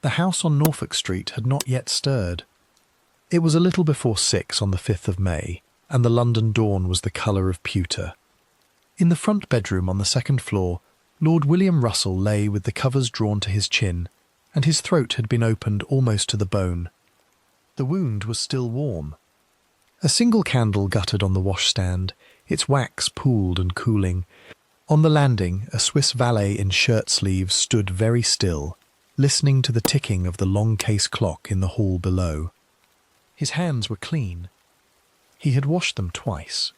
The house on Norfolk Street had not yet stirred. It was a little before 6 on the 5th of May, and the London dawn was the colour of pewter. In the front bedroom on the second floor, Lord William Russell lay with the covers drawn to his chin, and his throat had been opened almost to the bone. The wound was still warm. A single candle guttered on the washstand, its wax pooled and cooling. On the landing, a Swiss valet in shirt-sleeves stood very still, listening to the ticking of the long case clock in the hall below. His hands were clean. He had washed them twice.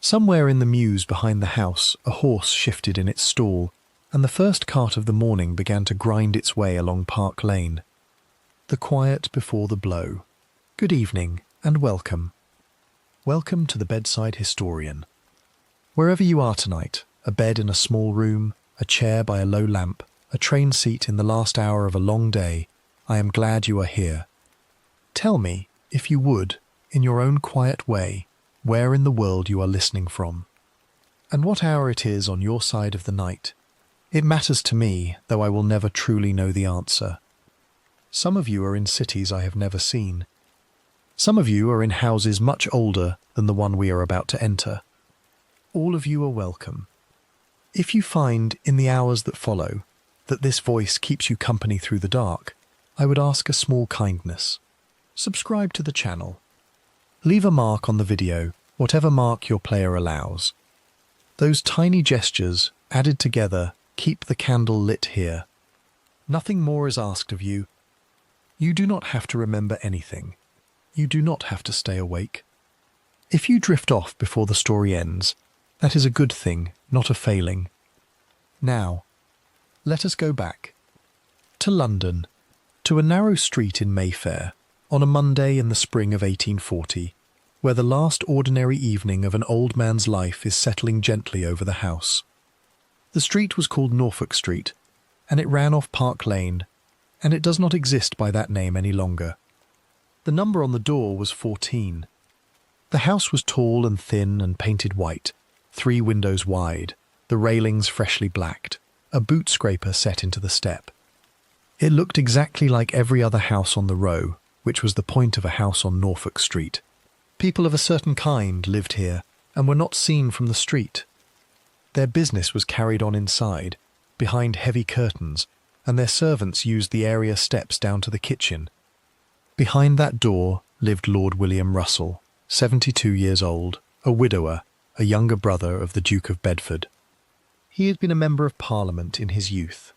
Somewhere in the mews behind the house, a horse shifted in its stall, and the first cart of the morning began to grind its way along Park Lane. The quiet before the blow. Good evening, and welcome. Welcome to the Bedside Historian. Wherever you are tonight, a bed in a small room, a chair by a low lamp, a train seat in the last hour of a long day, I am glad you are here. Tell me, if you would, in your own quiet way, where in the world you are listening from, and what hour it is on your side of the night. It matters to me, though I will never truly know the answer. Some of you are in cities I have never seen. Some of you are in houses much older than the one we are about to enter. All of you are welcome. If you find, in the hours that follow, that this voice keeps you company through the dark, I would ask a small kindness. Subscribe to the channel. Leave a mark on the video, whatever mark your player allows. Those tiny gestures, added together, keep the candle lit here. Nothing more is asked of you. You do not have to remember anything. You do not have to stay awake. If you drift off before the story ends, that is a good thing, not a failing. Now, let us go back. To London, to a narrow street in Mayfair, on a Monday in the spring of 1840, where the last ordinary evening of an old man's life is settling gently over the house. The street was called Norfolk Street, and it ran off Park Lane, and it does not exist by that name any longer. The number on the door was 14. The house was tall and thin and painted white, 3 windows wide, the railings freshly blacked, a boot scraper set into the step. It looked exactly like every other house on the row, which was the point of a house on Norfolk Street. People of a certain kind lived here, and were not seen from the street. Their business was carried on inside, behind heavy curtains, and their servants used the area steps down to the kitchen. Behind that door lived Lord William Russell, 72 years old, a widower, a younger brother of the Duke of Bedford. He had been a member of Parliament in his youth.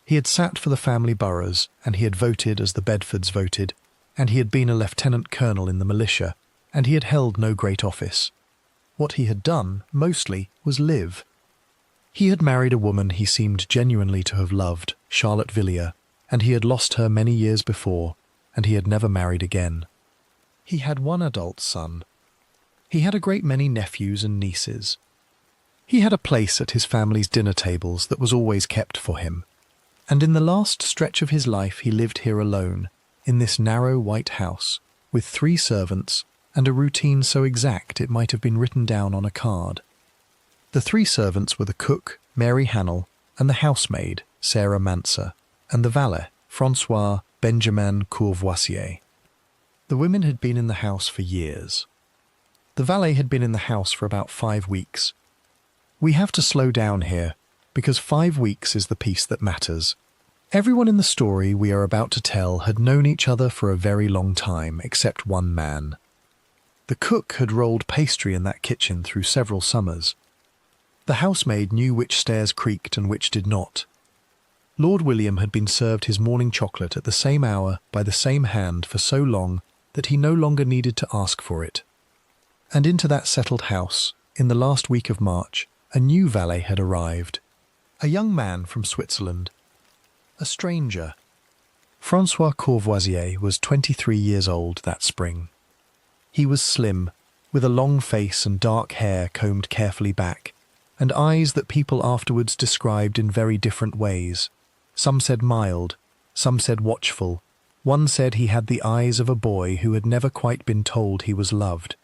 He had sat for the family boroughs, and he had voted as the Bedfords voted, and he had been a lieutenant-colonel in the militia, and he had held no great office. What he had done, mostly, was live. He had married a woman he seemed genuinely to have loved, Charlotte Villiers, and he had lost her many years before, and he had never married again. He had one adult son. He had a great many nephews and nieces. He had a place at his family's dinner tables that was always kept for him, and in the last stretch of his life he lived here alone, in this narrow white house, with 3 servants, and a routine so exact it might have been written down on a card. The 3 servants were the cook, Mary Hannell, and the housemaid, Sarah Manser, and the valet, François Benjamin Courvoisier. The women had been in the house for years. The valet had been in the house for about 5 weeks. We have to slow down here, because 5 weeks is the piece that matters. Everyone in the story we are about to tell had known each other for a very long time, except one man. The cook had rolled pastry in that kitchen through several summers. The housemaid knew which stairs creaked and which did not. Lord William had been served his morning chocolate at the same hour by the same hand for so long that he no longer needed to ask for it. And into that settled house, in the last week of March, a new valet had arrived. A young man from Switzerland. A stranger. François Courvoisier was 23 years old that spring. He was slim, with a long face and dark hair combed carefully back, and eyes that people afterwards described in very different ways. Some said mild, some said watchful. One said he had the eyes of a boy who had never quite been told he was loved.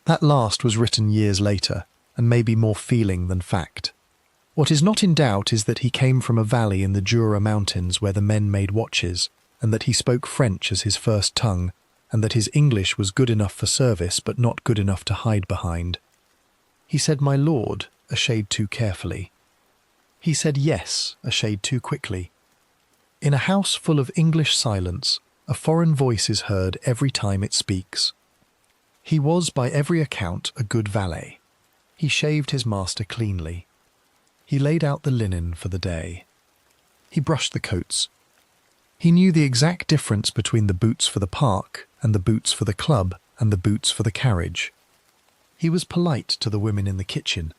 That last was written years later, and may be more feeling than fact. What is not in doubt is that he came from a valley in the Jura mountains where the men made watches, and that he spoke French as his first tongue, and that his English was good enough for service but not good enough to hide behind. He said "my lord" a shade too carefully. He said "yes" a shade too quickly. In a house full of English silence, a foreign voice is heard every time it speaks. He was, by every account, a good valet. He shaved his master cleanly. He laid out the linen for the day. He brushed the coats. He knew the exact difference between the boots for the park and the boots for the club and the boots for the carriage. He was polite to the women in the kitchen.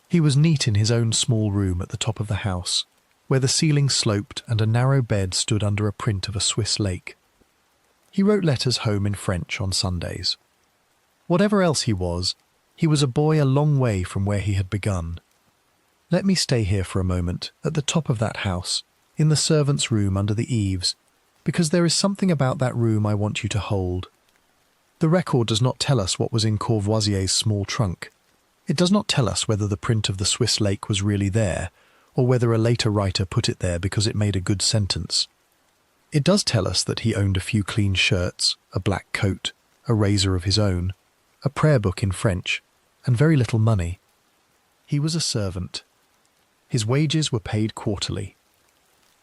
He was neat in his own small room at the top of the house, where the ceiling sloped and a narrow bed stood under a print of a Swiss lake. He wrote letters home in French on Sundays. Whatever else he was a boy a long way from where he had begun. Let me stay here for a moment, at the top of that house, in the servants' room under the eaves, because there is something about that room I want you to hold. The record does not tell us what was in Courvoisier's small trunk. It does not tell us whether the print of the Swiss lake was really there, or whether a later writer put it there because it made a good sentence. It does tell us that he owned a few clean shirts, a black coat, a razor of his own, a prayer book in French, and very little money. He was a servant. His wages were paid quarterly.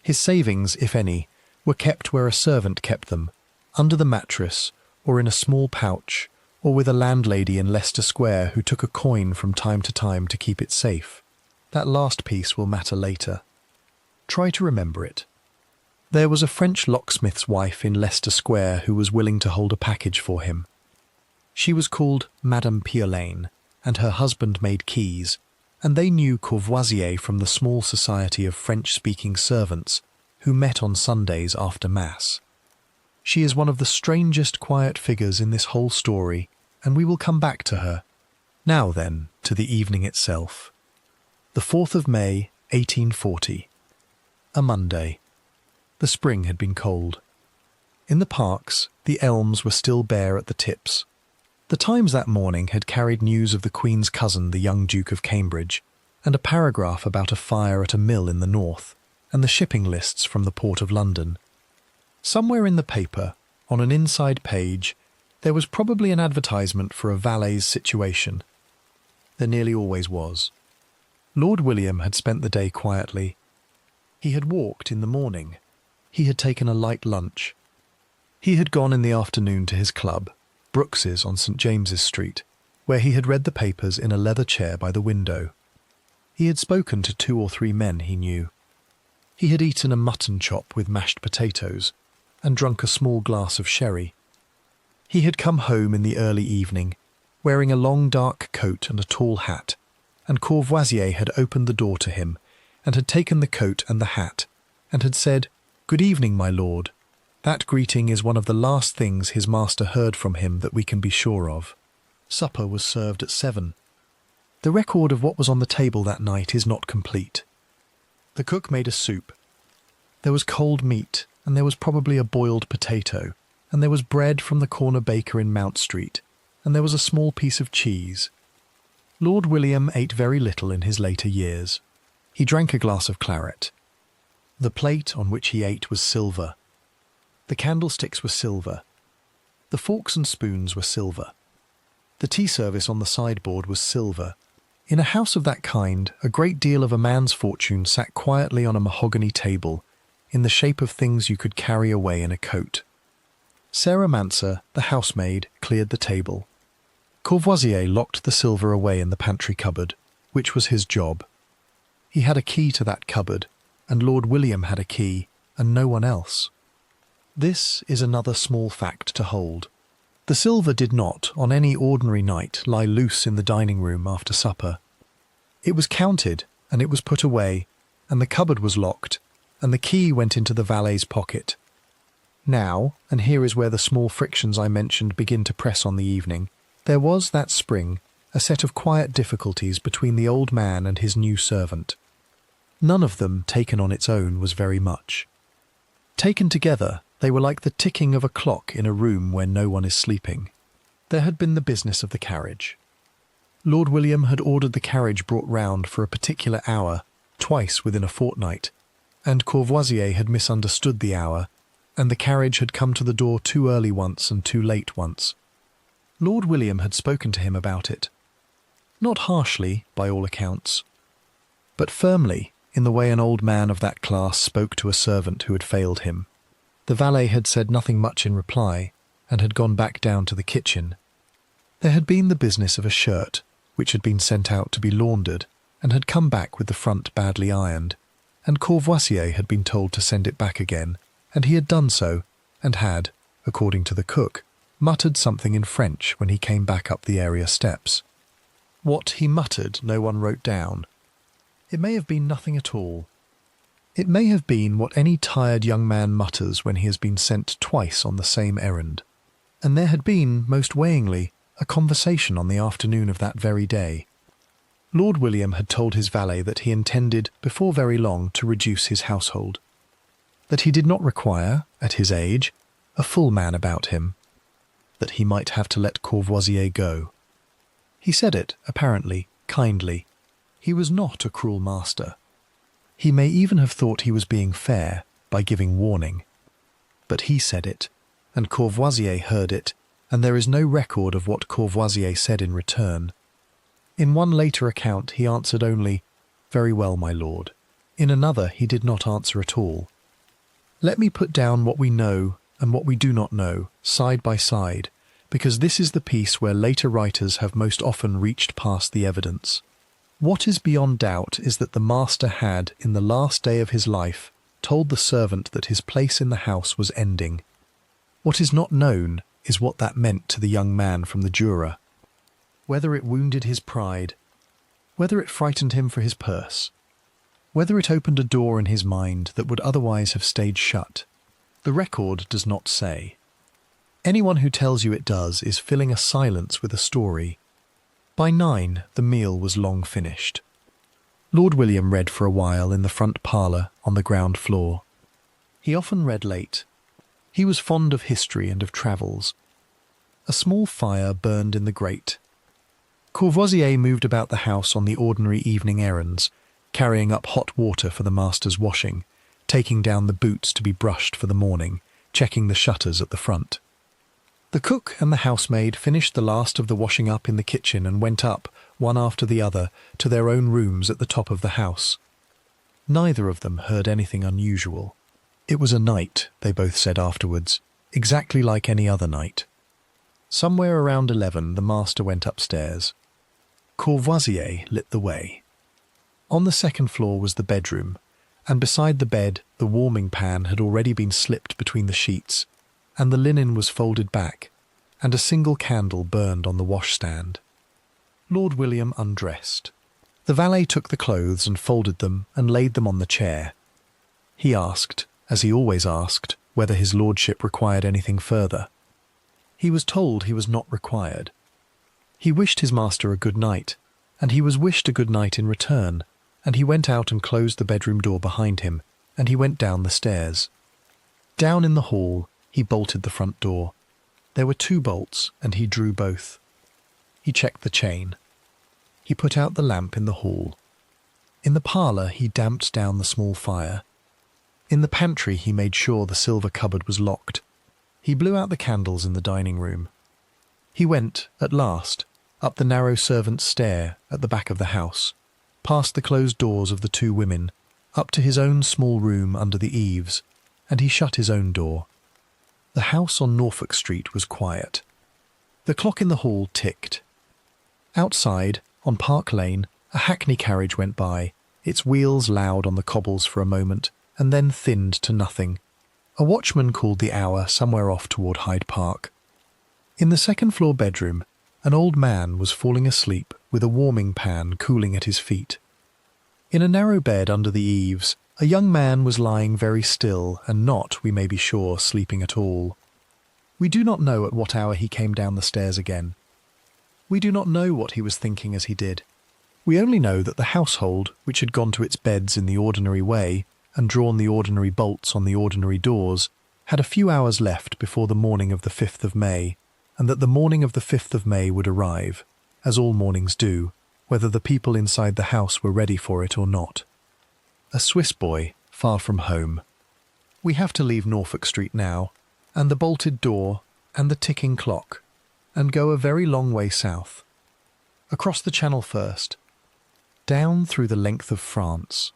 His savings, if any, were kept where a servant kept them, under the mattress, or in a small pouch, or with a landlady in Leicester Square who took a coin from time to time to keep it safe. That last piece will matter later. Try to remember it. There was a French locksmith's wife in Leicester Square who was willing to hold a package for him. She was called Madame Piolaine, and her husband made keys, and they knew Courvoisier from the small society of French-speaking servants who met on Sundays after Mass. She is one of the strangest quiet figures in this whole story, and we will come back to her. Now then, to the evening itself. The 4th of May, 1840. A Monday. The spring had been cold. In the parks, the elms were still bare at the tips. The Times that morning had carried news of the Queen's cousin, the young Duke of Cambridge, and a paragraph about a fire at a mill in the north, and the shipping lists from the port of London. Somewhere in the paper, on an inside page, there was probably an advertisement for a valet's situation. There nearly always was. Lord William had spent the day quietly. He had walked in the morning. He had taken a light lunch. He had gone in the afternoon to his club, Brooks's on St. James's Street, where he had read the papers in a leather chair by the window. He had spoken to 2 or 3 men he knew. He had eaten a mutton chop with mashed potatoes, and drunk a small glass of sherry. He had come home in the early evening, wearing a long dark coat and a tall hat, and Courvoisier had opened the door to him, and had taken the coat and the hat, and had said, "Good evening, my lord." That greeting is one of the last things his master heard from him that we can be sure of. Supper was served at 7. The record of what was on the table that night is not complete. The cook made a soup. There was cold meat, and there was probably a boiled potato, and there was bread from the corner baker in Mount Street, and there was a small piece of cheese. Lord William ate very little in his later years. He drank a glass of claret. The plate on which he ate was silver. The candlesticks were silver. The forks and spoons were silver. The tea service on the sideboard was silver. In a house of that kind, a great deal of a man's fortune sat quietly on a mahogany table, in the shape of things you could carry away in a coat. Sarah Manser, the housemaid, cleared the table. Courvoisier locked the silver away in the pantry cupboard, which was his job. He had a key to that cupboard, and Lord William had a key, and no one else. This is another small fact to hold. The silver did not, on any ordinary night, lie loose in the dining room after supper. It was counted, and it was put away, and the cupboard was locked, and the key went into the valet's pocket. Now, and here is where the small frictions I mentioned begin to press on the evening, there was that spring a set of quiet difficulties between the old man and his new servant. None of them, taken on its own, was very much. Taken together, they were like the ticking of a clock in a room where no one is sleeping. There had been the business of the carriage. Lord William had ordered the carriage brought round for a particular hour, twice within a fortnight, and Courvoisier had misunderstood the hour, and the carriage had come to the door too early once and too late once. Lord William had spoken to him about it. Not harshly, by all accounts, but firmly, in the way an old man of that class spoke to a servant who had failed him. The valet had said nothing much in reply, and had gone back down to the kitchen. There had been the business of a shirt, which had been sent out to be laundered, and had come back with the front badly ironed, and Courvoisier had been told to send it back again, and he had done so, and had, according to the cook, muttered something in French when he came back up the area steps. What he muttered no one wrote down. It may have been nothing at all. It may have been what any tired young man mutters when he has been sent twice on the same errand. And there had been, most weighingly, a conversation on the afternoon of that very day. Lord William had told his valet that he intended, before very long, to reduce his household. That he did not require, at his age, a full man about him. That he might have to let Courvoisier go. He said it, apparently, kindly. He was not a cruel master. He may even have thought he was being fair by giving warning. But he said it, and Courvoisier heard it, and there is no record of what Courvoisier said in return. In one later account he answered only, "Very well, my lord." In another he did not answer at all. Let me put down what we know and what we do not know, side by side, because this is the piece where later writers have most often reached past the evidence. What is beyond doubt is that the master had, in the last day of his life, told the servant that his place in the house was ending. What is not known is what that meant to the young man from the Jura. Whether it wounded his pride, whether it frightened him for his purse, whether it opened a door in his mind that would otherwise have stayed shut, the record does not say. Anyone who tells you it does is filling a silence with a story. By 9, the meal was long finished. Lord William read for a while in the front parlour on the ground floor. He often read late. He was fond of history and of travels. A small fire burned in the grate. Courvoisier moved about the house on the ordinary evening errands, carrying up hot water for the master's washing, taking down the boots to be brushed for the morning, checking the shutters at the front. The cook and the housemaid finished the last of the washing up in the kitchen and went up, one after the other, to their own rooms at the top of the house. Neither of them heard anything unusual. It was a night, they both said afterwards, exactly like any other night. Somewhere around 11 the master went upstairs. Courvoisier lit the way. On the second floor was the bedroom, and beside the bed the warming pan had already been slipped between the sheets, and the linen was folded back, and a single candle burned on the washstand. Lord William undressed. The valet took the clothes and folded them and laid them on the chair. He asked, as he always asked, whether his lordship required anything further. He was told he was not required. He wished his master a good night, and he was wished a good night in return, and he went out and closed the bedroom door behind him, and he went down the stairs. Down in the hall, he bolted the front door. There were 2 bolts, and he drew both. He checked the chain. He put out the lamp in the hall. In the parlour he damped down the small fire. In the pantry he made sure the silver cupboard was locked. He blew out the candles in the dining room. He went, at last, up the narrow servants' stair at the back of the house, past the closed doors of the 2 women, up to his own small room under the eaves, and he shut his own door. The house on Norfolk Street was quiet. The clock in the hall ticked. Outside, on Park Lane, a hackney carriage went by, its wheels loud on the cobbles for a moment, and then thinned to nothing. A watchman called the hour somewhere off toward Hyde Park. In the second-floor bedroom, an old man was falling asleep with a warming pan cooling at his feet. In a narrow bed under the eaves, a young man was lying very still and not, we may be sure, sleeping at all. We do not know at what hour he came down the stairs again. We do not know what he was thinking as he did. We only know that the household, which had gone to its beds in the ordinary way, and drawn the ordinary bolts on the ordinary doors, had a few hours left before the morning of the 5th of May, and that the morning of the 5th of May would arrive, as all mornings do, whether the people inside the house were ready for it or not. a Swiss boy, far from home. We have to leave Norfolk Street now, and the bolted door, and the ticking clock, and go a very long way south. Across the Channel first, down through the length of France,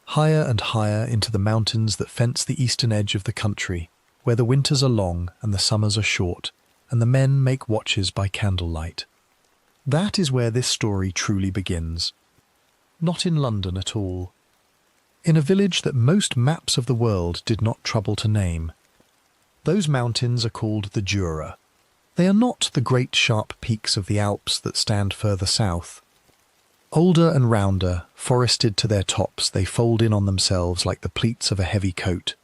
higher and higher into the mountains that fence the eastern edge of the country, where the winters are long and the summers are short, and the men make watches by candlelight. That is where this story truly begins. Not in London at all. In a village that most maps of the world did not trouble to name. Those mountains are called the Jura. They are not the great sharp peaks of the Alps that stand further south. Older and rounder, forested to their tops, they fold in on themselves like the pleats of a heavy coat.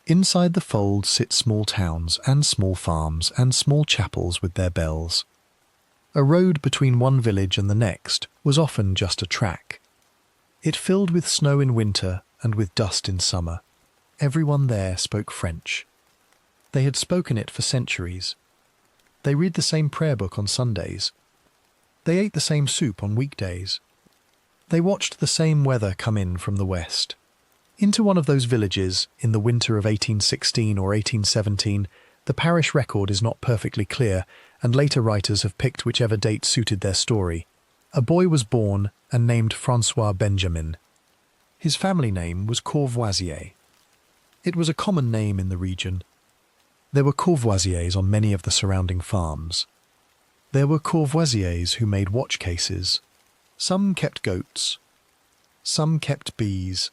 Inside the folds sit small towns and small farms and small chapels with their bells. A road between one village and the next was often just a track. It filled with snow in winter and with dust in summer. Everyone there spoke French. They had spoken it for centuries. They read the same prayer book on Sundays. They ate the same soup on weekdays. They watched the same weather come in from the west. Into one of those villages, in the winter of 1816 or 1817, the parish record is not perfectly clear, and later writers have picked whichever date suited their story. A boy was born and named François Benjamin. His family name was Courvoisier. It was a common name in the region. There were Courvoisiers on many of the surrounding farms. There were Courvoisiers who made watch cases. Some kept goats. Some kept bees.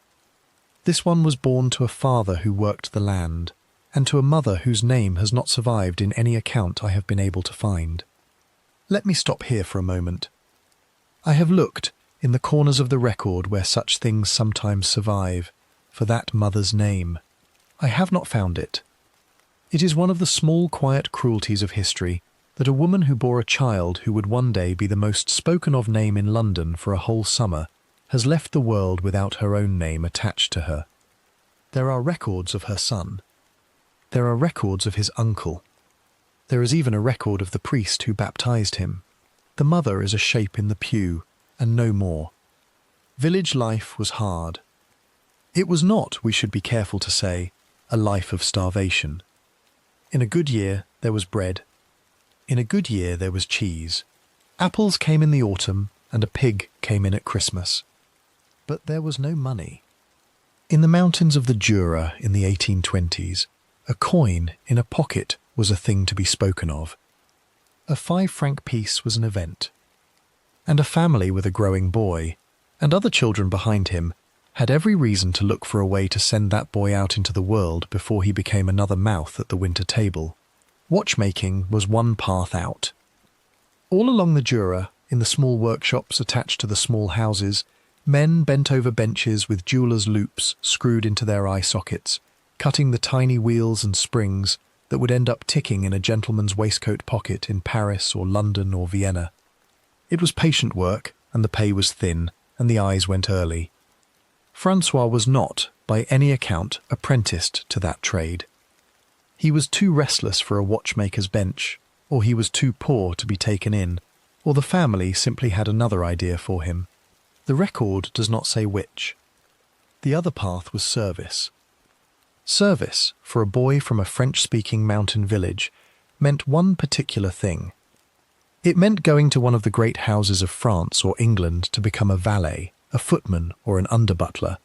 This one was born to a father who worked the land, and to a mother whose name has not survived in any account I have been able to find. Let me stop here for a moment. I have looked in the corners of the record where such things sometimes survive, for that mother's name. I have not found it. It is one of the small, quiet cruelties of history that a woman who bore a child who would one day be the most spoken of name in London for a whole summer has left the world without her own name attached to her. There are records of her son. There are records of his uncle. There is even a record of the priest who baptized him. The mother is a shape in the pew, and no more. Village life was hard. It was not, we should be careful to say, a life of starvation. In a good year there was bread. In a good year there was cheese. Apples came in the autumn, and a pig came in at Christmas. But there was no money. In the mountains of the Jura in the 1820s, a coin in a pocket was a thing to be spoken of. A 5-franc piece was an event. And a family with a growing boy, and other children behind him, had every reason to look for a way to send that boy out into the world before he became another mouth at the winter table. Watchmaking was one path out. All along the Jura, in the small workshops attached to the small houses, men bent over benches with jewellers' loops screwed into their eye sockets, cutting the tiny wheels and springs that would end up ticking in a gentleman's waistcoat pocket in Paris or London or Vienna. It was patient work, and the pay was thin, and the eyes went early. François was not, by any account, apprenticed to that trade. He was too restless for a watchmaker's bench, or he was too poor to be taken in, or the family simply had another idea for him. The record does not say which. The other path was service. Service, for a boy from a French-speaking mountain village, meant one particular thing. It meant going to one of the great houses of France or England to become a valet, a footman, or an under-butler.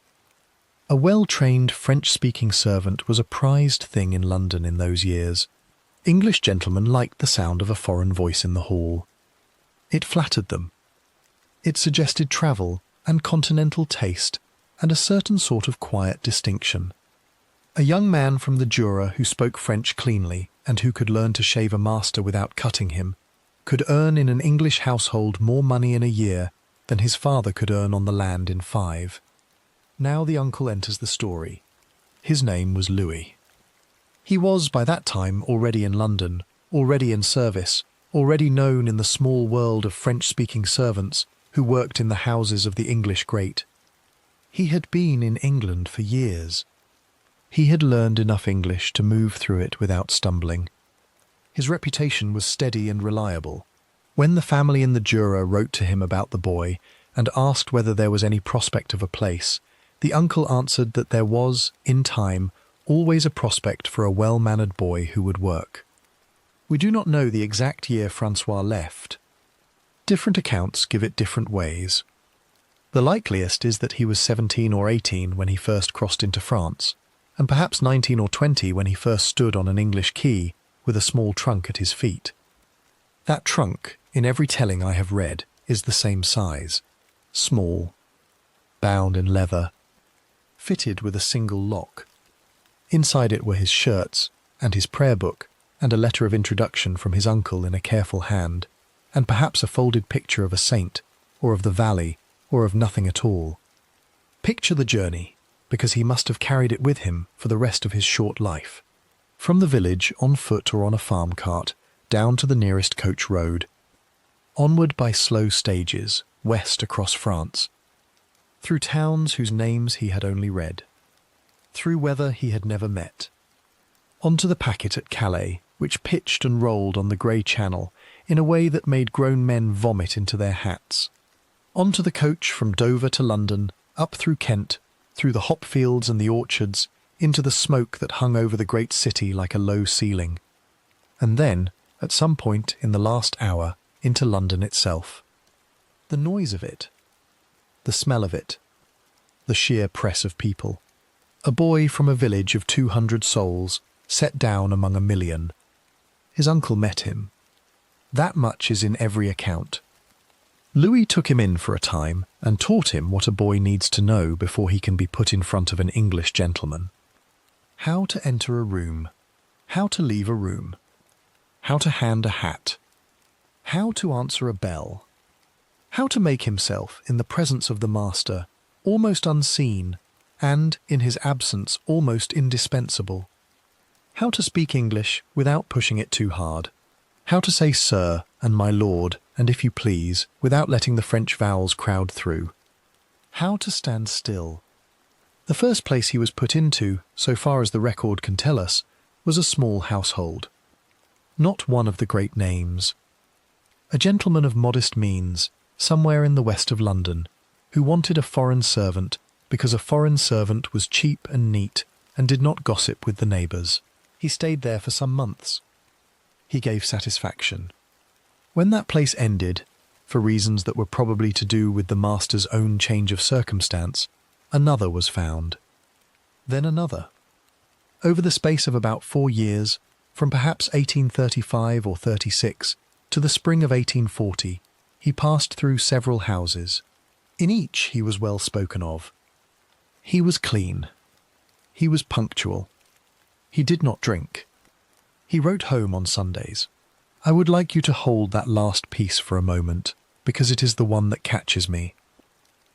A well-trained French-speaking servant was a prized thing in London in those years. English gentlemen liked the sound of a foreign voice in the hall. It flattered them. It suggested travel and continental taste and a certain sort of quiet distinction. A young man from the Jura who spoke French cleanly and who could learn to shave a master without cutting him could earn in an English household more money in a year than his father could earn on the land in 5. Now the uncle enters the story. His name was Louis. He was by that time already in London, already in service, already known in the small world of French-speaking servants who worked in the houses of the English great. He had been in England for years. He had learned enough English to move through it without stumbling. His reputation was steady and reliable. When the family in the Jura wrote to him about the boy and asked whether there was any prospect of a place, the uncle answered that there was, in time, always a prospect for a well-mannered boy who would work. We do not know the exact year François left. Different accounts give it different ways. The likeliest is that he was 17 or 18 when he first crossed into France, and perhaps 19 or 20 when he first stood on an English quay with a small trunk at his feet. That trunk, in every telling I have read, is the same size, small, bound in leather, fitted with a single lock. Inside it were his shirts and his prayer book and a letter of introduction from his uncle in a careful hand, and perhaps a folded picture of a saint, or of the Valet, or of nothing at all. Picture the journey, because he must have carried it with him for the rest of his short life. From the village, on foot or on a farm cart, down to the nearest coach road. Onward by slow stages, west across France. Through towns whose names he had only read. Through weather he had never met. Onto the packet at Calais, which pitched and rolled on the grey channel in a way that made grown men vomit into their hats. Onto the coach from Dover to London, up through Kent, through the hop fields and the orchards, into the smoke that hung over the great city like a low ceiling. And then, at some point in the last hour, into London itself. The noise of it, the smell of it, the sheer press of people. A boy from a village of 200 souls, set down among 1,000,000. His uncle met him. That much is in every account. Louis took him in for a time and taught him what a boy needs to know before he can be put in front of an English gentleman. How to enter a room, how to leave a room, how to hand a hat, how to answer a bell, how to make himself, in the presence of the master, almost unseen, and, in his absence, almost indispensable. How to speak English without pushing it too hard. How to say sir and my lord and if you please without letting the French vowels crowd through. How to stand still. The first place he was put into, so far as the record can tell us, was a small household. Not one of the great names. A gentleman of modest means, somewhere in the west of London, who wanted a foreign servant because a foreign servant was cheap and neat and did not gossip with the neighbours. He stayed there for some months. He gave satisfaction. When that place ended, for reasons that were probably to do with the master's own change of circumstance, another was found. Then another. Over the space of about 4 years, from perhaps 1835 or 36 to the spring of 1840, he passed through several houses. In each he was well spoken of. He was clean. He was punctual. He did not drink. He wrote home on Sundays. I would like you to hold that last piece for a moment, because it is the one that catches me.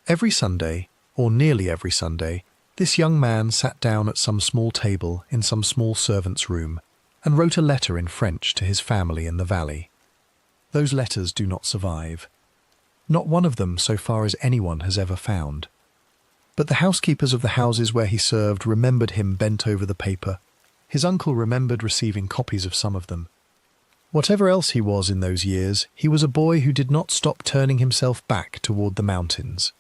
Every Sunday, or nearly every Sunday, this young man sat down at some small table in some small servant's room and wrote a letter in French to his family in the valley. Those letters do not survive. Not one of them so far as anyone has ever found. But the housekeepers of the houses where he served remembered him bent over the paper. His uncle remembered receiving copies of some of them. Whatever else he was in those years, he was a boy who did not stop turning himself back toward the mountains.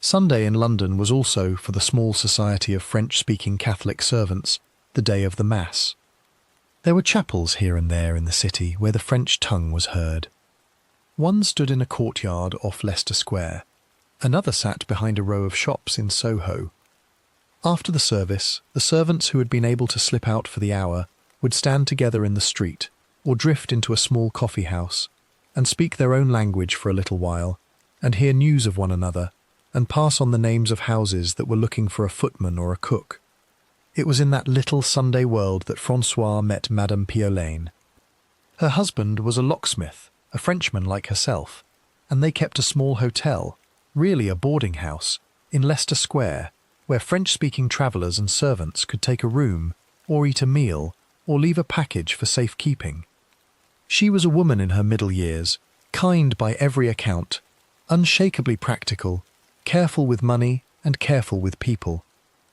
Sunday in London was also, for the small society of French-speaking Catholic servants, the day of the Mass. There were chapels here and there in the city where the French tongue was heard. One stood in a courtyard off Leicester Square. Another sat behind a row of shops in Soho. After the service, the servants who had been able to slip out for the hour would stand together in the street or drift into a small coffee house and speak their own language for a little while and hear news of one another and pass on the names of houses that were looking for a footman or a cook. It was in that little Sunday world that François met Madame Piolaine. Her husband was a locksmith, a Frenchman like herself, and they kept a small hotel, really a boarding house, in Leicester Square, where French-speaking travellers and servants could take a room, or eat a meal, or leave a package for safekeeping. She was a woman in her middle years, kind by every account, unshakably practical, careful with money and careful with people.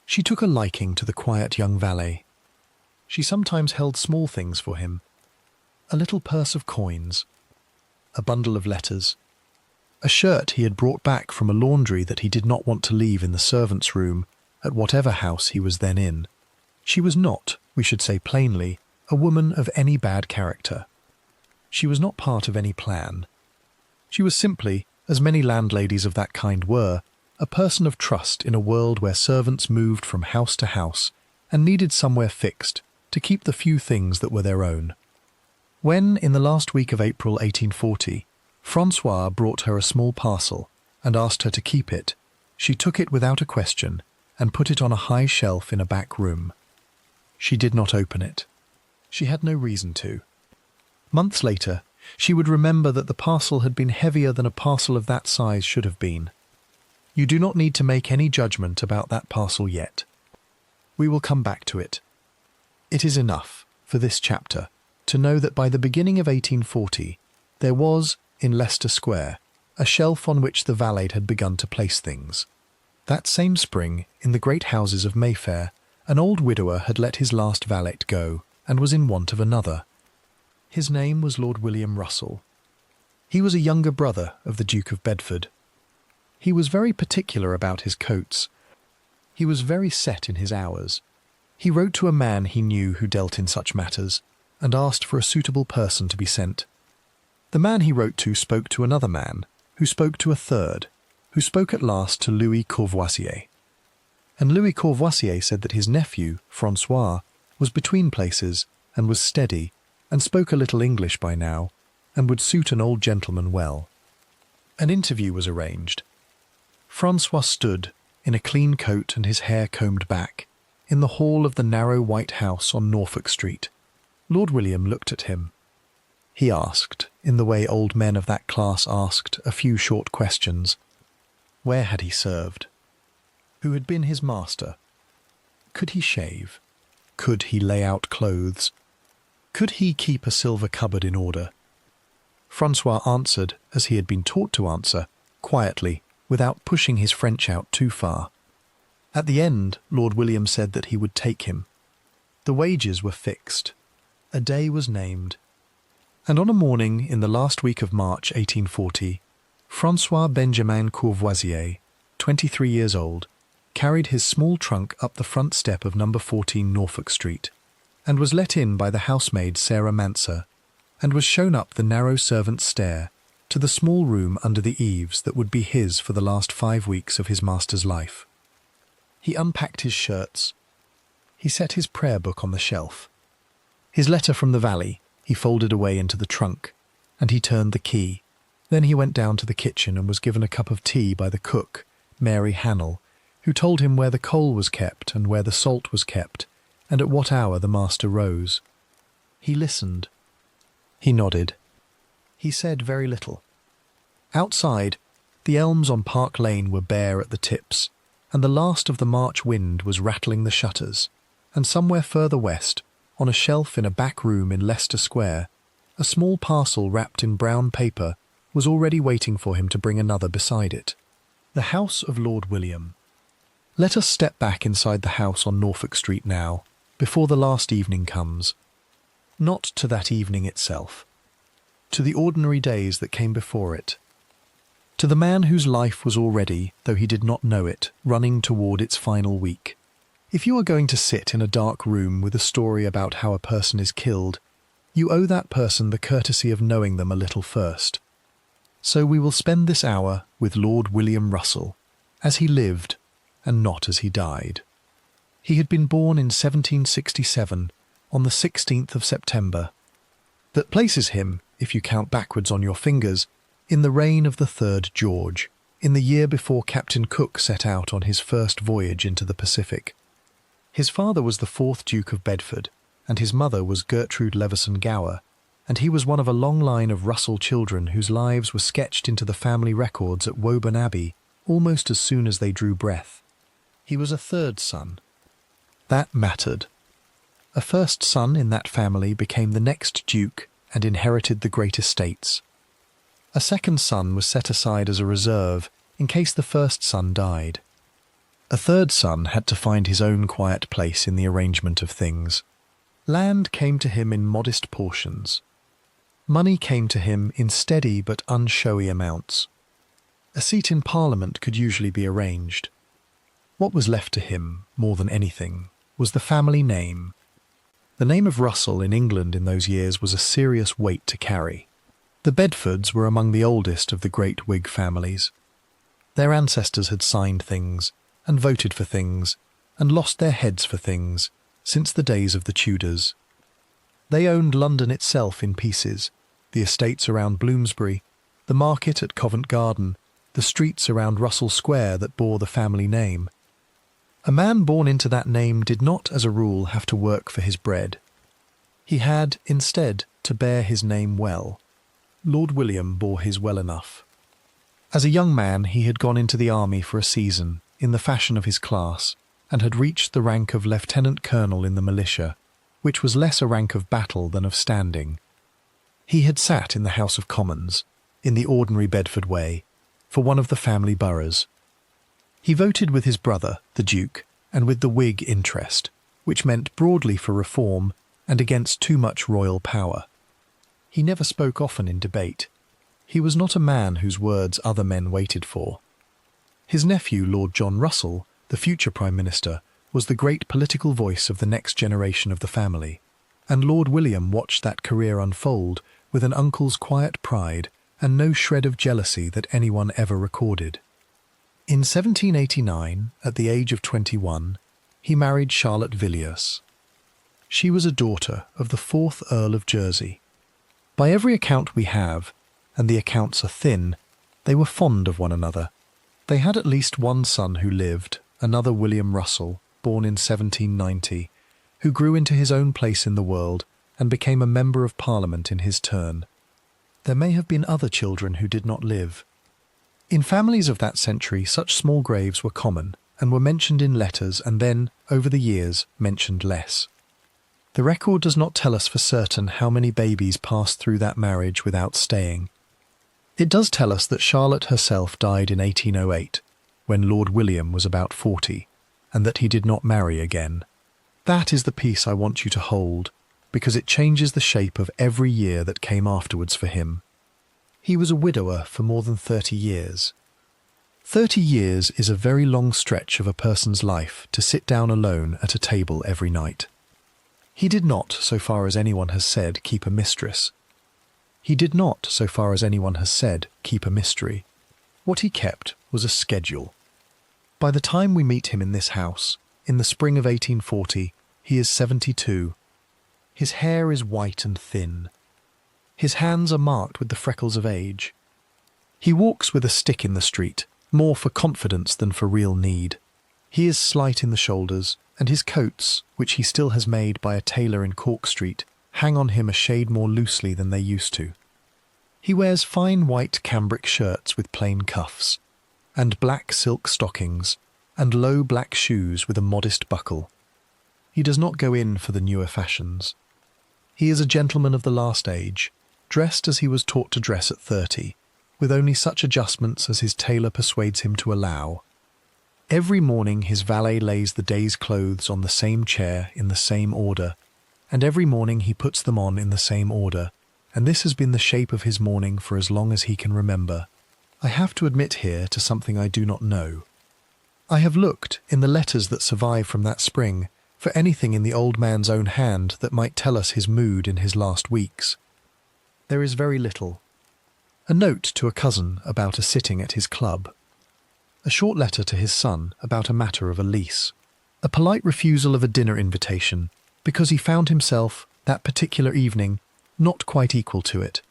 She took a liking to the quiet young valet. She sometimes held small things for him, a little purse of coins, a bundle of letters, a shirt he had brought back from a laundry that he did not want to leave in the servants' room at whatever house he was then in. She was not, we should say plainly, a woman of any bad character. She was not part of any plan. She was simply, as many landladies of that kind were, a person of trust in a world where servants moved from house to house and needed somewhere fixed to keep the few things that were their own. When, in the last week of April 1840, François brought her a small parcel and asked her to keep it, she took it without a question and put it on a high shelf in a back room. She did not open it. She had no reason to. Months later, she would remember that the parcel had been heavier than a parcel of that size should have been. You do not need to make any judgment about that parcel yet. We will come back to it. It is enough, for this chapter, to know that by the beginning of 1840, there was, in Leicester Square, a shelf on which the valet had begun to place things. That same spring, in the great houses of Mayfair, an old widower had let his last valet go, and was in want of another. His name was Lord William Russell. He was a younger brother of the Duke of Bedford. He was very particular about his coats. He was very set in his hours. He wrote to a man he knew who dealt in such matters, and asked for a suitable person to be sent. The man he wrote to spoke to another man, who spoke to a third, who spoke at last to Louis Courvoisier. And Louis Courvoisier said that his nephew, François, was between places, and was steady, and spoke a little English by now, and would suit an old gentleman well. An interview was arranged. François stood, in a clean coat and his hair combed back, in the hall of the narrow white house on Norfolk Street. Lord William looked at him. He asked, in the way old men of that class asked, a few short questions. Where had he served? Who had been his master? Could he shave? Could he lay out clothes? Could he keep a silver cupboard in order? François answered, as he had been taught to answer, quietly, without pushing his French out too far. At the end, Lord William said that he would take him. The wages were fixed. A day was named. And on a morning in the last week of March 1840, François Benjamin Courvoisier, 23 years old, carried his small trunk up the front step of number 14 Norfolk Street, and was let in by the housemaid Sarah Manser, and was shown up the narrow servants' stair to the small room under the eaves that would be his for the last 5 weeks of his master's life. He unpacked his shirts. He set his prayer book on the shelf. His letter from the Valet he folded away into the trunk, and he turned the key. Then he went down to the kitchen and was given a cup of tea by the cook, Mary Hannell, who told him where the coal was kept and where the salt was kept, and at what hour the master rose. He listened. He nodded. He said very little. Outside, the elms on Park Lane were bare at the tips, and the last of the March wind was rattling the shutters, and somewhere further west, on a shelf in a back room in Leicester Square, a small parcel wrapped in brown paper was already waiting for him to bring another beside it. The house of Lord William. Let us step back inside the house on Norfolk Street now, before the last evening comes. Not to that evening itself. To the ordinary days that came before it. To the man whose life was already, though he did not know it, running toward its final week. If you are going to sit in a dark room with a story about how a person is killed, you owe that person the courtesy of knowing them a little first. So we will spend this hour with Lord William Russell, as he lived, and not as he died. He had been born in 1767, on the 16th of September. That places him, if you count backwards on your fingers, in the reign of the 3rd George, in the year before Captain Cook set out on his first voyage into the Pacific. His father was the 4th Duke of Bedford, and his mother was Gertrude Leveson Gower, and he was one of a long line of Russell children whose lives were sketched into the family records at Woburn Abbey almost as soon as they drew breath. He was a 3rd son. That mattered. A first son in that family became the next duke and inherited the great estates. A second son was set aside as a reserve in case the first son died. A third son had to find his own quiet place in the arrangement of things. Land came to him in modest portions. Money came to him in steady but unshowy amounts. A seat in Parliament could usually be arranged. What was left to him, more than anything, was the family name. The name of Russell in England in those years was a serious weight to carry. The Bedfords were among the oldest of the great Whig families. Their ancestors had signed things, and voted for things, and lost their heads for things, since the days of the Tudors. They owned London itself in pieces, the estates around Bloomsbury, the market at Covent Garden, the streets around Russell Square that bore the family name. A man born into that name did not, as a rule, have to work for his bread. He had, instead, to bear his name well. Lord William bore his well enough. As a young man, he had gone into the army for a season, in the fashion of his class, and had reached the rank of lieutenant-colonel in the militia, which was less a rank of battle than of standing. He had sat in the House of Commons, in the ordinary Bedford way, for one of the family boroughs. He voted with his brother, the Duke, and with the Whig interest, which meant broadly for reform and against too much royal power. He never spoke often in debate. He was not a man whose words other men waited for. His nephew, Lord John Russell, the future Prime Minister, was the great political voice of the next generation of the family, and Lord William watched that career unfold with an uncle's quiet pride and no shred of jealousy that anyone ever recorded. In 1789, at the age of 21, he married Charlotte Villiers. She was a daughter of the 4th Earl of Jersey. By every account we have, and the accounts are thin, they were fond of one another. They had at least one son who lived, another William Russell, born in 1790, who grew into his own place in the world and became a member of Parliament in his turn. There may have been other children who did not live. In families of that century, such small graves were common and were mentioned in letters and then, over the years, mentioned less. The record does not tell us for certain how many babies passed through that marriage without staying. It does tell us that Charlotte herself died in 1808, when Lord William was about 40, and that he did not marry again. That is the piece I want you to hold, because it changes the shape of every year that came afterwards for him. He was a widower for more than 30 years. 30 years is a very long stretch of a person's life to sit down alone at a table every night. He did not, so far as anyone has said, keep a mistress. He did not, so far as anyone has said, keep a mystery. What he kept was a schedule. By the time we meet him in this house, in the spring of 1840, he is 72. His hair is white and thin. His hands are marked with the freckles of age. He walks with a stick in the street, more for confidence than for real need. He is slight in the shoulders, and his coats, which he still has made by a tailor in Cork Street, hang on him a shade more loosely than they used to. He wears fine white cambric shirts with plain cuffs, and black silk stockings, and low black shoes with a modest buckle. He does not go in for the newer fashions. He is a gentleman of the last age, dressed as he was taught to dress at 30, with only such adjustments as his tailor persuades him to allow. Every morning his valet lays the day's clothes on the same chair in the same order, and every morning he puts them on in the same order, and this has been the shape of his morning for as long as he can remember. I have to admit here to something I do not know. I have looked, in the letters that survive from that spring, for anything in the old man's own hand that might tell us his mood in his last weeks. There is very little. A note to a cousin about a sitting at his club. A short letter to his son about a matter of a lease. A polite refusal of a dinner invitation, because he found himself, that particular evening, not quite equal to it.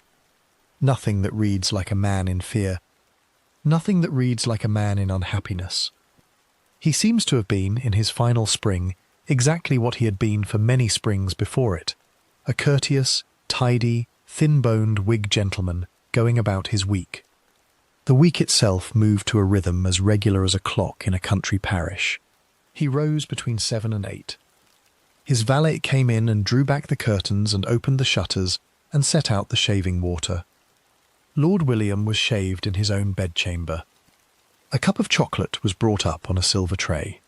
Nothing that reads like a man in fear. Nothing that reads like a man in unhappiness. He seems to have been, in his final spring, exactly what he had been for many springs before it, a courteous, tidy, thin-boned Whig gentleman going about his week. The week itself moved to a rhythm as regular as a clock in a country parish. He rose between 7 and 8. His valet came in and drew back the curtains and opened the shutters and set out the shaving water. Lord William was shaved in his own bedchamber. A cup of chocolate was brought up on a silver tray.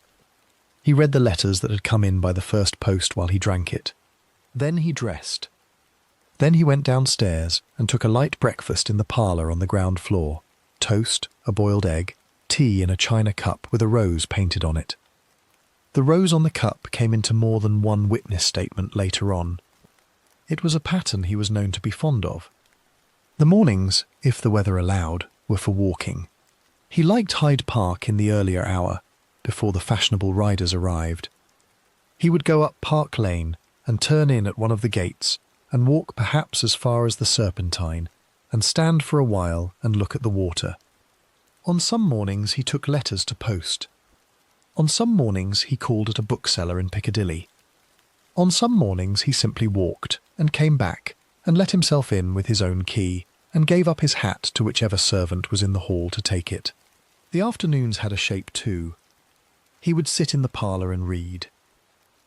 He read the letters that had come in by the first post while he drank it. Then he dressed. Then he went downstairs and took a light breakfast in the parlour on the ground floor, toast, a boiled egg, tea in a china cup with a rose painted on it. The rose on the cup came into more than one witness statement later on. It was a pattern he was known to be fond of. The mornings, if the weather allowed, were for walking. He liked Hyde Park in the earlier hour, before the fashionable riders arrived. He would go up Park Lane and turn in at one of the gates and walk perhaps as far as the Serpentine and stand for a while and look at the water. On some mornings he took letters to post. On some mornings he called at a bookseller in Piccadilly. On some mornings he simply walked and came back and let himself in with his own key and gave up his hat to whichever servant was in the hall to take it. The afternoons had a shape too. He would sit in the parlour and read.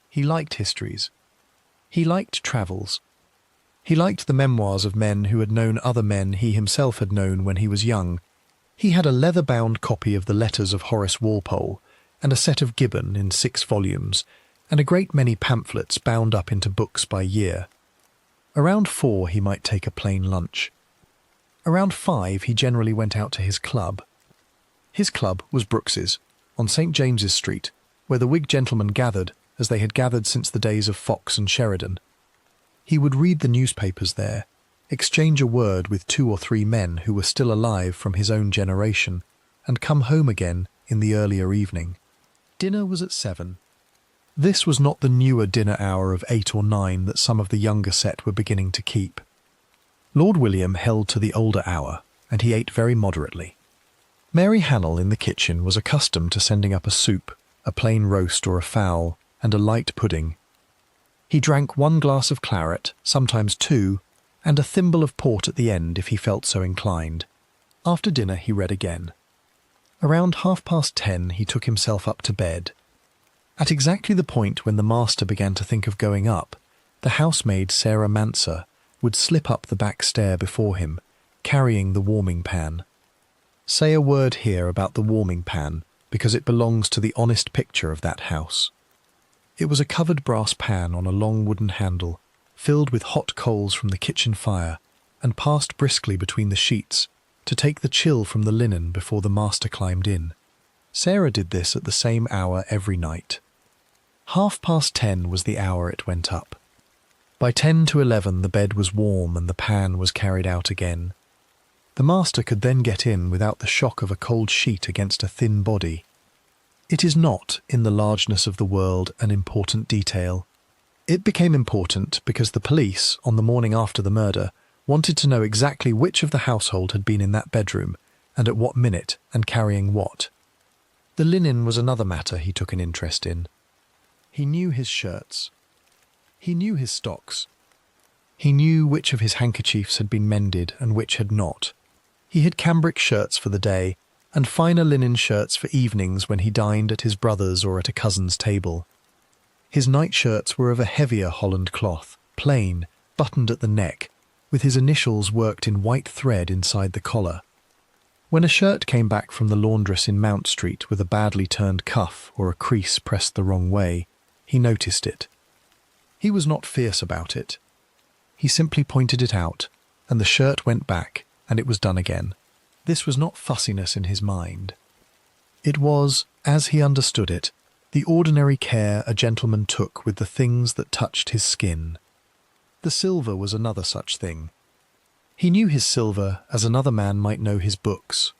He liked histories. He liked travels. He liked the memoirs of men who had known other men he himself had known when he was young. He had a leather-bound copy of the Letters of Horace Walpole and a set of Gibbon in 6 volumes and a great many pamphlets bound up into books by year. Around 4 he might take a plain lunch. Around 5 he generally went out to his club. His club was Brooks's, on St. James's Street, where the Whig gentlemen gathered as they had gathered since the days of Fox and Sheridan. He would read the newspapers there, exchange a word with 2 or 3 men who were still alive from his own generation, and come home again in the earlier evening. Dinner was at 7. This was not the newer dinner hour of 8 or 9 that some of the younger set were beginning to keep. Lord William held to the older hour, and he ate very moderately. Mary Hannell in the kitchen was accustomed to sending up a soup, a plain roast or a fowl, and a light pudding. He drank 1 glass of claret, sometimes 2, and a thimble of port at the end if he felt so inclined. After dinner he read again. Around 10:30 he took himself up to bed. At exactly the point when the master began to think of going up, the housemaid Sarah Manser would slip up the back stair before him, carrying the warming pan. Say a word here about the warming pan, because it belongs to the honest picture of that house. It was a covered brass pan on a long wooden handle, filled with hot coals from the kitchen fire, and passed briskly between the sheets to take the chill from the linen before the master climbed in. Sarah did this at the same hour every night. 10:30 was the hour it went up. By 10 to 11 the bed was warm and the pan was carried out again. The master could then get in without the shock of a cold sheet against a thin body. It is not, in the largeness of the world, an important detail. It became important because the police, on the morning after the murder, wanted to know exactly which of the household had been in that bedroom, and at what minute, and carrying what. The linen was another matter he took an interest in. He knew his shirts. He knew his stocks. He knew which of his handkerchiefs had been mended and which had not. He had cambric shirts for the day, and finer linen shirts for evenings when he dined at his brother's or at a cousin's table. His nightshirts were of a heavier Holland cloth, plain, buttoned at the neck, with his initials worked in white thread inside the collar. When a shirt came back from the laundress in Mount Street with a badly turned cuff or a crease pressed the wrong way, he noticed it. He was not fierce about it. He simply pointed it out, and the shirt went back, and it was done again. This was not fussiness in his mind. It was, as he understood it, the ordinary care a gentleman took with the things that touched his skin. The silver was another such thing. He knew his silver as another man might know his books.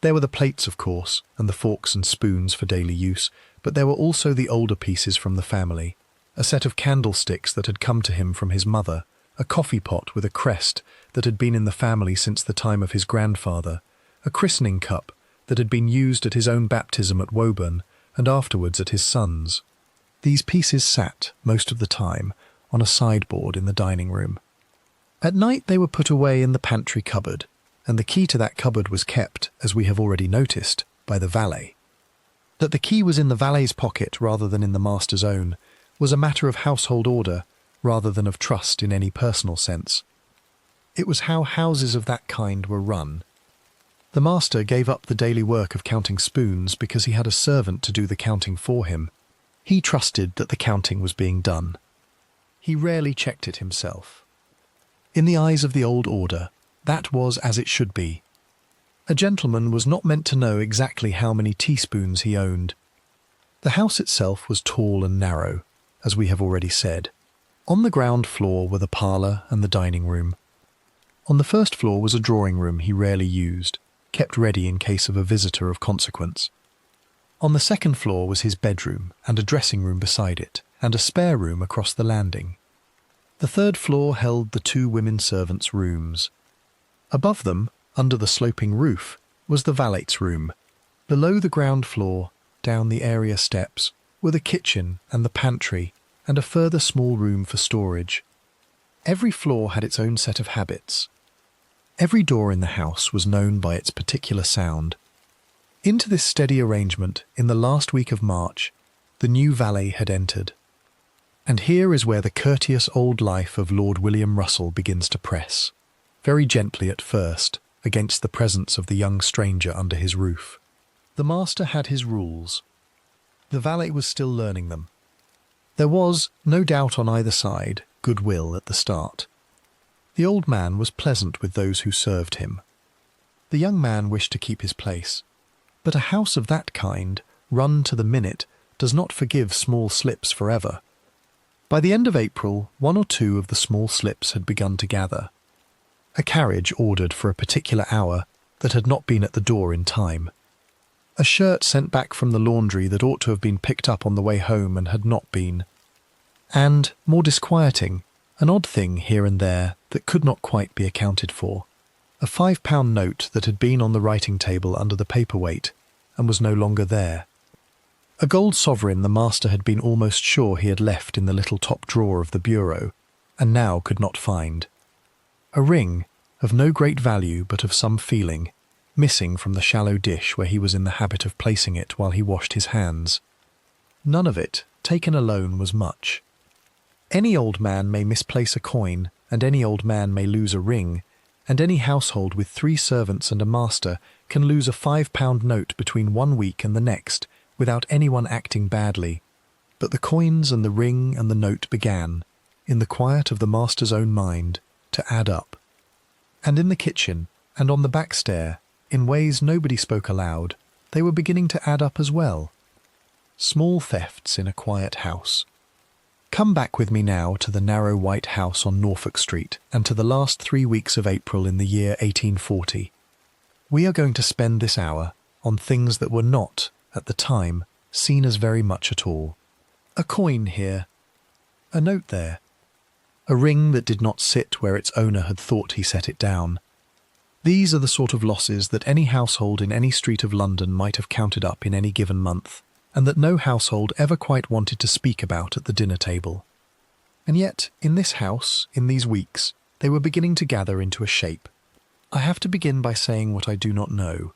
There were the plates, of course, and the forks and spoons for daily use, but there were also the older pieces from the family, a set of candlesticks that had come to him from his mother, a coffee pot with a crest that had been in the family since the time of his grandfather, a christening cup that had been used at his own baptism at Woburn and afterwards at his son's. These pieces sat, most of the time, on a sideboard in the dining room. At night they were put away in the pantry cupboard, and the key to that cupboard was kept, as we have already noticed, by the valet. That the key was in the valet's pocket rather than in the master's own was a matter of household order rather than of trust in any personal sense. It was how houses of that kind were run. The master gave up the daily work of counting spoons because he had a servant to do the counting for him. He trusted that the counting was being done. He rarely checked it himself. In the eyes of the old order, that was as it should be. A gentleman was not meant to know exactly how many teaspoons he owned. The house itself was tall and narrow, as we have already said. On the ground floor were the parlour and the dining room. On the first floor was a drawing room he rarely used, kept ready in case of a visitor of consequence. On the second floor was his bedroom and a dressing room beside it, and a spare room across the landing. The third floor held the 2 women servants' rooms. Above them, under the sloping roof, was the valet's room. Below the ground floor, down the area steps, were the kitchen and the pantry, and a further small room for storage. Every floor had its own set of habits. Every door in the house was known by its particular sound. Into this steady arrangement, in the last week of March, the new valet had entered. And here is where the courteous old life of Lord William Russell begins to press, very gently at first, against the presence of the young stranger under his roof. The master had his rules. The valet was still learning them. There was, no doubt on either side, goodwill at the start. The old man was pleasant with those who served him. The young man wished to keep his place. But a house of that kind, run to the minute, does not forgive small slips forever. By the end of April, 1 or 2 of the small slips had begun to gather. A carriage ordered for a particular hour that had not been at the door in time. A shirt sent back from the laundry that ought to have been picked up on the way home and had not been. And, more disquieting, an odd thing here and there that could not quite be accounted for. A £5 note that had been on the writing table under the paperweight and was no longer there. A gold sovereign the master had been almost sure he had left in the little top drawer of the bureau, and now could not find. A ring, of no great value but of some feeling, missing from the shallow dish where he was in the habit of placing it while he washed his hands. None of it, taken alone, was much. Any old man may misplace a coin, and any old man may lose a ring, and any household with 3 servants and a master can lose a £5 note between 1 week and the next, without anyone acting badly. But the coins and the ring and the note began, in the quiet of the master's own mind, to add up. And in the kitchen, and on the back stair, in ways nobody spoke aloud, they were beginning to add up as well. Small thefts in a quiet house. Come back with me now to the narrow white house on Norfolk Street and to the last 3 weeks of April in the year 1840. We are going to spend this hour on things that were not, at the time, seen as very much at all. A coin here, a note there, a ring that did not sit where its owner had thought he set it down. These are the sort of losses that any household in any street of London might have counted up in any given month, and that no household ever quite wanted to speak about at the dinner table. And yet, in this house, in these weeks, they were beginning to gather into a shape. I have to begin by saying what I do not know.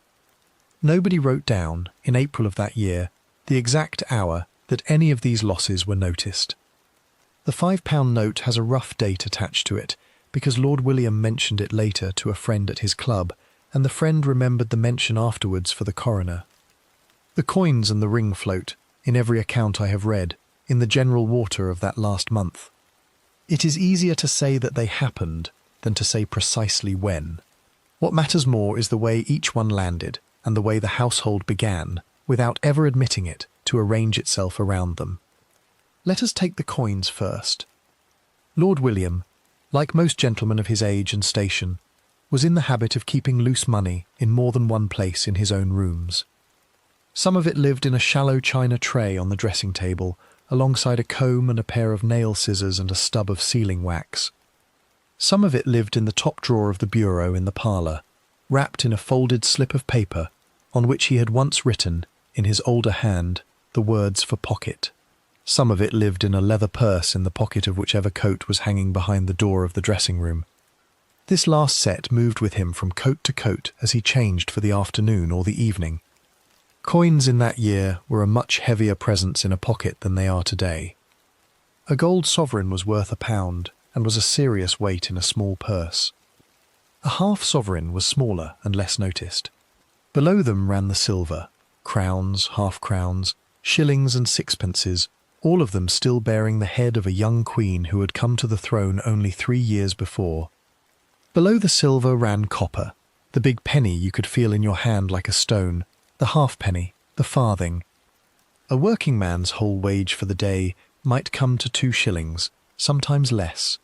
Nobody wrote down, in April of that year, the exact hour that any of these losses were noticed. The £5 note has a rough date attached to it, because Lord William mentioned it later to a friend at his club, and the friend remembered the mention afterwards for the coroner. The coins and the ring float, in every account I have read, in the general water of that last month. It is easier to say that they happened than to say precisely when. What matters more is the way each one landed, and the way the household began, without ever admitting it, to arrange itself around them. Let us take the coins first. Lord William, like most gentlemen of his age and station, was in the habit of keeping loose money in more than one place in his own rooms. Some of it lived in a shallow china tray on the dressing table, alongside a comb and a pair of nail scissors and a stub of sealing wax. Some of it lived in the top drawer of the bureau in the parlour, wrapped in a folded slip of paper on which he had once written, in his older hand, the words for pocket. Some of it lived in a leather purse in the pocket of whichever coat was hanging behind the door of the dressing-room. This last set moved with him from coat to coat as he changed for the afternoon or the evening. Coins in that year were a much heavier presence in a pocket than they are today. A gold sovereign was worth £1 and was a serious weight in a small purse. A half-sovereign was smaller and less noticed. Below them ran the silver, crowns, half-crowns, shillings and sixpences, all of them still bearing the head of a young queen who had come to the throne only 3 years before. Below the silver ran copper, The big penny you could feel in your hand like a stone, the halfpenny, the farthing. A working man's whole wage for the day might come to 2 shillings, sometimes less.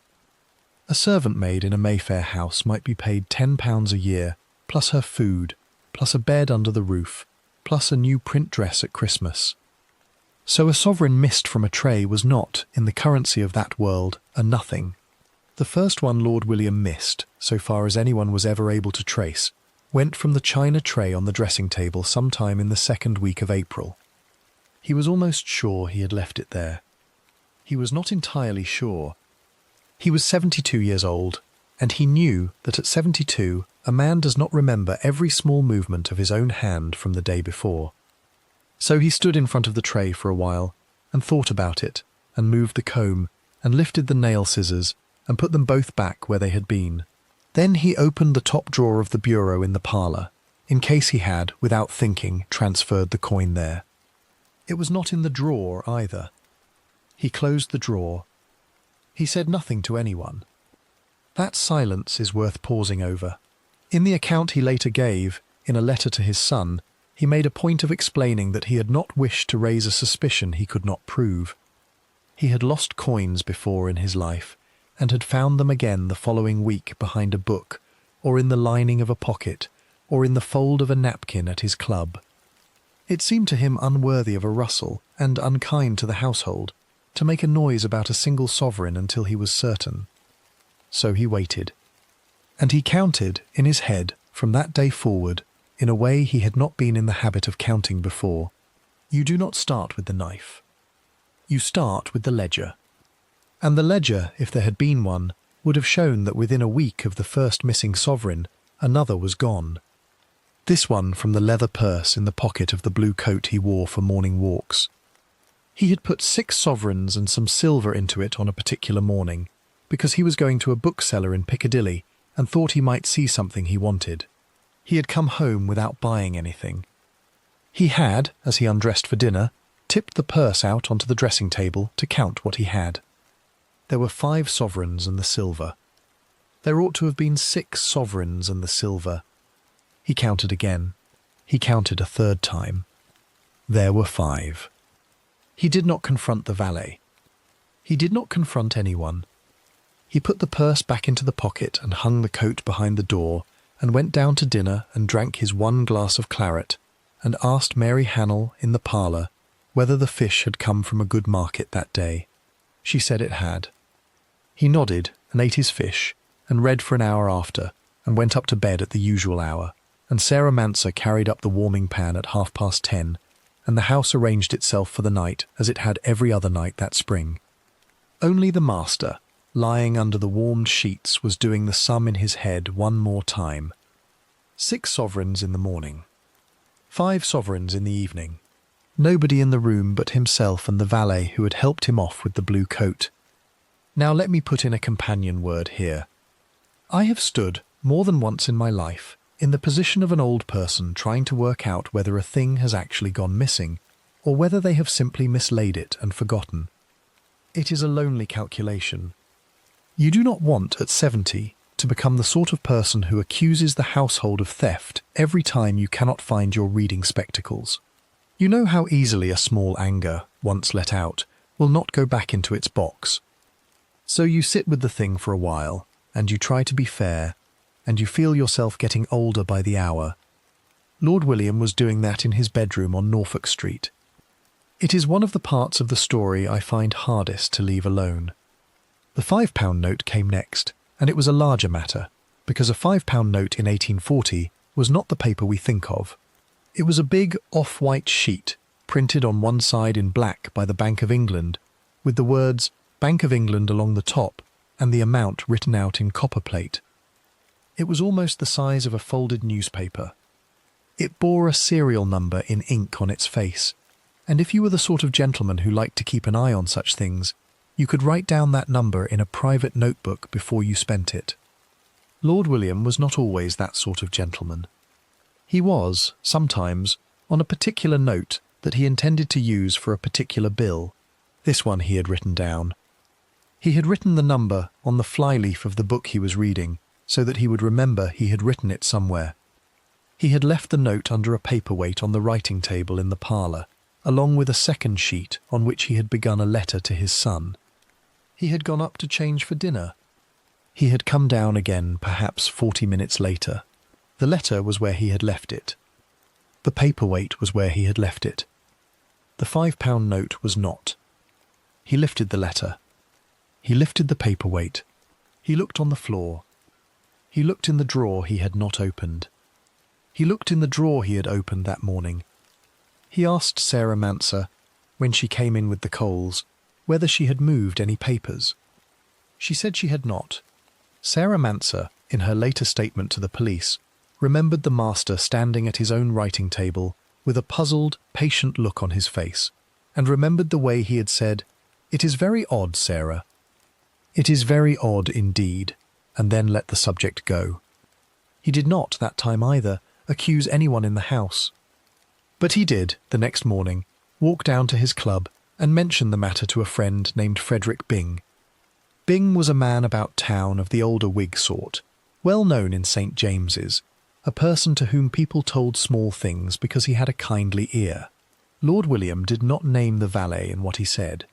A servant maid in a Mayfair house might be paid £10 a year, plus her food, plus a bed under the roof, plus a new print dress at Christmas. So a sovereign missed from a tray was not, in the currency of that world, a nothing. The first one Lord William missed, so far as anyone was ever able to trace, went from the china tray on the dressing table sometime in the 2nd week of April. He was almost sure he had left it there. He was not entirely sure. He was 72 years old, and he knew that at 72 a man does not remember every small movement of his own hand from the day before. So he stood in front of the tray for a while, and thought about it, and moved the comb, and lifted the nail scissors, and put them both back where they had been. Then he opened the top drawer of the bureau in the parlour, in case he had, without thinking, transferred the coin there. It was not in the drawer either. He closed the drawer. He said nothing to anyone. That silence is worth pausing over. In the account he later gave, in a letter to his son, he made a point of explaining that he had not wished to raise a suspicion he could not prove. He had lost coins before in his life, and had found them again the following week behind a book, or in the lining of a pocket, or in the fold of a napkin at his club. It seemed to him unworthy of a rustle, and unkind to the household, to make a noise about a single sovereign until he was certain. So he waited. And he counted, in his head, from that day forward, in a way he had not been in the habit of counting before. You do not start with the knife. You start with the ledger. And the ledger, if there had been one, would have shown that within a week of the first missing sovereign, another was gone. This one from the leather purse in the pocket of the blue coat he wore for morning walks. He had put 6 sovereigns and some silver into it on a particular morning, because he was going to a bookseller in Piccadilly and thought he might see something he wanted. He had come home without buying anything. He had, as he undressed for dinner, tipped the purse out onto the dressing table to count what he had. There were 5 sovereigns and the silver. There ought to have been 6 sovereigns and the silver. He counted again. He counted a 3rd time. There were 5. He did not confront the valet. He did not confront anyone. He put the purse back into the pocket and hung the coat behind the door, and went down to dinner and drank his 1 glass of claret, and asked Mary Hannell in the parlour whether the fish had come from a good market that day. She said it had. He nodded and ate his fish, and read for an hour after, and went up to bed at the usual hour, and Sarah Manser carried up the warming pan at 10:30, and the house arranged itself for the night as it had every other night that spring. Only the master, lying under the warmed sheets, was doing the sum in his head one more time. 6 sovereigns in the morning. 5 sovereigns in the evening. Nobody in the room but himself and the valet who had helped him off with the blue coat. Now let me put in a companion word here. I have stood, more than once in my life, in the position of an old person trying to work out whether a thing has actually gone missing, or whether they have simply mislaid it and forgotten. It is a lonely calculation. You do not want, at 70, to become the sort of person who accuses the household of theft every time you cannot find your reading spectacles. You know how easily a small anger, once let out, will not go back into its box. So you sit with the thing for a while, and you try to be fair, and you feel yourself getting older by the hour. Lord William was doing that in his bedroom on Norfolk Street. It is one of the parts of the story I find hardest to leave alone. The £5 note came next, and it was a larger matter, because a £5 note in 1840 was not the paper we think of. It was a big off-white sheet, printed on one side in black by the Bank of England, with the words Bank of England along the top, and the amount written out in copperplate. It was almost the size of a folded newspaper. It bore a serial number in ink on its face, and if you were the sort of gentleman who liked to keep an eye on such things, you could write down that number in a private notebook before you spent it. Lord William was not always that sort of gentleman. He was, sometimes, on a particular note that he intended to use for a particular bill. This one he had written down. He had written the number on the flyleaf of the book he was reading, so that he would remember he had written it somewhere, He had left the note under a paperweight on the writing table in the parlour, along with a second sheet on which he had begun a letter to his son. He had gone up to change for dinner. He had come down again perhaps 40 minutes later. The letter was where he had left it. The paperweight was where he had left it. The £5 note was not. He lifted the letter. He lifted the paperweight. He looked on the floor. He looked in the drawer he had not opened. He looked in the drawer he had opened that morning. He asked Sarah Manser, when she came in with the coals, whether she had moved any papers. She said she had not. Sarah Manser, in her later statement to the police, remembered the master standing at his own writing table with a puzzled, patient look on his face, and remembered the way he had said, "It is very odd, Sarah. It is very odd indeed," and then let the subject go. He did not, that time either, accuse anyone in the house. But he did, the next morning, walk down to his club and mention the matter to a friend named Frederick Byng. Byng was a man about town of the older Whig sort, well known in St. James's, a person to whom people told small things because he had a kindly ear. Lord William did not name the valet in what he said.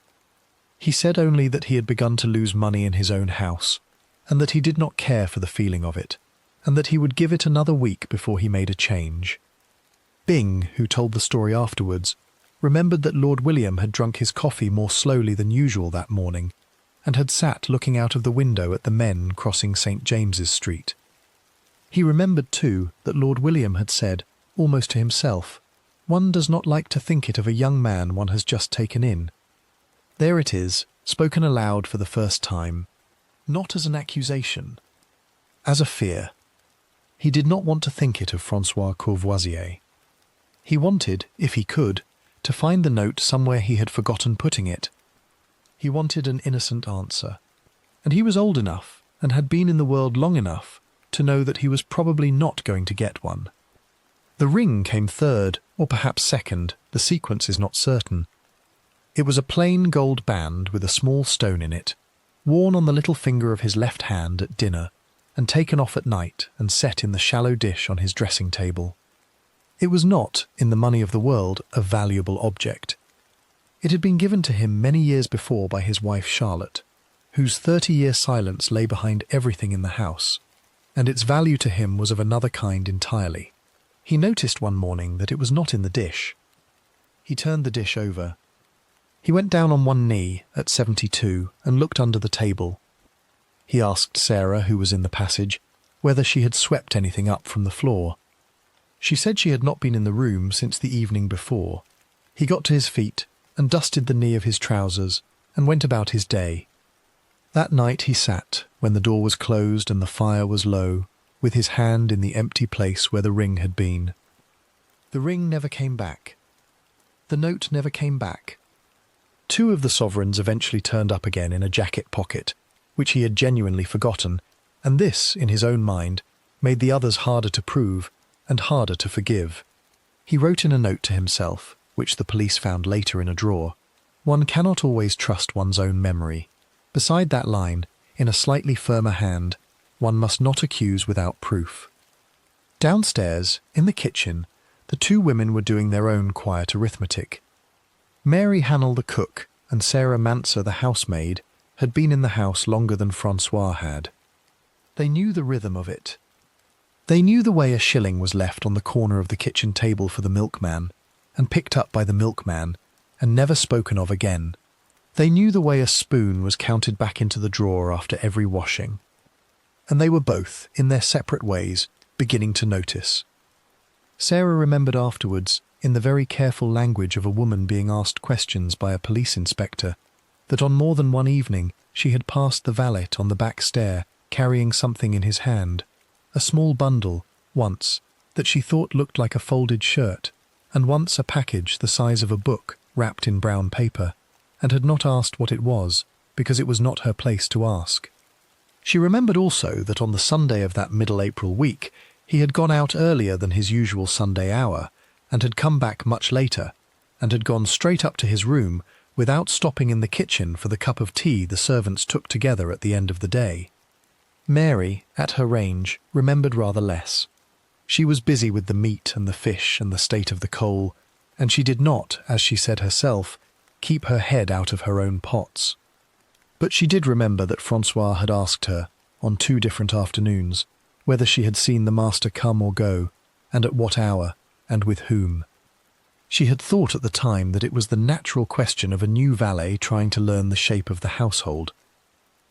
He said only that he had begun to lose money in his own house, and that he did not care for the feeling of it, and that he would give it another week before he made a change. Byng, who told the story afterwards, remembered that Lord William had drunk his coffee more slowly than usual that morning, and had sat looking out of the window at the men crossing St. James's Street. He remembered, too, that Lord William had said, almost to himself, "One does not like to think it of a young man one has just taken in." There it is, spoken aloud for the first time, not as an accusation, as a fear. He did not want to think it of François Courvoisier. He wanted, if he could, to find the note somewhere he had forgotten putting it. He wanted an innocent answer, and he was old enough and had been in the world long enough to know that he was probably not going to get one. The ring came third, or perhaps second, the sequence is not certain. It was a plain gold band with a small stone in it, worn on the little finger of his left hand at dinner, and taken off at night and set in the shallow dish on his dressing table. It was not, in the money of the world, a valuable object. It had been given to him many years before by his wife Charlotte, whose 30-year silence lay behind everything in the house, and its value to him was of another kind entirely. He noticed one morning that it was not in the dish. He turned the dish over. He went down on one knee at 72 and looked under the table. He asked Sarah, who was in the passage, whether she had swept anything up from the floor. She said she had not been in the room since the evening before. He got to his feet and dusted the knee of his trousers and went about his day. That night he sat, when the door was closed and the fire was low, with his hand in the empty place where the ring had been. The ring never came back. The note never came back. 2 of the sovereigns eventually turned up again in a jacket pocket, which he had genuinely forgotten, and this, in his own mind, made the others harder to prove and harder to forgive. He wrote in a note to himself, which the police found later in a drawer, "One cannot always trust one's own memory." Beside that line, in a slightly firmer hand, "One must not accuse without proof." Downstairs, in the kitchen, the 2 women were doing their own quiet arithmetic. Mary Hannell the cook and Sarah Manser the housemaid had been in the house longer than François had. They knew the rhythm of it. They knew the way a shilling was left on the corner of the kitchen table for the milkman, and picked up by the milkman, and never spoken of again. They knew the way a spoon was counted back into the drawer after every washing. And they were both, in their separate ways, beginning to notice. Sarah remembered afterwards, in the very careful language of a woman being asked questions by a police inspector, that on more than one evening she had passed the valet on the back stair carrying something in his hand, a small bundle, once, that she thought looked like a folded shirt, and once a package the size of a book wrapped in brown paper, and had not asked what it was, because it was not her place to ask. She remembered also that on the Sunday of that middle April week he had gone out earlier than his usual Sunday hour, and had come back much later, and had gone straight up to his room without stopping in the kitchen for the cup of tea the servants took together at the end of the day. Mary, at her range, remembered rather less. She was busy with the meat and the fish and the state of the coal, and she did not, as she said herself, keep her head out of her own pots. But she did remember that François had asked her, on 2 different afternoons, whether she had seen the master come or go, and at what hour, and with whom. She had thought at the time that it was the natural question of a new valet trying to learn the shape of the household.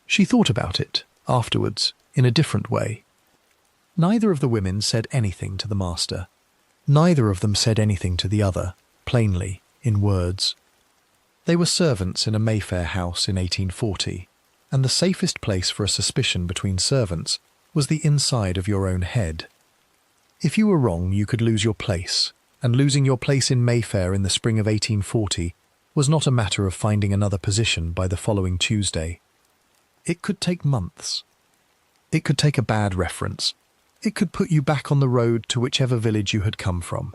She thought about it, afterwards, in a different way. Neither of the women said anything to the master. Neither of them said anything to the other, plainly, in words. They were servants in a Mayfair house in 1840, and the safest place for a suspicion between servants was the inside of your own head. If you were wrong, you could lose your place, and losing your place in Mayfair in the spring of 1840 was not a matter of finding another position by the following Tuesday. It could take months. It could take a bad reference. It could put you back on the road to whichever village you had come from.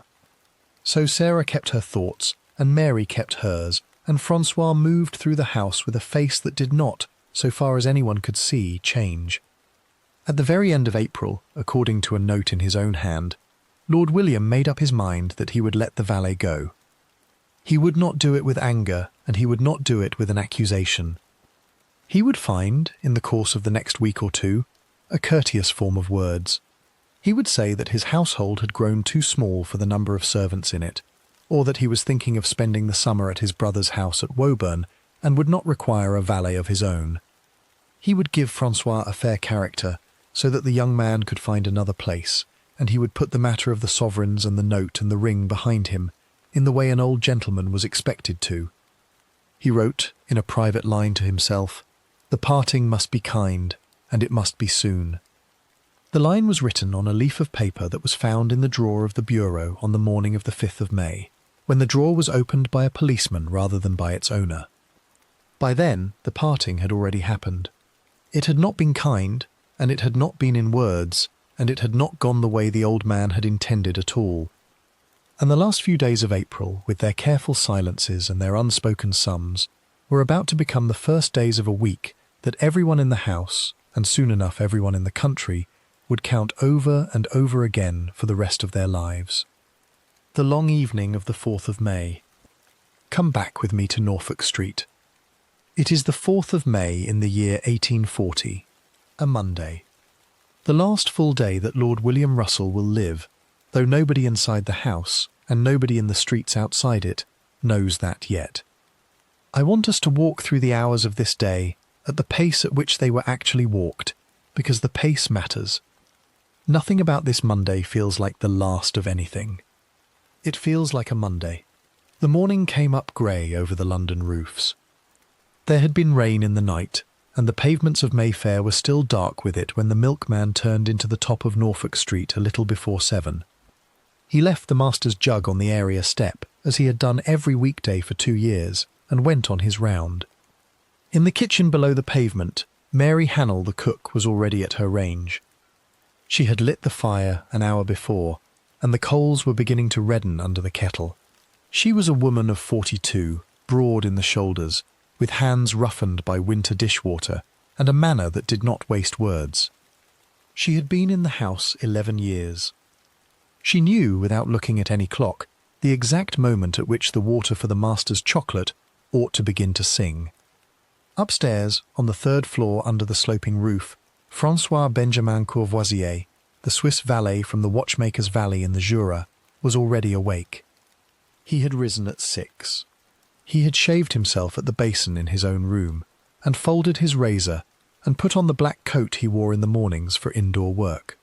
So Sarah kept her thoughts, and Mary kept hers, and François moved through the house with a face that did not, so far as anyone could see, change. At the very end of April, according to a note in his own hand, Lord William made up his mind that he would let the valet go. He would not do it with anger, and he would not do it with an accusation. He would find, in the course of the next week or 2, a courteous form of words. He would say that his household had grown too small for the number of servants in it, or that he was thinking of spending the summer at his brother's house at Woburn and would not require a valet of his own. He would give François a fair character so that the young man could find another place, and he would put the matter of the sovereigns and the note and the ring behind him in the way an old gentleman was expected to. He wrote, in a private line to himself, "The parting must be kind, and it must be soon." The line was written on a leaf of paper that was found in the drawer of the bureau on the morning of the 5th of May, when the drawer was opened by a policeman rather than by its owner. By then, the parting had already happened. It had not been kind, and it had not been in words, and it had not gone the way the old man had intended at all. And the last few days of April, with their careful silences and their unspoken sums, were about to become the first days of a week that everyone in the house, and soon enough everyone in the country, would count over and over again for the rest of their lives. The long evening of the 4th of May. Come back with me to Norfolk Street. It is the 4th of May in the year 1840, a Monday. The last full day that Lord William Russell will live, though nobody inside the house, and nobody in the streets outside it, knows that yet. I want us to walk through the hours of this day at the pace at which they were actually walked, because the pace matters. Nothing about this Monday feels like the last of anything. It feels like a Monday. The morning came up grey over the London roofs. There had been rain in the night, and the pavements of Mayfair were still dark with it when the milkman turned into the top of Norfolk Street a little before 7. He left the master's jug on the area step, as he had done every weekday for 2 years, and went on his round. In the kitchen below the pavement, Mary Hannell, the cook, was already at her range. She had lit the fire an hour before, and the coals were beginning to redden under the kettle. She was a woman of 42, broad in the shoulders, with hands roughened by winter dishwater, and a manner that did not waste words. She had been in the house 11 years. She knew, without looking at any clock, the exact moment at which the water for the master's chocolate ought to begin to sing. Upstairs, on the 3rd floor under the sloping roof, François Benjamin Courvoisier, the Swiss valet from the watchmaker's valley in the Jura, was already awake. He had risen at 6. He had shaved himself at the basin in his own room, and folded his razor, and put on the black coat he wore in the mornings for indoor work.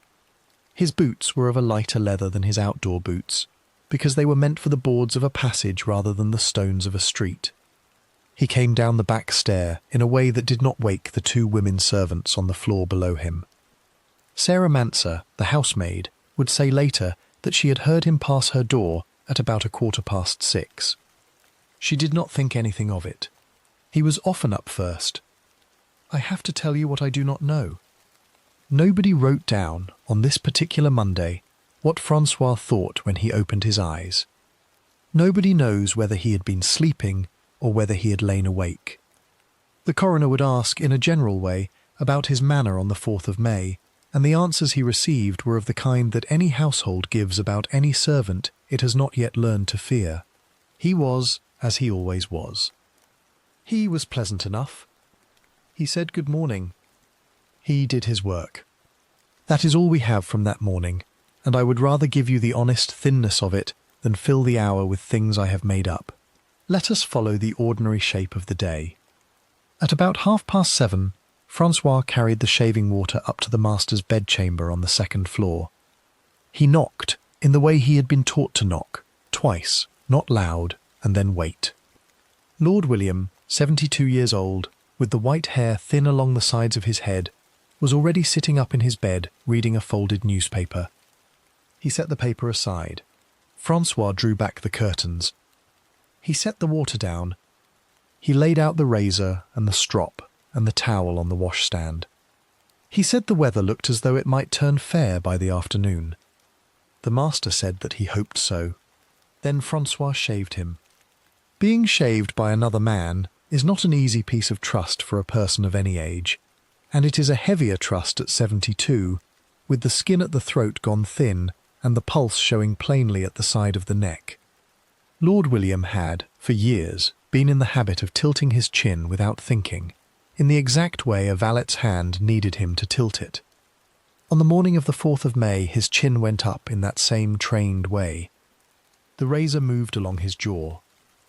His boots were of a lighter leather than his outdoor boots, because they were meant for the boards of a passage rather than the stones of a street. He came down the back stair in a way that did not wake the 2 women servants on the floor below him. Sarah Manser, the housemaid, would say later that she had heard him pass her door at about 6:15. She did not think anything of it. He was often up first. I have to tell you what I do not know. Nobody wrote down, on this particular Monday, what François thought when he opened his eyes. Nobody knows whether he had been sleeping or whether he had lain awake. The coroner would ask, in a general way, about his manner on the 4th of May, and the answers he received were of the kind that any household gives about any servant it has not yet learned to fear. He was as he always was. He was pleasant enough. He said good morning. He did his work. That is all we have from that morning, and I would rather give you the honest thinness of it than fill the hour with things I have made up. Let us follow the ordinary shape of the day. At about 7:30, François carried the shaving water up to the master's bedchamber on the second floor. He knocked, in the way he had been taught to knock, twice, not loud, and then wait. Lord William, 72 years old, with the white hair thin along the sides of his head, was already sitting up in his bed reading a folded newspaper. He set the paper aside. François drew back the curtains. He set the water down. He laid out the razor and the strop and the towel on the washstand. He said the weather looked as though it might turn fair by the afternoon. The master said that he hoped so. Then François shaved him. Being shaved by another man is not an easy piece of trust for a person of any age, and it is a heavier trust at 72, with the skin at the throat gone thin and the pulse showing plainly at the side of the neck. Lord William had, for years, been in the habit of tilting his chin without thinking, in the exact way a valet's hand needed him to tilt it. On the morning of the 4th of May, his chin went up in that same trained way. The razor moved along his jaw.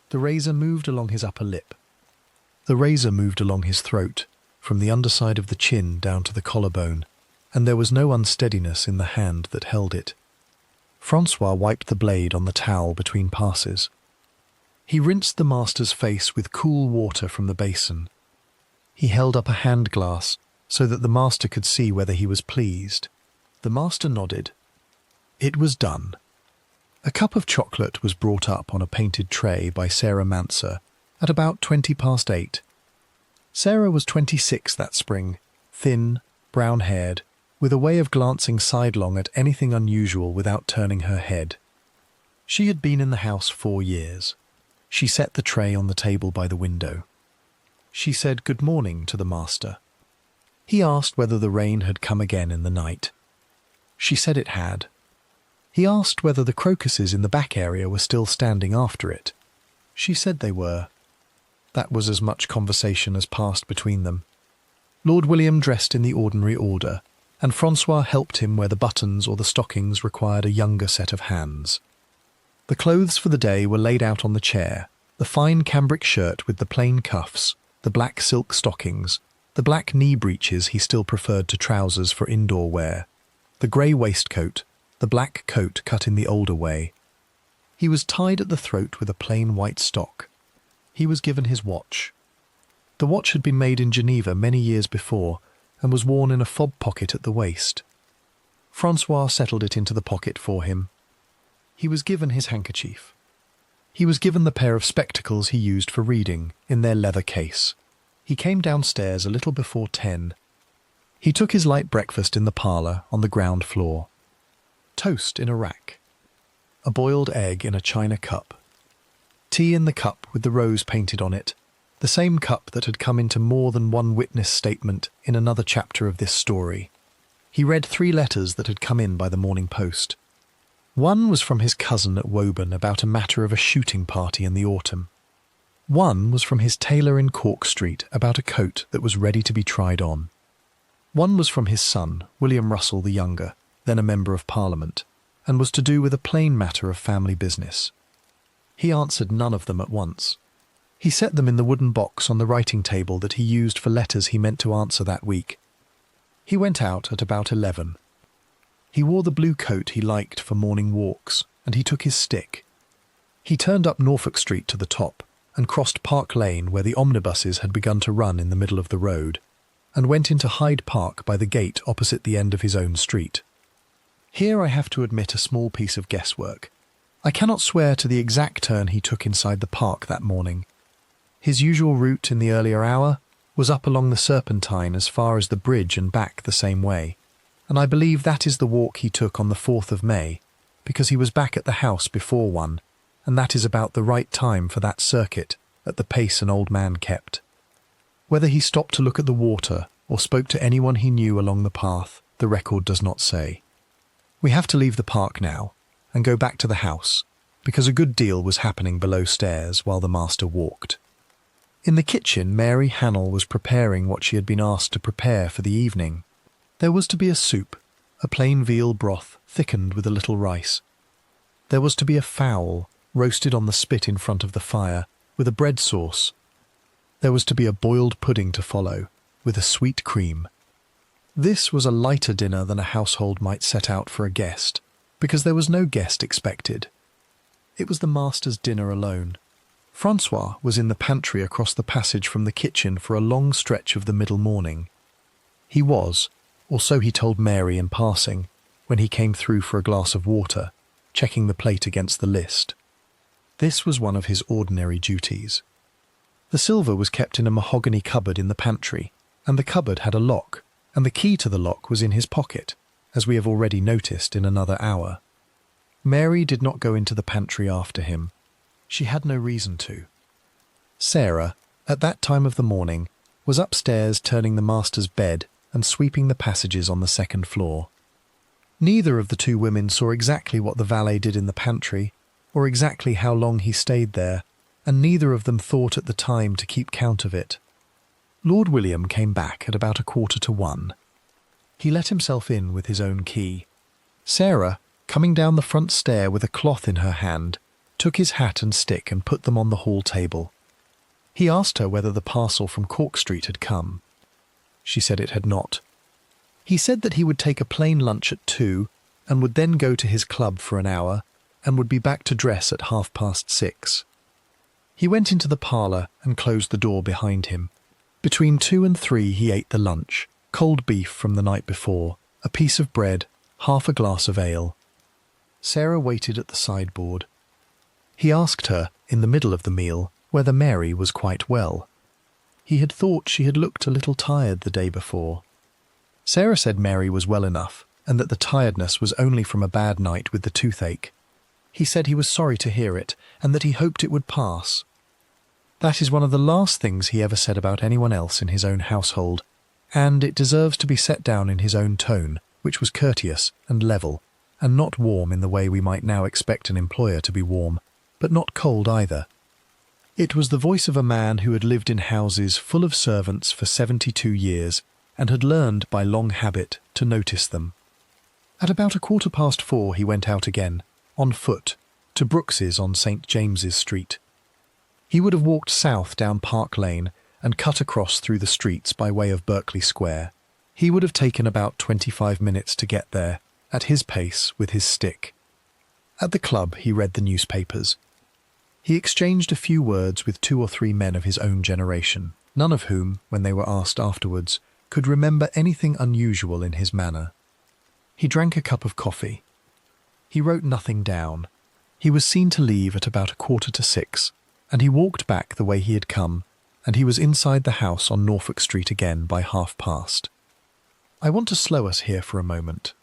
The razor moved along his upper lip. The razor moved along his throat, from the underside of the chin down to the collarbone, and there was no unsteadiness in the hand that held it. François wiped the blade on the towel between passes. He rinsed the master's face with cool water from the basin. He held up a hand glass so that the master could see whether he was pleased. The master nodded. It was done. A cup of chocolate was brought up on a painted tray by Sarah Manser at about 8:20. Sarah was 26 that spring, thin, brown-haired, with a way of glancing sidelong at anything unusual without turning her head. She had been in the house 4 years. She set the tray on the table by the window. She said good morning to the master. He asked whether the rain had come again in the night. She said it had. He asked whether the crocuses in the back area were still standing after it. She said they were. That was as much conversation as passed between them. Lord William dressed in the ordinary order, and François helped him where the buttons or the stockings required a younger set of hands. The clothes for the day were laid out on the chair, the fine cambric shirt with the plain cuffs, the black silk stockings, the black knee breeches he still preferred to trousers for indoor wear, the grey waistcoat, the black coat cut in the older way. He was tied at the throat with a plain white stock. He was given his watch. The watch had been made in Geneva many years before, and was worn in a fob pocket at the waist. François settled it into the pocket for him. He was given his handkerchief. He was given the pair of spectacles he used for reading, in their leather case. He came downstairs a little before 10. He took his light breakfast in the parlour on the ground floor. Toast in a rack. A boiled egg in a china cup. Tea in the cup with the rose painted on it, the same cup that had come into more than one witness statement in another chapter of this story. He read 3 letters that had come in by the morning post. One was from his cousin at Woburn about a matter of a shooting party in the autumn. One was from his tailor in Cork Street about a coat that was ready to be tried on. One was from his son, William Russell the younger, then a member of Parliament, and was to do with a plain matter of family business. He answered none of them at once. He set them in the wooden box on the writing table that he used for letters he meant to answer that week. He went out at about 11. He wore the blue coat he liked for morning walks, and he took his stick. He turned up Norfolk Street to the top, and crossed Park Lane where the omnibuses had begun to run in the middle of the road, and went into Hyde Park by the gate opposite the end of his own street. Here I have to admit a small piece of guesswork. I cannot swear to the exact turn he took inside the park that morning. His usual route in the earlier hour was up along the Serpentine as far as the bridge and back the same way, and I believe that is the walk he took on the 4th of May, because he was back at the house before 1, and that is about the right time for that circuit at the pace an old man kept. Whether he stopped to look at the water or spoke to anyone he knew along the path, the record does not say. We have to leave the park now and go back to the house, because a good deal was happening below stairs while the master walked. In the kitchen, Mary Hannell was preparing what she had been asked to prepare for the evening. There was to be a soup, a plain veal broth thickened with a little rice. There was to be a fowl, roasted on the spit in front of the fire, with a bread sauce. There was to be a boiled pudding to follow, with a sweet cream. This was a lighter dinner than a household might set out for a guest, because there was no guest expected. It was the master's dinner alone. François was in the pantry across the passage from the kitchen for a long stretch of the middle morning. He was, or so he told Mary in passing, when he came through for a glass of water, checking the plate against the list. This was one of his ordinary duties. The silver was kept in a mahogany cupboard in the pantry, and the cupboard had a lock, and the key to the lock was in his pocket, as we have already noticed in another hour. Mary did not go into the pantry after him. She had no reason to. Sarah, at that time of the morning, was upstairs turning the master's bed and sweeping the passages on the second floor. Neither of the two women saw exactly what the valet did in the pantry, or exactly how long he stayed there, and neither of them thought at the time to keep count of it. Lord William came back at about 1:45. He let himself in with his own key. Sarah, coming down the front stair with a cloth in her hand, took his hat and stick and put them on the hall table. He asked her whether the parcel from Cork Street had come. She said it had not. He said that he would take a plain lunch at 2 and would then go to his club for an hour and would be back to dress at 6:30. He went into the parlour and closed the door behind him. Between 2 and 3 he ate the lunch, cold beef from the night before, a piece of bread, half a glass of ale. Sarah waited at the sideboard. He asked her, in the middle of the meal, whether Mary was quite well. He had thought she had looked a little tired the day before. Sarah said Mary was well enough, and that the tiredness was only from a bad night with the toothache. He said he was sorry to hear it, and that he hoped it would pass. That is one of the last things he ever said about anyone else in his own household, and it deserves to be set down in his own tone, which was courteous and level, and not warm in the way we might now expect an employer to be warm, but not cold either. It was the voice of a man who had lived in houses full of servants for 72 years, and had learned by long habit to notice them. At about 4:15 he went out again, on foot, to Brooks's on St. James's Street. He would have walked south down Park Lane and cut across through the streets by way of Berkeley Square. He would have taken about 25 minutes to get there, at his pace with his stick. At the club he read the newspapers. He exchanged a few words with 2 or 3 men of his own generation, none of whom, when they were asked afterwards, could remember anything unusual in his manner. He drank a cup of coffee. He wrote nothing down. He was seen to leave at about 6:15, and he walked back the way he had come, and he was inside the house on Norfolk Street again by past. I want to slow us here for a moment.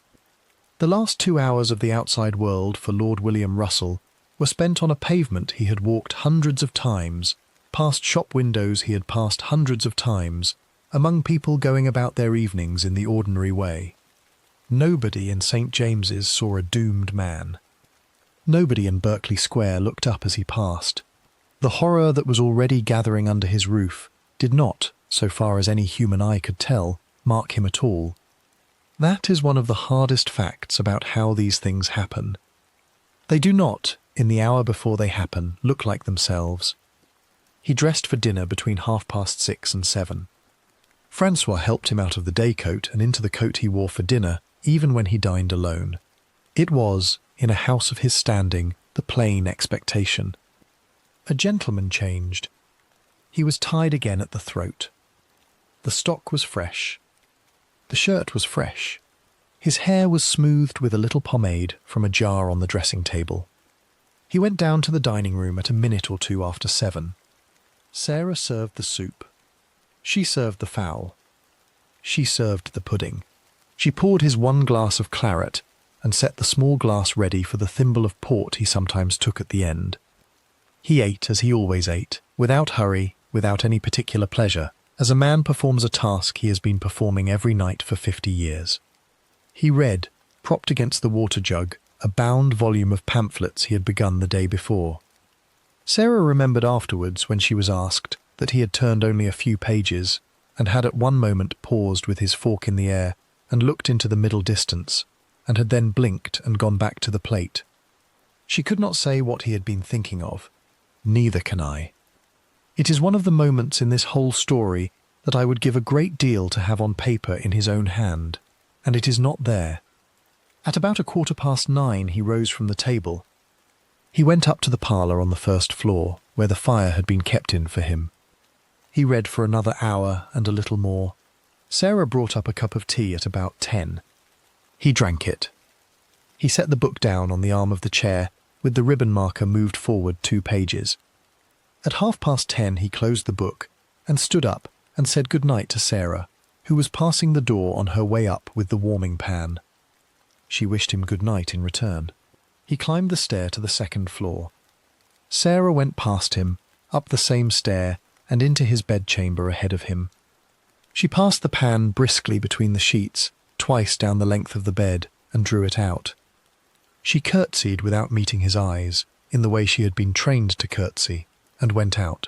The last 2 hours of the outside world for Lord William Russell were spent on a pavement he had walked hundreds of times, past shop windows he had passed hundreds of times, among people going about their evenings in the ordinary way. Nobody in St. James's saw a doomed man. Nobody in Berkeley Square looked up as he passed. The horror that was already gathering under his roof did not, so far as any human eye could tell, mark him at all. That is one of the hardest facts about how these things happen. They do not, in the hour before they happen, look like themselves. He dressed for dinner between 6:30 and 7. François helped him out of the day coat and into the coat he wore for dinner, even when he dined alone. It was, in a house of his standing, the plain expectation. A gentleman changed. He was tied again at the throat. The stock was fresh. The shirt was fresh. His hair was smoothed with a little pomade from a jar on the dressing table. He went down to the dining room at a minute or 2 after 7. Sarah served the soup. She served the fowl. She served the pudding. She poured his 1 glass of claret and set the small glass ready for the thimble of port he sometimes took at the end. He ate as he always ate, without hurry, without any particular pleasure, as a man performs a task he has been performing every night for 50 years. He read, propped against the water jug, a bound volume of pamphlets he had begun the day before. Sarah remembered afterwards, when she was asked, that he had turned only a few pages, and had at one moment paused with his fork in the air and looked into the middle distance, and had then blinked and gone back to the plate. She could not say what he had been thinking of. Neither can I. It is one of the moments in this whole story that I would give a great deal to have on paper in his own hand, and it is not there. At about 9:15 he rose from the table. He went up to the parlour on the first floor, where the fire had been kept in for him. He read for another hour and a little more. Sarah brought up a cup of tea at about 10. He drank it. He set the book down on the arm of the chair, with the ribbon marker moved forward 2 pages. At 10:30 he closed the book and stood up and said good night to Sarah, who was passing the door on her way up with the warming pan. She wished him good night in return. He climbed the stair to the second floor. Sarah went past him, up the same stair, and into his bedchamber ahead of him. She passed the pan briskly between the sheets, twice down the length of the bed, and drew it out. She curtsied without meeting his eyes, in the way she had been trained to curtsy, and went out.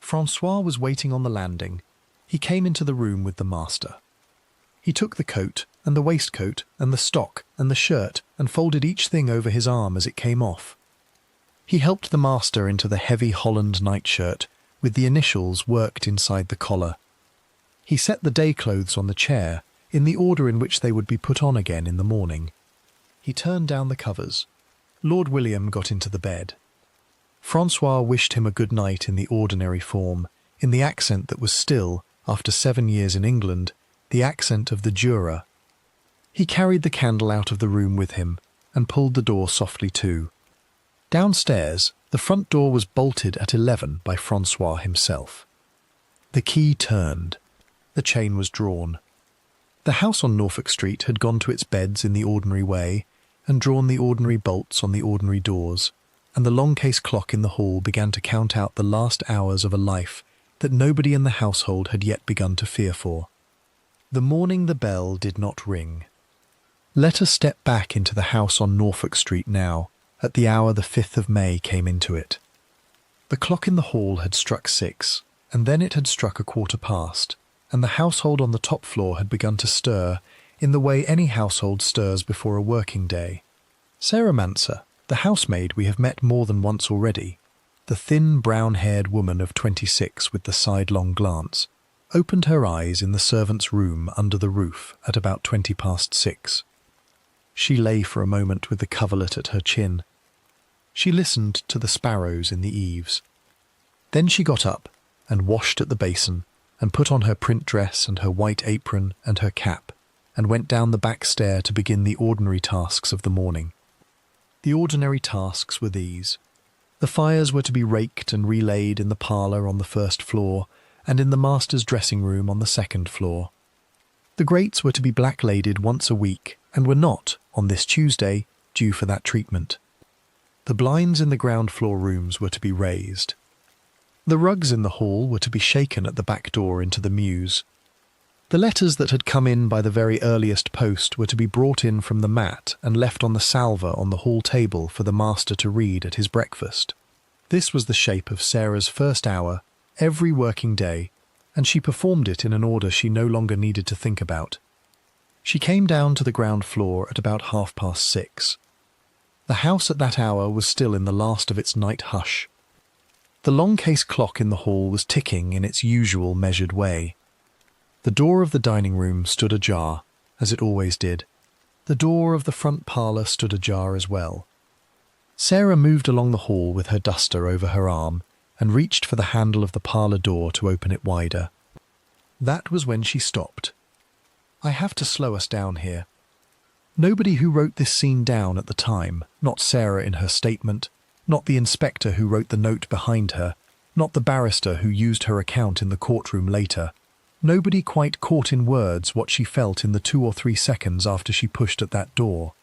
François was waiting on the landing. He came into the room with the master. He took the coat, and the waistcoat, and the stock, and the shirt, and folded each thing over his arm as it came off. He helped the master into the heavy Holland nightshirt, with the initials worked inside the collar. He set the day clothes on the chair, in the order in which they would be put on again in the morning. He turned down the covers. Lord William got into the bed. François wished him a good night in the ordinary form, in the accent that was still, after 7 years in England, the accent of the Jura. He carried the candle out of the room with him, and pulled the door softly to. Downstairs, the front door was bolted at 11 by François himself. The key turned. The chain was drawn. The house on Norfolk Street had gone to its beds in the ordinary way, and drawn the ordinary bolts on the ordinary doors, and the long case clock in the hall began to count out the last hours of a life that nobody in the household had yet begun to fear for. The morning the bell did not ring. Let us step back into the house on Norfolk Street now, at the hour the 5th of May came into it. The clock in the hall had struck 6, and then it had struck 15:15, and the household on the top floor had begun to stir in the way any household stirs before a working day. Sarah Manser, the housemaid we have met more than once already, the thin brown-haired woman of 26 with the sidelong glance, opened her eyes in the servants' room under the roof at about 6:20. She lay for a moment with the coverlet at her chin. She listened to the sparrows in the eaves. Then she got up and washed at the basin, and put on her print dress and her white apron and her cap, and went down the back stair to begin the ordinary tasks of the morning. The ordinary tasks were these. The fires were to be raked and relaid in the parlour on the first floor, and in the master's dressing-room on the second floor. The grates were to be blackladed once a week, and were not, on this Tuesday, due for that treatment. The blinds in the ground-floor rooms were to be raised. The rugs in the hall were to be shaken at the back door into the mews. The letters that had come in by the very earliest post were to be brought in from the mat and left on the salver on the hall table for the master to read at his breakfast. This was the shape of Sarah's first hour, every working day, and she performed it in an order she no longer needed to think about. She came down to the ground floor at about 6:30. The house at that hour was still in the last of its night hush. The long case clock in the hall was ticking in its usual measured way. The door of the dining-room stood ajar, as it always did. The door of the front parlour stood ajar as well. Sarah moved along the hall with her duster over her arm, and reached for the handle of the parlour door to open it wider. That was when she stopped. I have to slow us down here. Nobody who wrote this scene down at the time, not Sarah in her statement, not the inspector who wrote the note behind her, not the barrister who used her account in the courtroom later, nobody quite caught in words what she felt in the 2 or 3 seconds after she pushed at that door.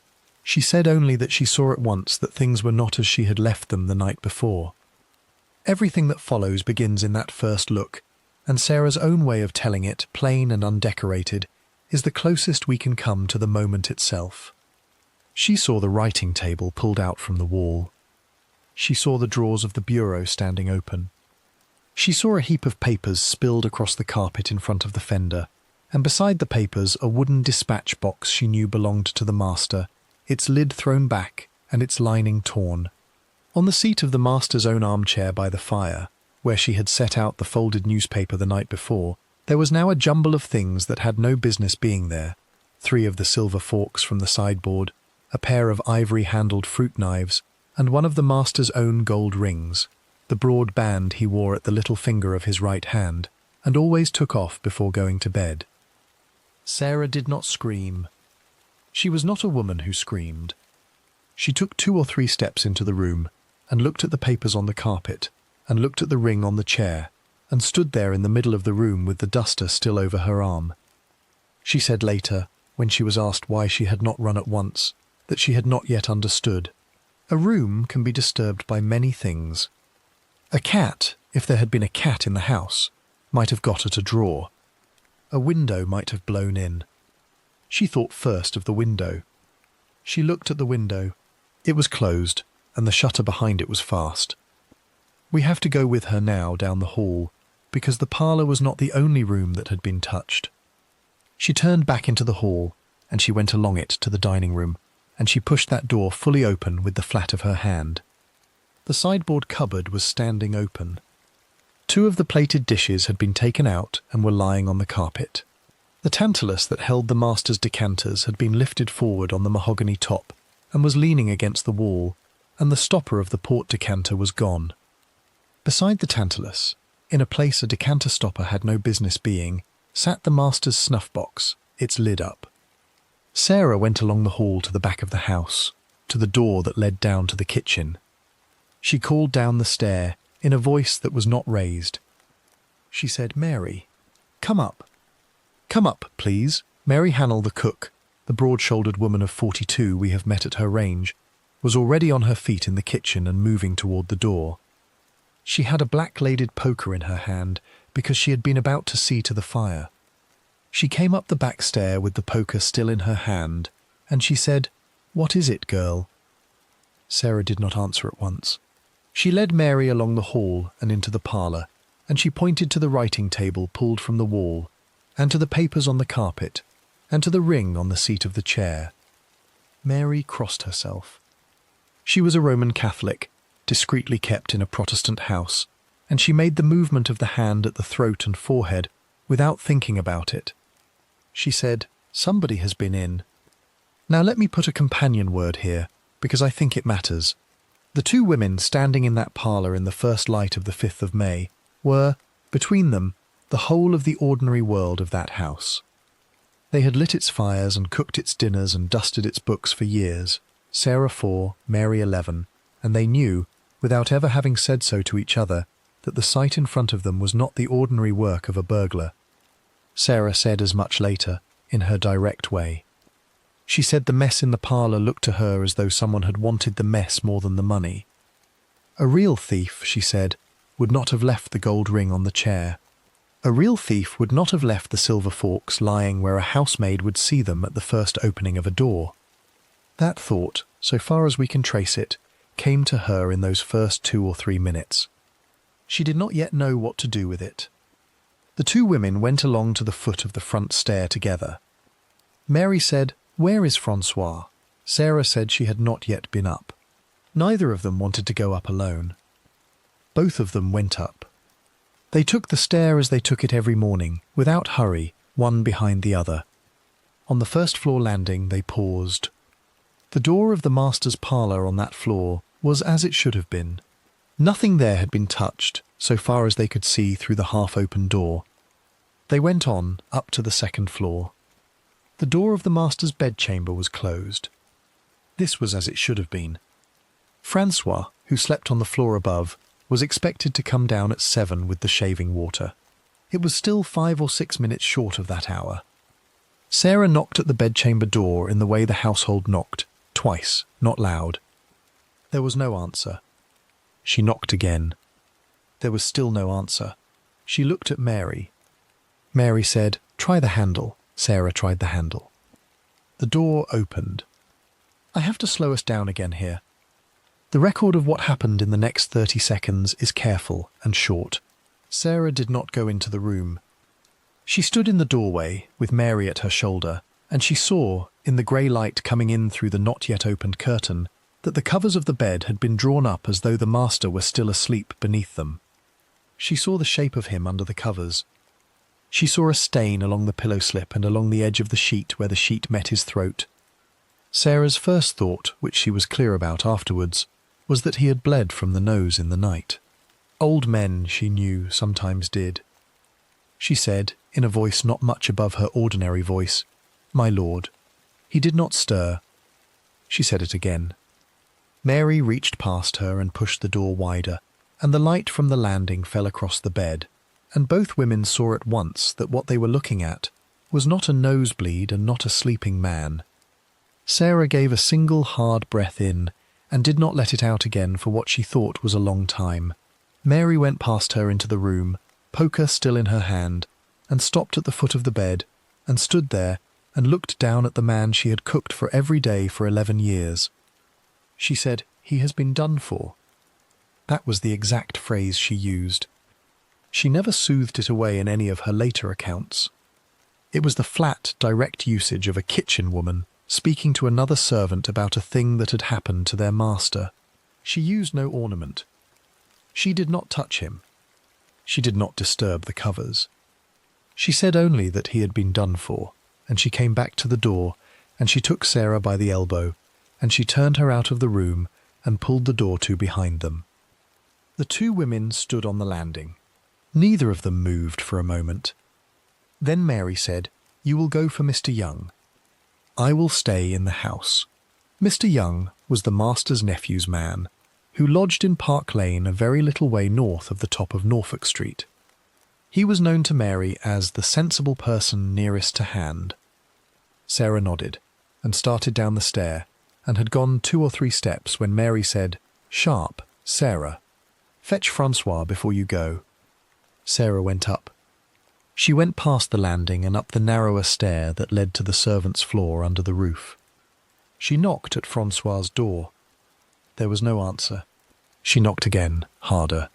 She said only that she saw at once that things were not as she had left them the night before. Everything that follows begins in that first look, and Sarah's own way of telling it, plain and undecorated, is the closest we can come to the moment itself. She saw the writing table pulled out from the wall. She saw the drawers of the bureau standing open. She saw a heap of papers spilled across the carpet in front of the fender, and beside the papers a wooden dispatch box she knew belonged to the master, its lid thrown back and its lining torn. On the seat of the master's own armchair by the fire, where she had set out the folded newspaper the night before, there was now a jumble of things that had no business being there. 3 of the silver forks from the sideboard, a pair of ivory-handled fruit knives, and one of the master's own gold rings, the broad band he wore at the little finger of his right hand, and always took off before going to bed. Sarah did not scream. She was not a woman who screamed. She took 2 or 3 steps into the room, and looked at the papers on the carpet, and looked at the ring on the chair, and stood there in the middle of the room with the duster still over her arm. She said later, when she was asked why she had not run at once, that she had not yet understood. A room can be disturbed by many things. A cat, if there had been a cat in the house, might have got at a drawer. A window might have blown in. She thought first of the window. She looked at the window. It was closed, and the shutter behind it was fast. We have to go with her now down the hall, because the parlour was not the only room that had been touched. She turned back into the hall, and she went along it to the dining room, and she pushed that door fully open with the flat of her hand. The sideboard cupboard was standing open. 2 of the plated dishes had been taken out and were lying on the carpet. The tantalus that held the master's decanters had been lifted forward on the mahogany top and was leaning against the wall, and the stopper of the port decanter was gone. Beside the tantalus, in a place a decanter stopper had no business being, sat the master's snuff-box, its lid up. Sarah went along the hall to the back of the house, to the door that led down to the kitchen. She called down the stair in a voice that was not raised. She said, "Mary, come up. Come up, please." Mary Hannell, the cook, the broad-shouldered woman of 42 we have met at her range, was already on her feet in the kitchen and moving toward the door. She had a black-laded poker in her hand because she had been about to see to the fire. She came up the back stair with the poker still in her hand, and she said, "What is it, girl?" Sarah did not answer at once. She led Mary along the hall and into the parlour, and she pointed to the writing table pulled from the wall, and to the papers on the carpet, and to the ring on the seat of the chair. Mary crossed herself. She was a Roman Catholic, discreetly kept in a Protestant house, and she made the movement of the hand at the throat and forehead without thinking about it. She said, "Somebody has been in. Now let me put a companion word here, because I think it matters." The 2 women standing in that parlour in the first light of the 5th of May were, between them, the whole of the ordinary world of that house. They had lit its fires and cooked its dinners and dusted its books for years, Sarah 4, Mary 11, and they knew, without ever having said so to each other, that the sight in front of them was not the ordinary work of a burglar. Sarah said as much later, in her direct way. She said the mess in the parlour looked to her as though someone had wanted the mess more than the money. A real thief, she said, would not have left the gold ring on the chair. A real thief would not have left the silver forks lying where a housemaid would see them at the first opening of a door. That thought, so far as we can trace it, came to her in those first 2 or 3 minutes. She did not yet know what to do with it. The 2 women went along to the foot of the front stair together. Mary said, "Where is François?" Sarah said she had not yet been up. Neither of them wanted to go up alone. Both of them went up. They took the stair as they took it every morning, without hurry, one behind the other. On the first-floor landing they paused. The door of the master's parlour on that floor was as it should have been. Nothing there had been touched, so far as they could see through the half-open door. They went on, up to the second floor. The door of the master's bedchamber was closed. This was as it should have been. François, who slept on the floor above, was expected to come down at 7 with the shaving water. It was still 5 or 6 minutes short of that hour. Sarah knocked at the bedchamber door in the way the household knocked, twice, not loud. There was no answer. She knocked again. There was still no answer. She looked at Mary. Mary said, "Try the handle." Sarah tried the handle. The door opened. I have to slow us down again here. The record of what happened in the next 30 seconds is careful and short. Sarah did not go into the room. She stood in the doorway with Mary at her shoulder, and she saw, in the grey light coming in through the not yet opened curtain, that the covers of the bed had been drawn up as though the master were still asleep beneath them. She saw the shape of him under the covers. She saw a stain along the pillow slip and along the edge of the sheet where the sheet met his throat. Sarah's first thought, which she was clear about afterwards, was that he had bled from the nose in the night. Old men, she knew, sometimes did. She said, in a voice not much above her ordinary voice, "My lord." He did not stir. She said it again. Mary reached past her and pushed the door wider, and the light from the landing fell across the bed, and both women saw at once that what they were looking at was not a nosebleed and not a sleeping man. Sarah gave a single hard breath in, and did not let it out again for what she thought was a long time. Mary went past her into the room, poker still in her hand, and stopped at the foot of the bed, and stood there and looked down at the man she had cooked for every day for 11 years. She said, "He has been done for." That was the exact phrase she used. She never soothed it away in any of her later accounts. It was the flat, direct usage of a kitchen woman speaking to another servant about a thing that had happened to their master. She used no ornament. She did not touch him. She did not disturb the covers. She said only that he had been done for, and she came back to the door, and she took Sarah by the elbow, and she turned her out of the room and pulled the door to behind them. The two women stood on the landing. Neither of them moved for a moment. Then Mary said, "You will go for Mr. Young. I will stay in the house." Mr. Young was the master's nephew's man, who lodged in Park Lane a very little way north of the top of Norfolk Street. He was known to Mary as the sensible person nearest to hand. Sarah nodded and started down the stair, and had gone 2 or 3 steps when Mary said, "Sharp, Sarah. Fetch François before you go." Sarah went up. She went past the landing and up the narrower stair that led to the servants' floor under the roof. She knocked at François's door. There was no answer. She knocked again, harder.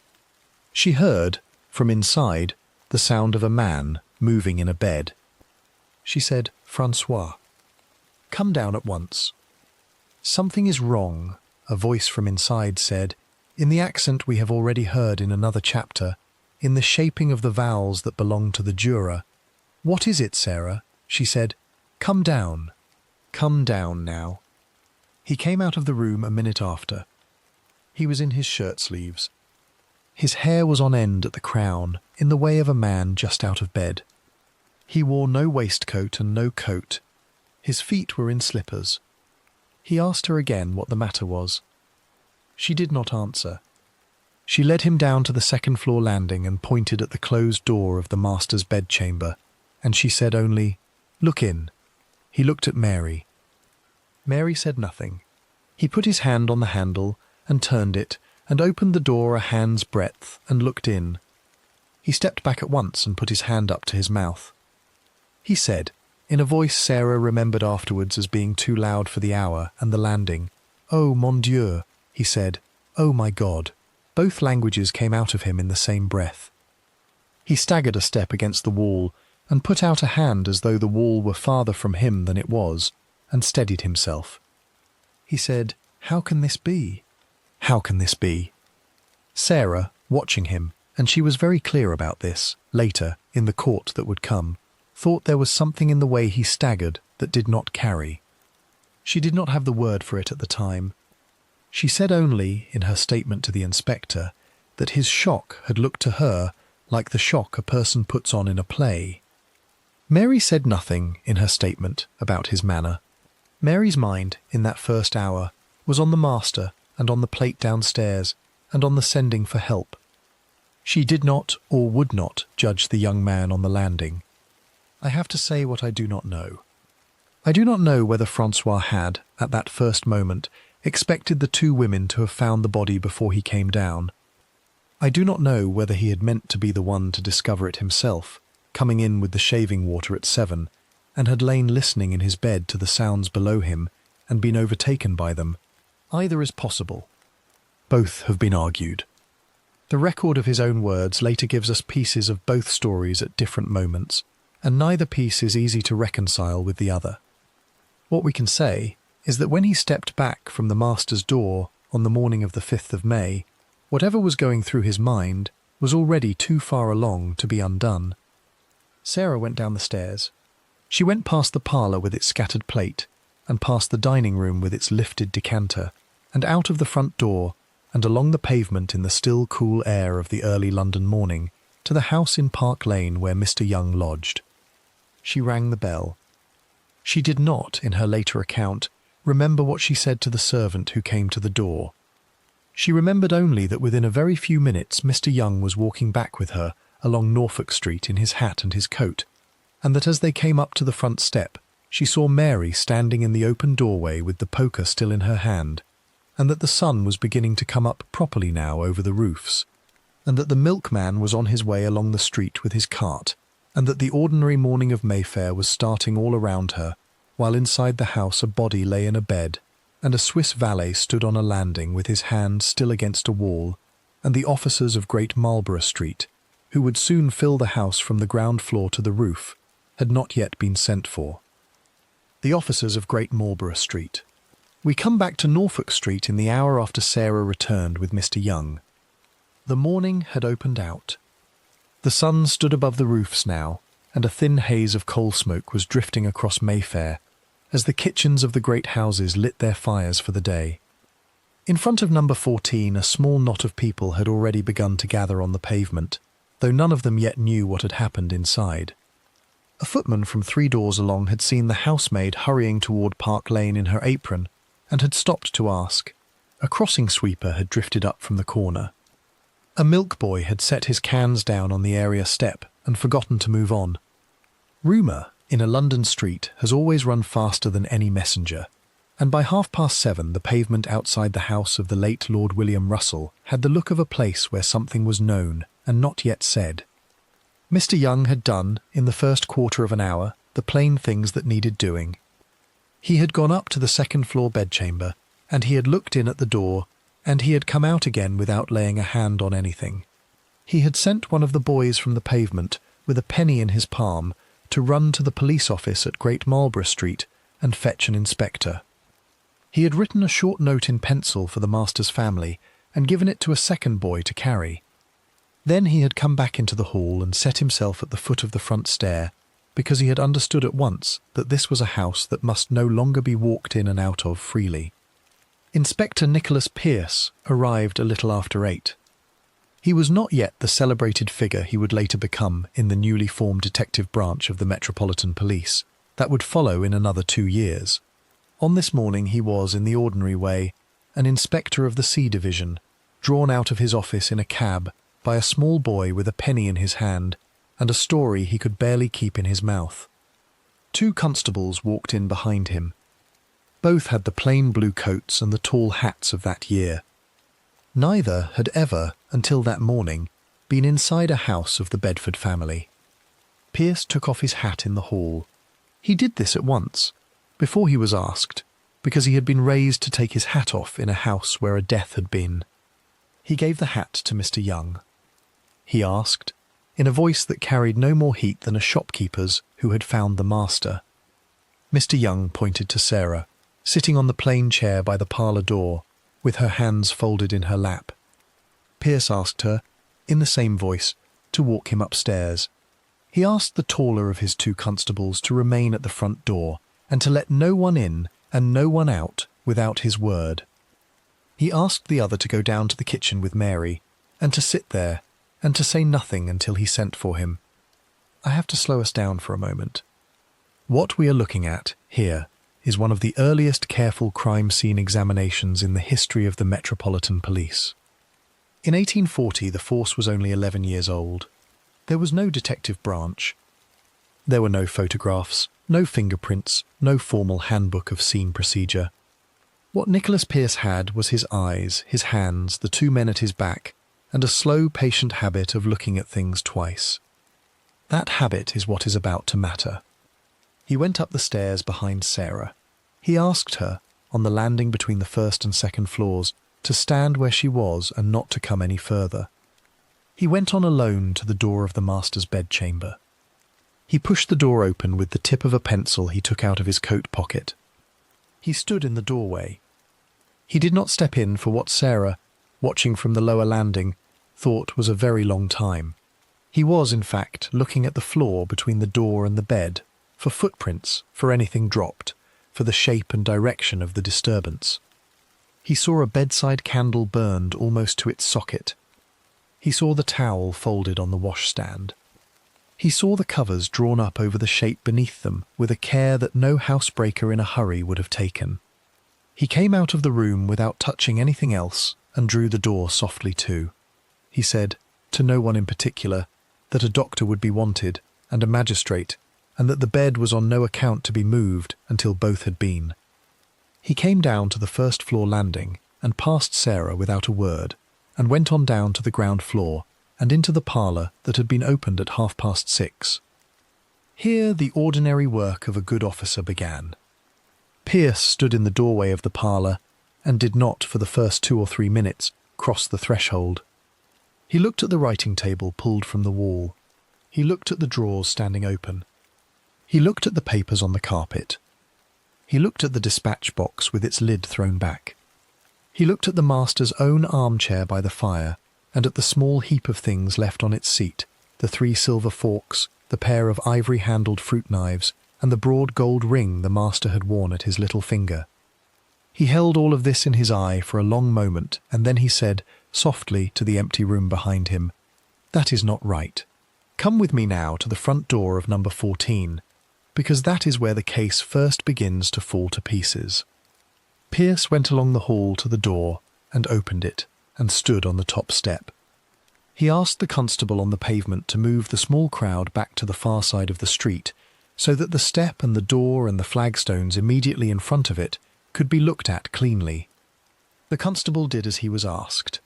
She heard, from inside, the sound of a man moving in a bed. She said, "François, come down at once." "Something is wrong," a voice from inside said, in the accent we have already heard in another chapter, in the shaping of the vowels that belong to the Jura. "What is it, Sarah?" she said. "Come down. Come down now." He came out of the room a minute after. He was in his shirt sleeves. His hair was on end at the crown, in the way of a man just out of bed. He wore no waistcoat and no coat. His feet were in slippers. He asked her again what the matter was. She did not answer. She led him down to the second-floor landing and pointed at the closed door of the master's bedchamber, and she said only, "Look in." He looked at Mary. Mary said nothing. He put his hand on the handle and turned it and opened the door a hand's breadth and looked in. He stepped back at once and put his hand up to his mouth. He said, in a voice Sarah remembered afterwards as being too loud for the hour and the landing, "Oh, mon Dieu," he said, "Oh, my God." Both languages came out of him in the same breath. He staggered a step against the wall and put out a hand as though the wall were farther from him than it was, and steadied himself. He said, "How can this be? How can this be?" Sarah, watching him, and she was very clear about this, later, in the court that would come, thought there was something in the way he staggered that did not carry. She did not have the word for it at the time. She said only, in her statement to the inspector, that his shock had looked to her like the shock a person puts on in a play. Mary said nothing, in her statement, about his manner. Mary's mind, in that first hour, was on the master and on the plate downstairs and on the sending for help. She did not or would not judge the young man on the landing. I have to say what I do not know. I do not know whether François had, at that first moment, expected the two women to have found the body before he came down. I do not know whether he had meant to be the one to discover it himself, coming in with the shaving water at 7, and had lain listening in his bed to the sounds below him and been overtaken by them. Either is possible. Both have been argued. The record of his own words later gives us pieces of both stories at different moments, and neither piece is easy to reconcile with the other. What we can say is that when he stepped back from the master's door on the morning of the 5th of May, whatever was going through his mind was already too far along to be undone. Sarah went down the stairs. She went past the parlour with its scattered plate, and past the dining room with its lifted decanter, and out of the front door, and along the pavement in the still cool air of the early London morning, to the house in Park Lane where Mr. Young lodged. She rang the bell. She did not, in her later account, remember what she said to the servant who came to the door. She remembered only that within a very few minutes Mr. Young was walking back with her along Norfolk Street in his hat and his coat, and that as they came up to the front step, she saw Mary standing in the open doorway with the poker still in her hand, and that the sun was beginning to come up properly now over the roofs, and that the milkman was on his way along the street with his cart, and that the ordinary morning of Mayfair was starting all around her, while inside the house a body lay in a bed, and a Swiss valet stood on a landing with his hand still against a wall, and the officers of Great Marlborough Street, who would soon fill the house from the ground floor to the roof, had not yet been sent for. The officers of Great Marlborough Street. We come back to Norfolk Street in the hour after Sarah returned with Mr. Young. The morning had opened out. The sun stood above the roofs now, and a thin haze of coal smoke was drifting across Mayfair as the kitchens of the great houses lit their fires for the day. In front of number 14 a small knot of people had already begun to gather on the pavement, though none of them yet knew what had happened inside. A footman from 3 doors along had seen the housemaid hurrying toward Park Lane in her apron, and had stopped to ask. A crossing sweeper had drifted up from the corner. A milk boy had set his cans down on the area step and forgotten to move on. Rumour, in a London street, has always run faster than any messenger, and by 7:30 the pavement outside the house of the late Lord William Russell had the look of a place where something was known and not yet said. Mr. Young had done, in the first quarter of an hour, the plain things that needed doing. He had gone up to the second-floor bedchamber, and he had looked in at the door, and he had come out again without laying a hand on anything. He had sent one of the boys from the pavement, with a penny in his palm, to run to the police office at Great Marlborough Street and fetch an inspector. He had written a short note in pencil for the master's family and given it to a second boy to carry. Then he had come back into the hall and set himself at the foot of the front stair, because he had understood at once that this was a house that must no longer be walked in and out of freely. Inspector Nicholas Pearce arrived a little after 8. He was not yet the celebrated figure he would later become in the newly formed detective branch of the Metropolitan Police, that would follow in another 2 years. On this morning he was, in the ordinary way, an inspector of the C Division, drawn out of his office in a cab by a small boy with a penny in his hand and a story he could barely keep in his mouth. 2 constables walked in behind him. Both had the plain blue coats and the tall hats of that year. Neither had ever, until that morning, been inside a house of the Bedford family. Pearce took off his hat in the hall. He did this at once, before he was asked, because he had been raised to take his hat off in a house where a death had been. He gave the hat to Mr. Young. He asked, in a voice that carried no more heat than a shopkeeper's who had found the master. Mr. Young pointed to Sarah, sitting on the plain chair by the parlour door, with her hands folded in her lap. Pearce asked her, in the same voice, to walk him upstairs. He asked the taller of his 2 constables to remain at the front door, and to let no one in and no one out without his word. He asked the other to go down to the kitchen with Mary, and to sit there, and to say nothing until he sent for him. I have to slow us down for a moment. What we are looking at here is one of the earliest careful crime scene examinations in the history of the Metropolitan Police. In 1840 the force was only 11 years old. There was no detective branch. There were no photographs, no fingerprints, no formal handbook of scene procedure. What Nicholas Pearce had was his eyes, his hands, the 2 men at his back, and a slow, patient habit of looking at things twice. That habit is what is about to matter. He went up the stairs behind Sarah. He asked her, on the landing between the first and second floors, to stand where she was and not to come any further. He went on alone to the door of the master's bedchamber. He pushed the door open with the tip of a pencil he took out of his coat pocket. He stood in the doorway. He did not step in for what Sarah, watching from the lower landing, thought was a very long time. He was, in fact, looking at the floor between the door and the bed, for footprints, for anything dropped, for the shape and direction of the disturbance. He saw a bedside candle burned almost to its socket. He saw the towel folded on the washstand. He saw the covers drawn up over the shape beneath them with a care that no housebreaker in a hurry would have taken. He came out of the room without touching anything else and drew the door softly to. He said, to no one in particular, that a doctor would be wanted and a magistrate, and that the bed was on no account to be moved until both had been. He came down to the first-floor landing and passed Sarah without a word, and went on down to the ground floor and into the parlour that had been opened at 6:30. Here the ordinary work of a good officer began. Pierce stood in the doorway of the parlour and did not, for the first 2 or 3 minutes, cross the threshold. He looked at the writing table pulled from the wall. He looked at the drawers standing open. He looked at the papers on the carpet. He looked at the dispatch box with its lid thrown back. He looked at the master's own armchair by the fire, and at the small heap of things left on its seat, the 3 silver forks, the pair of ivory-handled fruit knives, and the broad gold ring the master had worn at his little finger. He held all of this in his eye for a long moment, and then he said, softly to the empty room behind him, "That is not right. Come with me now to the front door of number 14, because that is where the case first begins to fall to pieces." Pierce went along the hall to the door and opened it and stood on the top step. He asked the constable on the pavement to move the small crowd back to the far side of the street so that the step and the door and the flagstones immediately in front of it could be looked at cleanly. The constable did as he was asked.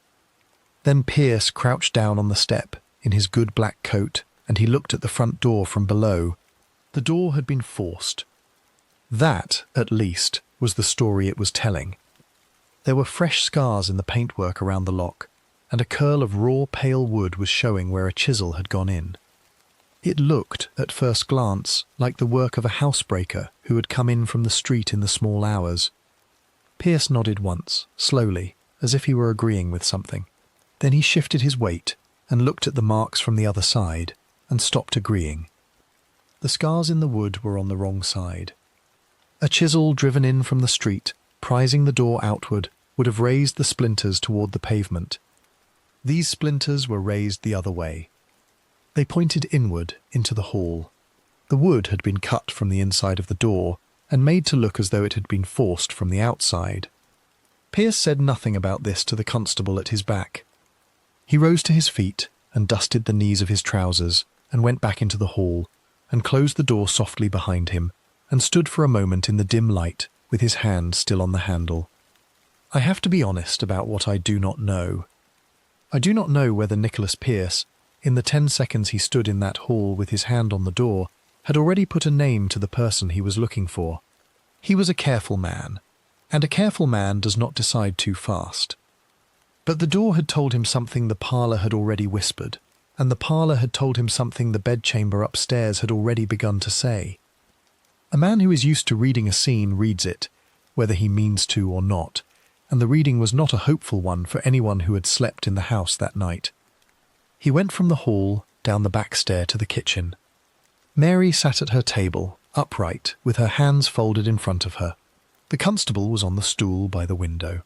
Then Pierce crouched down on the step in his good black coat, and he looked at the front door from below. The door had been forced. That, at least, was the story it was telling. There were fresh scars in the paintwork around the lock, and a curl of raw pale wood was showing where a chisel had gone in. It looked, at first glance, like the work of a housebreaker who had come in from the street in the small hours. Pierce nodded once, slowly, as if he were agreeing with something. Then he shifted his weight and looked at the marks from the other side and stopped agreeing. The scars in the wood were on the wrong side. A chisel driven in from the street, prizing the door outward, would have raised the splinters toward the pavement. These splinters were raised the other way. They pointed inward into the hall. The wood had been cut from the inside of the door and made to look as though it had been forced from the outside. Pierce said nothing about this to the constable at his back. He rose to his feet and dusted the knees of his trousers and went back into the hall and closed the door softly behind him and stood for a moment in the dim light with his hand still on the handle. I have to be honest about what I do not know. I do not know whether Nicholas Pierce, in the 10 seconds he stood in that hall with his hand on the door, had already put a name to the person he was looking for. He was a careful man, and a careful man does not decide too fast. But the door had told him something the parlour had already whispered, and the parlour had told him something the bedchamber upstairs had already begun to say. A man who is used to reading a scene reads it, whether he means to or not, and the reading was not a hopeful one for anyone who had slept in the house that night. He went from the hall, down the back stair to the kitchen. Mary sat at her table, upright, with her hands folded in front of her. The constable was on the stool by the window.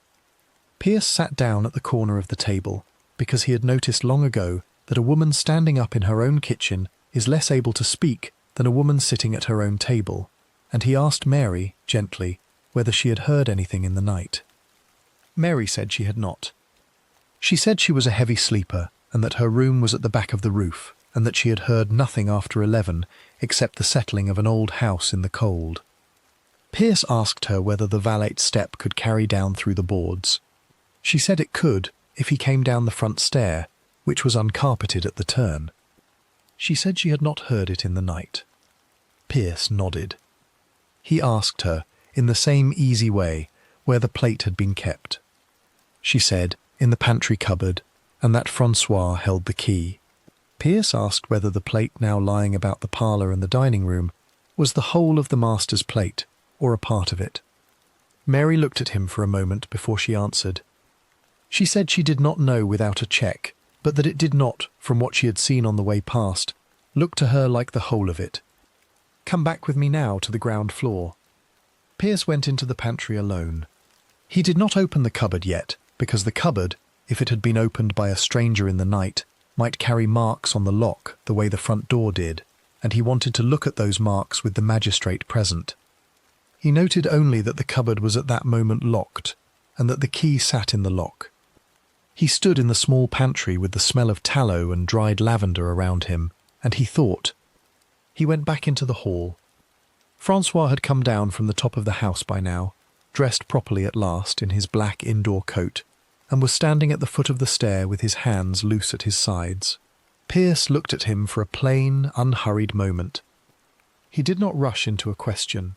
Pierce sat down at the corner of the table, because he had noticed long ago that a woman standing up in her own kitchen is less able to speak than a woman sitting at her own table, and he asked Mary, gently, whether she had heard anything in the night. Mary said she had not. She said she was a heavy sleeper, and that her room was at the back of the roof, and that she had heard nothing after 11 except the settling of an old house in the cold. Pierce asked her whether the valet's step could carry down through the boards. She said it could if he came down the front stair, which was uncarpeted at the turn. She said she had not heard it in the night. Pierce nodded. He asked her, in the same easy way, where the plate had been kept. She said, in the pantry cupboard, and that François held the key. Pierce asked whether the plate now lying about the parlour and the dining room was the whole of the master's plate, or a part of it. Mary looked at him for a moment before she answered. She said she did not know without a check, but that it did not, from what she had seen on the way past, look to her like the whole of it. Come back with me now to the ground floor. Pierce went into the pantry alone. He did not open the cupboard yet, because the cupboard, if it had been opened by a stranger in the night, might carry marks on the lock the way the front door did, and he wanted to look at those marks with the magistrate present. He noted only that the cupboard was at that moment locked, and that the key sat in the lock. He stood in the small pantry with the smell of tallow and dried lavender around him, and he thought. He went back into the hall. François had come down from the top of the house by now, dressed properly at last in his black indoor coat, and was standing at the foot of the stair with his hands loose at his sides. Pierce looked at him for a plain, unhurried moment. He did not rush into a question.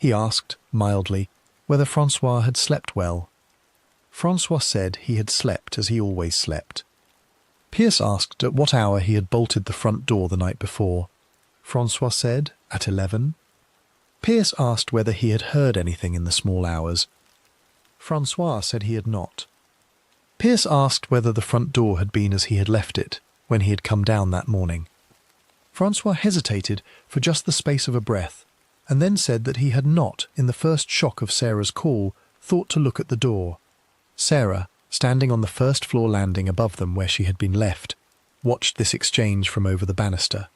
He asked, mildly, whether François had slept well. François said he had slept as he always slept. Pierce asked at what hour he had bolted the front door the night before. François said, at 11. Pierce asked whether he had heard anything in the small hours. François said he had not. Pierce asked whether the front door had been as he had left it when he had come down that morning. François hesitated for just the space of a breath, and then said that he had not, in the first shock of Sarah's call, thought to look at the door. Sarah, standing on the first-floor landing above them where she had been left, watched this exchange from over the banister.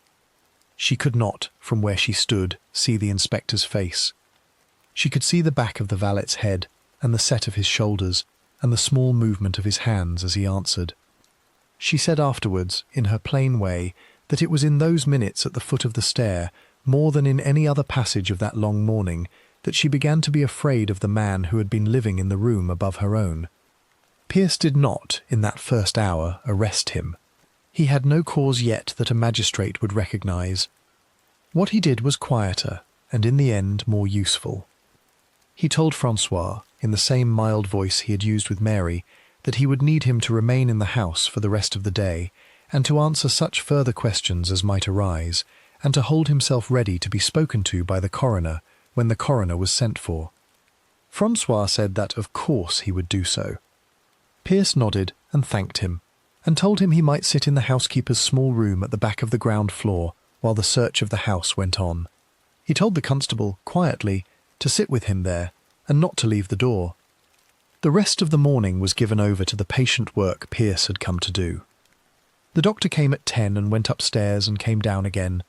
She could not, from where she stood, see the inspector's face. She could see the back of the valet's head, and the set of his shoulders, and the small movement of his hands as he answered. She said afterwards, in her plain way, that it was in those minutes at the foot of the stair, more than in any other passage of that long morning, that she began to be afraid of the man who had been living in the room above her own. Pierce did not, in that first hour, arrest him. He had no cause yet that a magistrate would recognise. What he did was quieter, and in the end more useful. He told François, in the same mild voice he had used with Mary, that he would need him to remain in the house for the rest of the day, and to answer such further questions as might arise, and to hold himself ready to be spoken to by the coroner when the coroner was sent for. François said that of course he would do so. Pierce nodded and thanked him, and told him he might sit in the housekeeper's small room at the back of the ground floor while the search of the house went on. He told the constable, quietly, to sit with him there, and not to leave the door. The rest of the morning was given over to the patient work Pierce had come to do. The doctor came at 10 and went upstairs and came down again,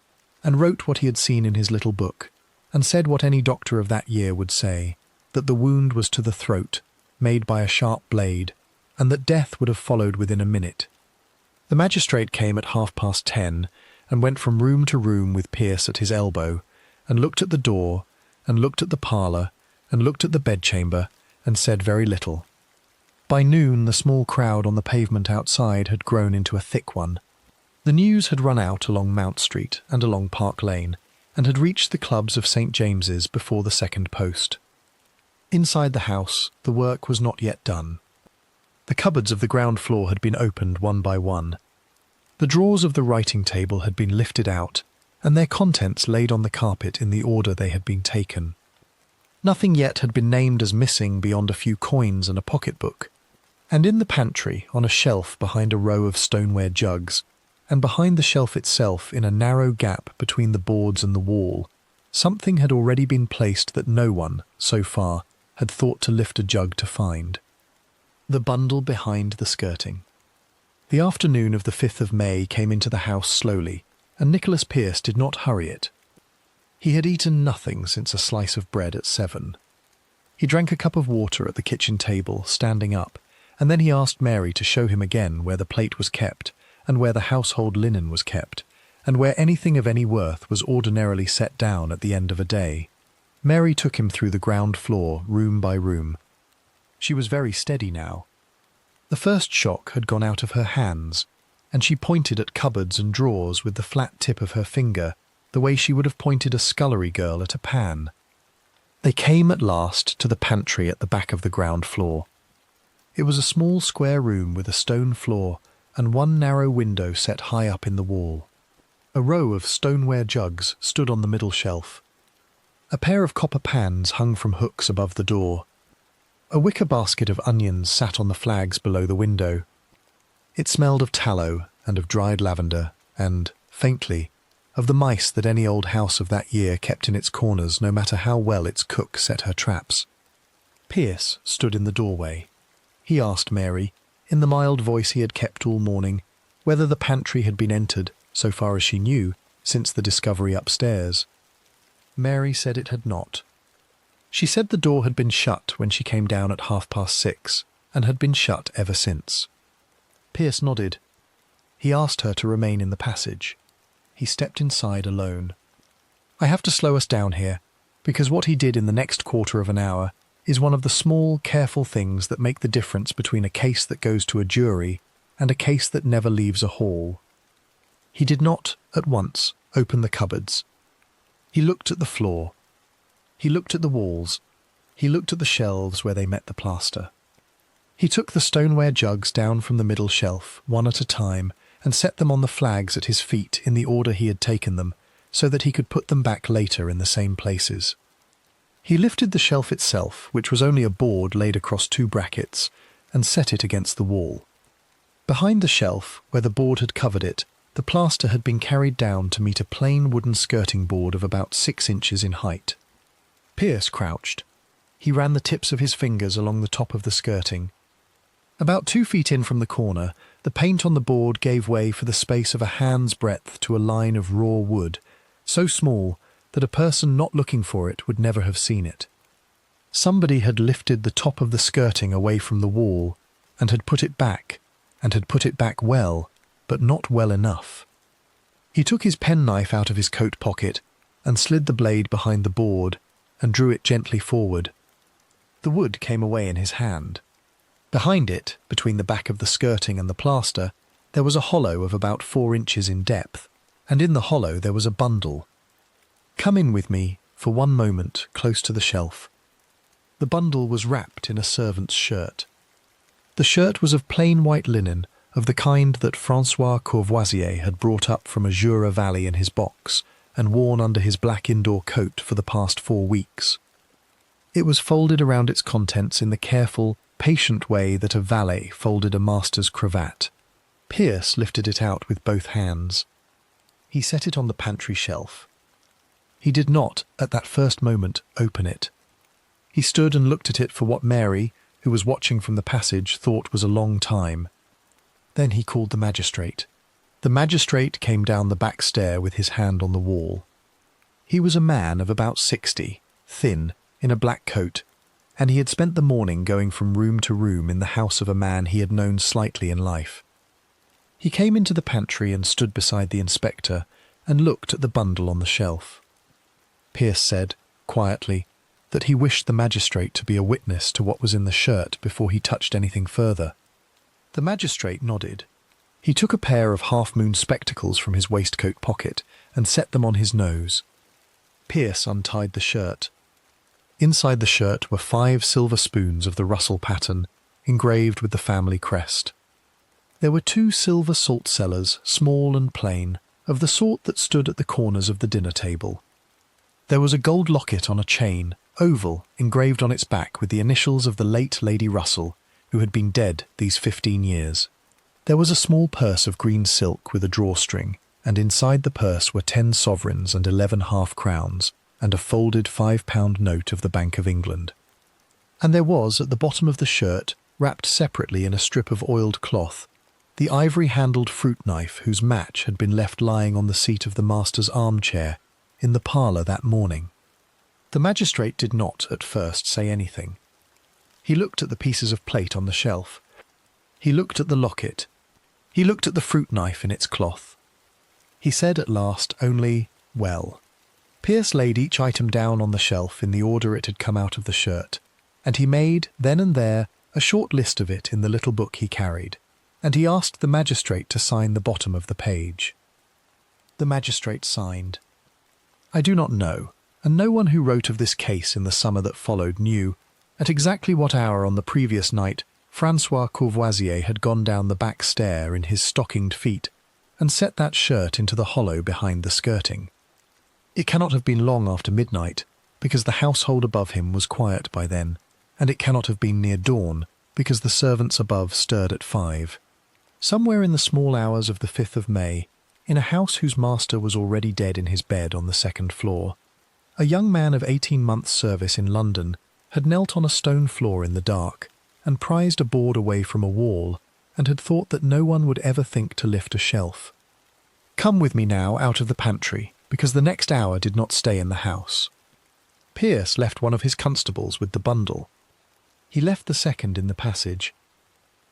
and wrote what he had seen in his little book, and said what any doctor of that year would say, that the wound was to the throat, made by a sharp blade, and that death would have followed within a minute. The magistrate came at 10:30, and went from room to room with Pierce at his elbow, and looked at the door, and looked at the parlour, and looked at the bedchamber, and said very little. By noon the small crowd on the pavement outside had grown into a thick one. The news had run out along Mount Street and along Park Lane, and had reached the clubs of St. James's before the second post. Inside the house the work was not yet done. The cupboards of the ground floor had been opened one by one. The drawers of the writing table had been lifted out, and their contents laid on the carpet in the order they had been taken. Nothing yet had been named as missing beyond a few coins and a pocket-book, and in the pantry, on a shelf behind a row of stoneware jugs, and behind the shelf itself in a narrow gap between the boards and the wall, something had already been placed that no one, so far, had thought to lift a jug to find. The bundle behind the skirting. The afternoon of the 5th of May came into the house slowly, and Nicholas Pierce did not hurry it. He had eaten nothing since a slice of bread at 7. He drank a cup of water at the kitchen table, standing up, and then he asked Mary to show him again where the plate was kept, and where the household linen was kept, and where anything of any worth was ordinarily set down at the end of a day. Mary took him through the ground floor, room by room. She was very steady now. The first shock had gone out of her hands, and she pointed at cupboards and drawers with the flat tip of her finger, the way she would have pointed a scullery girl at a pan. They came at last to the pantry at the back of the ground floor. It was a small square room with a stone floor and one narrow window set high up in the wall. A row of stoneware jugs stood on the middle shelf. A pair of copper pans hung from hooks above the door. A wicker basket of onions sat on the flags below the window. It smelled of tallow and of dried lavender and, faintly, of the mice that any old house of that year kept in its corners no matter how well its cook set her traps. Pierce stood in the doorway. He asked Mary, in the mild voice he had kept all morning, whether the pantry had been entered, so far as she knew, since the discovery upstairs. Mary said it had not. She said the door had been shut when she came down at 6:30, and had been shut ever since. Pierce nodded. He asked her to remain in the passage. He stepped inside alone. I have to slow us down here, because what he did in the next quarter of an hour is one of the small, careful things that make the difference between a case that goes to a jury and a case that never leaves a hall. He did not, at once, open the cupboards. He looked at the floor. He looked at the walls. He looked at the shelves where they met the plaster. He took the stoneware jugs down from the middle shelf, one at a time, and set them on the flags at his feet in the order he had taken them, so that he could put them back later in the same places. He lifted the shelf itself, which was only a board laid across two brackets, and set it against the wall. Behind the shelf, where the board had covered it, the plaster had been carried down to meet a plain wooden skirting board of about 6 inches in height. Pierce crouched. He ran the tips of his fingers along the top of the skirting. About 2 feet in from the corner, the paint on the board gave way for the space of a hand's breadth to a line of raw wood, so small that a person not looking for it would never have seen it. Somebody had lifted the top of the skirting away from the wall, and had put it back well, but not well enough. He took his penknife out of his coat pocket, and slid the blade behind the board, and drew it gently forward. The wood came away in his hand. Behind it, between the back of the skirting and the plaster, there was a hollow of about 4 inches in depth, and in the hollow there was a bundle. "Come in with me, for one moment, close to the shelf." The bundle was wrapped in a servant's shirt. The shirt was of plain white linen, of the kind that François Courvoisier had brought up from a Jura valley in his box, and worn under his black indoor coat for the past 4 weeks. It was folded around its contents in the careful, patient way that a valet folded a master's cravat. Pierce lifted it out with both hands. He set it on the pantry shelf. He did not, at that first moment, open it. He stood and looked at it for what Mary, who was watching from the passage, thought was a long time. Then he called the magistrate. The magistrate came down the back stair with his hand on the wall. He was a man of about 60, thin, in a black coat, and he had spent the morning going from room to room in the house of a man he had known slightly in life. He came into the pantry and stood beside the inspector and looked at the bundle on the shelf. Pierce said, quietly, that he wished the magistrate to be a witness to what was in the shirt before he touched anything further. The magistrate nodded. He took a pair of half-moon spectacles from his waistcoat pocket and set them on his nose. Pierce untied the shirt. Inside the shirt were 5 silver spoons of the Russell pattern, engraved with the family crest. There were 2 silver salt cellars, small and plain, of the sort that stood at the corners of the dinner table. There was a gold locket on a chain, oval, engraved on its back with the initials of the late Lady Russell, who had been dead these 15 years. There was a small purse of green silk with a drawstring, and inside the purse were 10 sovereigns and 11 half-crowns, and a folded £5 note of the Bank of England. And there was, at the bottom of the shirt, wrapped separately in a strip of oiled cloth, the ivory-handled fruit knife whose match had been left lying on the seat of the master's armchair in the parlour that morning. The magistrate did not, at first, say anything. He looked at the pieces of plate on the shelf. He looked at the locket. He looked at the fruit knife in its cloth. He said at last only, "Well." Pierce laid each item down on the shelf in the order it had come out of the shirt, and he made, then and there, a short list of it in the little book he carried, and he asked the magistrate to sign the bottom of the page. The magistrate signed. "I do not know," and no one who wrote of this case in the summer that followed knew at exactly what hour on the previous night François Courvoisier had gone down the back stair in his stockinged feet and set that shirt into the hollow behind the skirting. It cannot have been long after midnight, because the household above him was quiet by then, and it cannot have been near dawn, because the servants above stirred at 5. Somewhere in the small hours of the 5th of May, in a house whose master was already dead in his bed on the 2nd floor, a young man of 18 months' service in London had knelt on a stone floor in the dark and prized a board away from a wall, and had thought that no one would ever think to lift a shelf. Come with me now out of the pantry, because the next hour did not stay in the house. Pierce left one of his constables with the bundle. He left the second in the passage.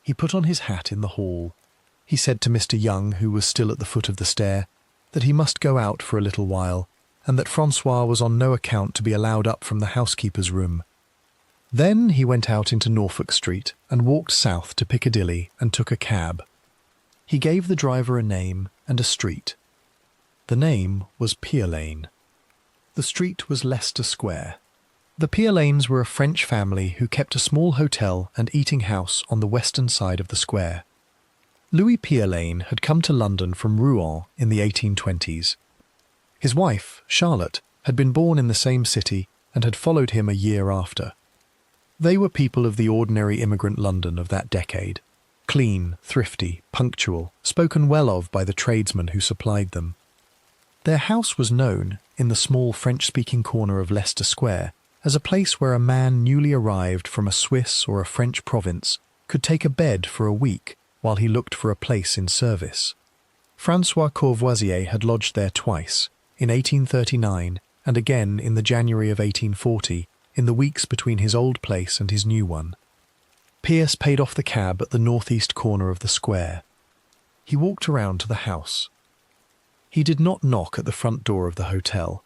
He put on his hat in the hall. He said to Mr. Young, who was still at the foot of the stair, that he must go out for a little while, and that François was on no account to be allowed up from the housekeeper's room. Then he went out into Norfolk Street and walked south to Piccadilly and took a cab. He gave the driver a name and a street. The name was Pier Lane. The street was Leicester Square. The Pier Lanes were a French family who kept a small hotel and eating house on the western side of the square. Louis Pier Lane had come to London from Rouen in the 1820s. His wife, Charlotte, had been born in the same city and had followed him a year after. They were people of the ordinary immigrant London of that decade, clean, thrifty, punctual, spoken well of by the tradesmen who supplied them. Their house was known, in the small French-speaking corner of Leicester Square, as a place where a man newly arrived from a Swiss or a French province could take a bed for a week while he looked for a place in service. François Courvoisier had lodged there twice, in 1839 and again in the January of 1840, in the weeks between his old place and his new one. Pierce paid off the cab at the northeast corner of the square. He walked around to the house. He did not knock at the front door of the hotel.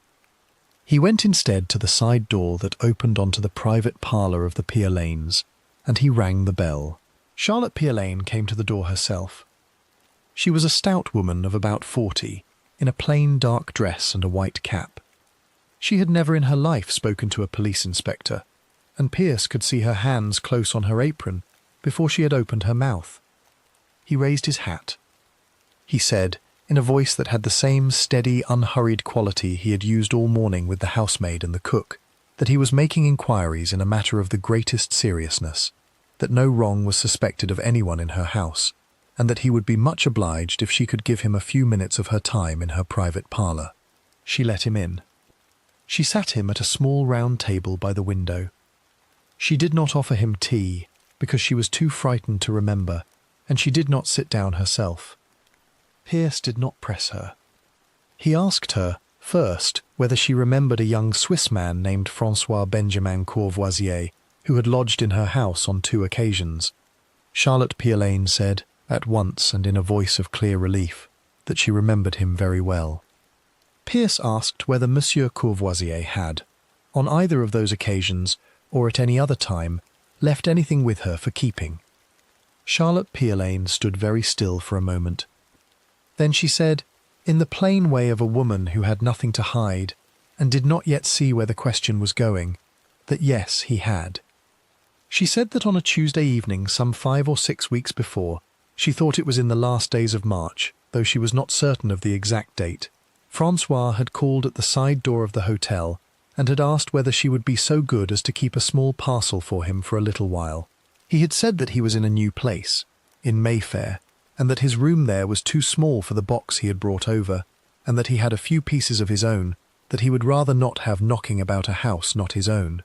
He went instead to the side door that opened onto the private parlour of the Pier Lanes, and he rang the bell. Charlotte Pier Lane came to the door herself. She was a stout woman of about 40, in a plain dark dress and a white cap. She had never in her life spoken to a police inspector, and Pierce could see her hands close on her apron before she had opened her mouth. He raised his hat. He said, in a voice that had the same steady, unhurried quality he had used all morning with the housemaid and the cook, that he was making inquiries in a matter of the greatest seriousness, that no wrong was suspected of anyone in her house, and that he would be much obliged if she could give him a few minutes of her time in her private parlour. She let him in. She sat him at a small round table by the window. She did not offer him tea, because she was too frightened to remember, and she did not sit down herself. Pierce did not press her. He asked her, first, whether she remembered a young Swiss man named François Benjamin Courvoisier, who had lodged in her house on 2 occasions. Charlotte Pier Lane said, at once and in a voice of clear relief, that she remembered him very well. Pierce asked whether Monsieur Courvoisier had, on either of those occasions, or at any other time, left anything with her for keeping. Charlotte Pier Lane stood very still for a moment. Then she said, in the plain way of a woman who had nothing to hide, and did not yet see where the question was going, that yes, he had. She said that on a Tuesday evening some 5 or 6 weeks before, she thought it was in the last days of March, though she was not certain of the exact date, François had called at the side door of the hotel and had asked whether she would be so good as to keep a small parcel for him for a little while. He had said that he was in a new place, in Mayfair, and that his room there was too small for the box he had brought over, and that he had a few pieces of his own that he would rather not have knocking about a house not his own.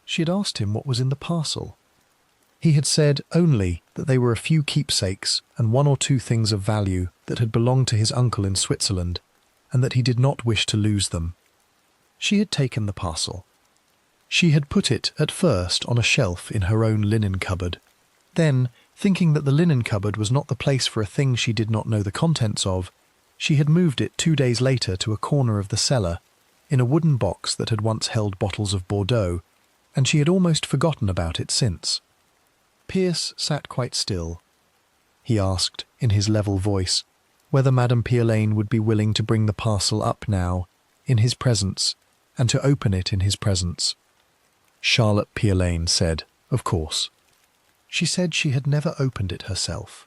She had asked him what was in the parcel. He had said only that they were a few keepsakes and 1 or 2 things of value that had belonged to his uncle in Switzerland, and that he did not wish to lose them. She had taken the parcel. She had put it at first on a shelf in her own linen cupboard. Then, thinking that the linen cupboard was not the place for a thing she did not know the contents of, she had moved it 2 days later to a corner of the cellar, in a wooden box that had once held bottles of Bordeaux, and she had almost forgotten about it since. Pierce sat quite still. He asked, in his level voice, whether Madame Pier Lane would be willing to bring the parcel up now, in his presence, and to open it in his presence. Charlotte Piolaine said, "Of course." She said she had never opened it herself.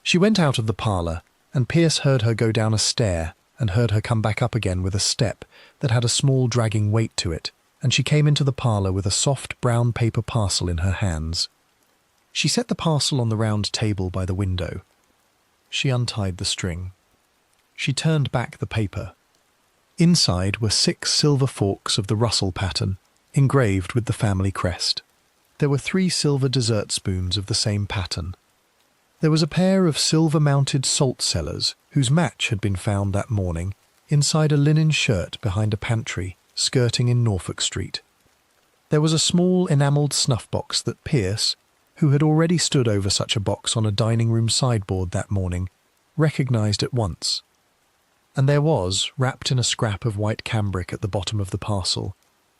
She went out of the parlour, and Pierce heard her go down a stair and heard her come back up again with a step that had a small dragging weight to it, and she came into the parlour with a soft brown paper parcel in her hands. She set the parcel on the round table by the window. She untied the string. She turned back the paper. Inside were 6 silver forks of the Russell pattern, engraved with the family crest. There were 3 silver dessert spoons of the same pattern. There was a pair of silver-mounted salt cellars whose match had been found that morning inside a linen shirt behind a pantry skirting in Norfolk Street. There was a small enamelled snuff-box that Pierce, who had already stood over such a box on a dining-room sideboard that morning, recognised at once. And there was, wrapped in a scrap of white cambric at the bottom of the parcel,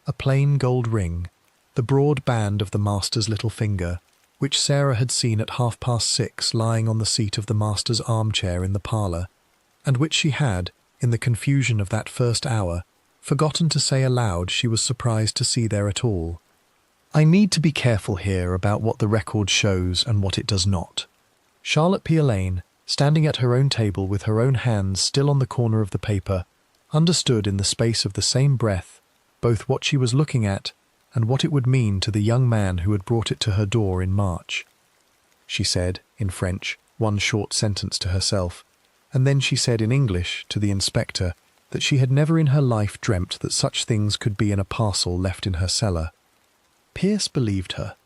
a plain gold ring, the broad band of the master's little finger, which Sarah had seen at 6:30 lying on the seat of the master's armchair in the parlour, and which she had, in the confusion of that first hour, forgotten to say aloud she was surprised to see there at all. I need to be careful here about what the record shows and what it does not. Charlotte Piolaine, standing at her own table with her own hands still on the corner of the paper, understood in the space of the same breath both what she was looking at and what it would mean to the young man who had brought it to her door in March. She said, in French, one short sentence to herself, and then she said in English to the inspector that she had never in her life dreamt that such things could be in a parcel left in her cellar. Pierce believed her.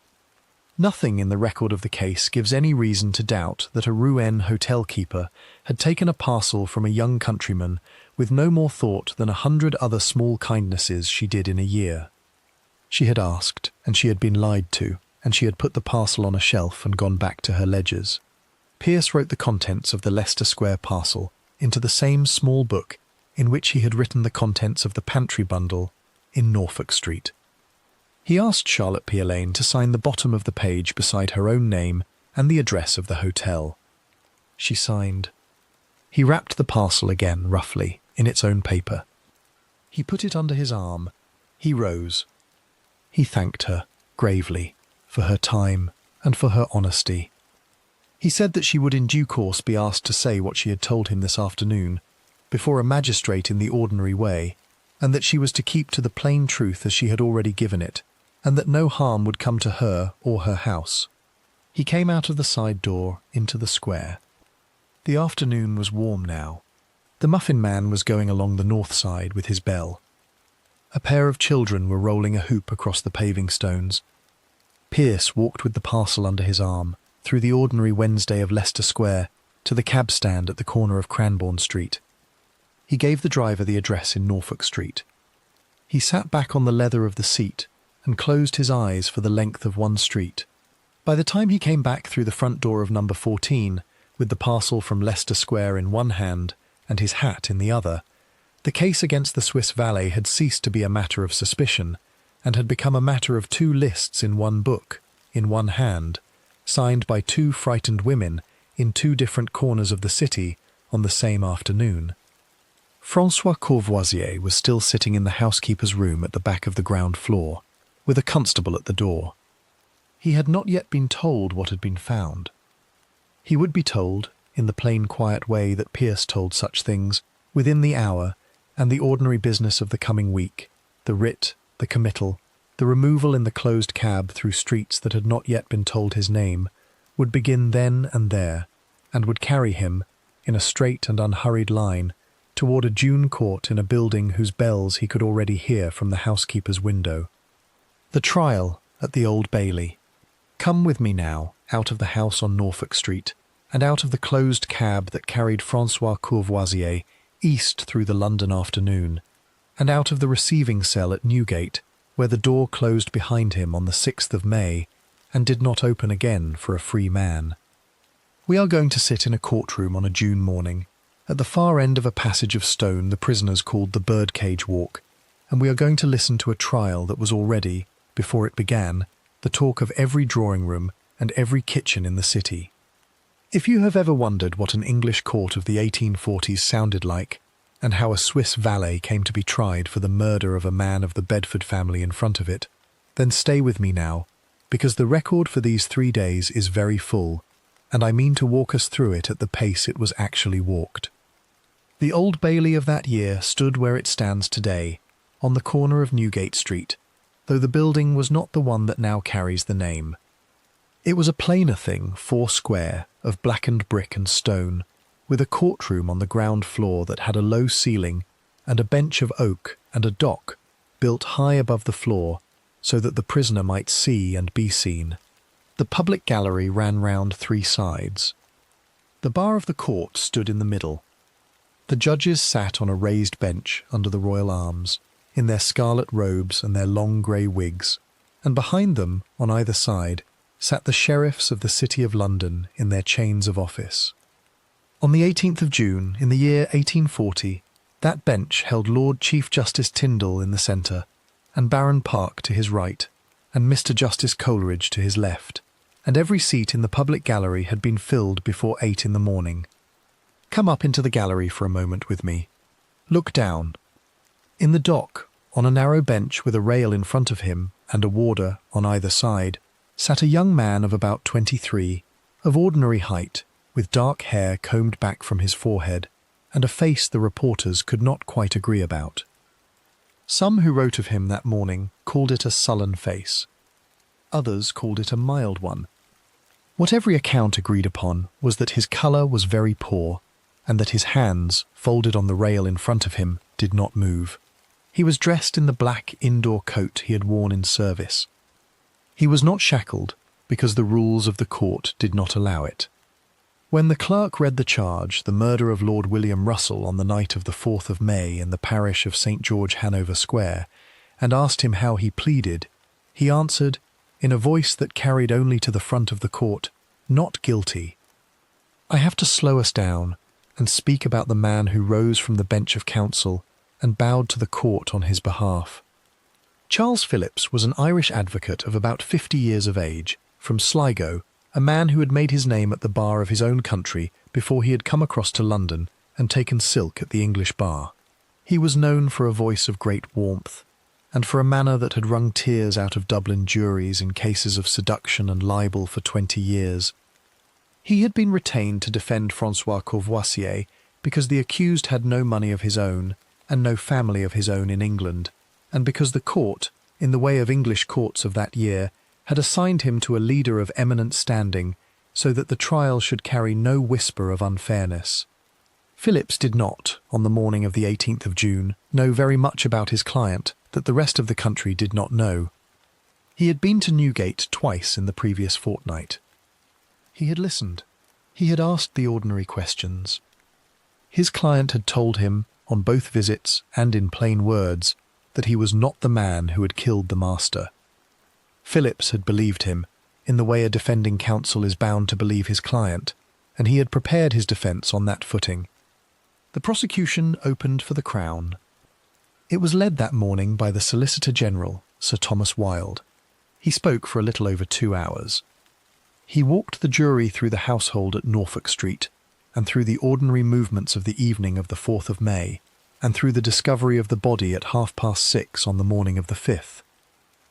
Nothing in the record of the case gives any reason to doubt that a Rouen hotel keeper had taken a parcel from a young countryman with no more thought than 100 other small kindnesses she did in a year. She had asked, and she had been lied to, and she had put the parcel on a shelf and gone back to her ledgers. Pierce wrote the contents of the Leicester Square parcel into the same small book in which he had written the contents of the pantry bundle in Norfolk Street. He asked Charlotte Piolaine to sign the bottom of the page beside her own name and the address of the hotel. She signed. He wrapped the parcel again, roughly, in its own paper. He put it under his arm. He rose. He thanked her, gravely, for her time and for her honesty. He said that she would in due course be asked to say what she had told him this afternoon, before a magistrate in the ordinary way, and that she was to keep to the plain truth as she had already given it, and that no harm would come to her or her house. He came out of the side door into the square. The afternoon was warm now. The muffin man was going along the north side with his bell. A pair of children were rolling a hoop across the paving stones. Pierce walked with the parcel under his arm through the ordinary Wednesday of Leicester Square to the cab stand at the corner of Cranbourne Street. He gave the driver the address in Norfolk Street. He sat back on the leather of the seat and closed his eyes for the length of one street. By the time he came back through the front door of number 14, with the parcel from Leicester Square in one hand and his hat in the other, the case against the Swiss valet had ceased to be a matter of suspicion and had become a matter of 2 lists in one book, in one hand, signed by 2 frightened women in 2 different corners of the city on the same afternoon. François Courvoisier was still sitting in the housekeeper's room at the back of the ground floor, with a constable at the door. He had not yet been told what had been found. He would be told, in the plain quiet way that Pierce told such things, within the hour, and the ordinary business of the coming week, the writ, the committal, the removal in the closed cab through streets that had not yet been told his name, would begin then and there, and would carry him, in a straight and unhurried line, toward a June court in a building whose bells he could already hear from the housekeeper's window. The trial at the Old Bailey. Come with me now, out of the house on Norfolk Street, and out of the closed cab that carried François Courvoisier east through the London afternoon, and out of the receiving cell at Newgate, where the door closed behind him on the 6th of May, and did not open again for a free man. We are going to sit in a courtroom on a June morning. At the far end of a passage of stone the prisoners called the birdcage walk, and we are going to listen to a trial that was already, before it began, the talk of every drawing-room and every kitchen in the city. If you have ever wondered what an English court of the 1840s sounded like, and how a Swiss valet came to be tried for the murder of a man of the Bedford family in front of it, then stay with me now, because the record for these 3 days is very full, and I mean to walk us through it at the pace it was actually walked. The Old Bailey of that year stood where it stands today, on the corner of Newgate Street, though the building was not the one that now carries the name. It was a plainer thing, 4 square, of blackened brick and stone, with a courtroom on the ground floor that had a low ceiling and a bench of oak and a dock built high above the floor so that the prisoner might see and be seen. The public gallery ran round 3 sides. The bar of the court stood in the middle. The judges sat on a raised bench under the royal arms, in their scarlet robes and their long grey wigs, and behind them, on either side, sat the sheriffs of the City of London in their chains of office. On the 18th of June, in the year 1840, that bench held Lord Chief Justice Tyndall in the centre, and Baron Park to his right, and Mr. Justice Coleridge to his left, and every seat in the public gallery had been filled before 8 in the morning. Come up into the gallery for a moment with me. Look down. In the dock, on a narrow bench with a rail in front of him and a warder on either side, sat a young man of about 23, of ordinary height, with dark hair combed back from his forehead, and a face the reporters could not quite agree about. Some who wrote of him that morning called it a sullen face. Others called it a mild one. What every account agreed upon was that his colour was very poor, and that his hands, folded on the rail in front of him, did not move. He was dressed in the black indoor coat he had worn in service. He was not shackled, because the rules of the court did not allow it. When the clerk read the charge, the murder of Lord William Russell on the night of the 4th of May in the parish of St. George, Hanover Square, and asked him how he pleaded, he answered, in a voice that carried only to the front of the court, "Not guilty." I have to slow us down and speak about the man who rose from the bench of counsel and bowed to the court on his behalf. Charles Phillips was an Irish advocate of about 50 years of age, from Sligo, a man who had made his name at the bar of his own country before he had come across to London and taken silk at the English bar. He was known for a voice of great warmth, and for a manner that had wrung tears out of Dublin juries in cases of seduction and libel for 20 years. He had been retained to defend François Courvoisier because the accused had no money of his own and no family of his own in England, and because the court, in the way of English courts of that year, had assigned him to a leader of eminent standing so that the trial should carry no whisper of unfairness. Phillips did not, on the morning of the 18th of June, know very much about his client that the rest of the country did not know. He had been to Newgate twice in the previous fortnight. He had listened. He had asked the ordinary questions. His client had told him, on both visits and in plain words, that he was not the man who had killed the master. Phillips had believed him, in the way a defending counsel is bound to believe his client, and he had prepared his defence on that footing. The prosecution opened for the Crown. It was led that morning by the Solicitor General, Sir Thomas Wilde. He spoke for a little over 2 hours. He walked the jury through the household at Norfolk Street, and through the ordinary movements of the evening of the 4th of May, and through the discovery of the body at 6:30 on the morning of the 5th.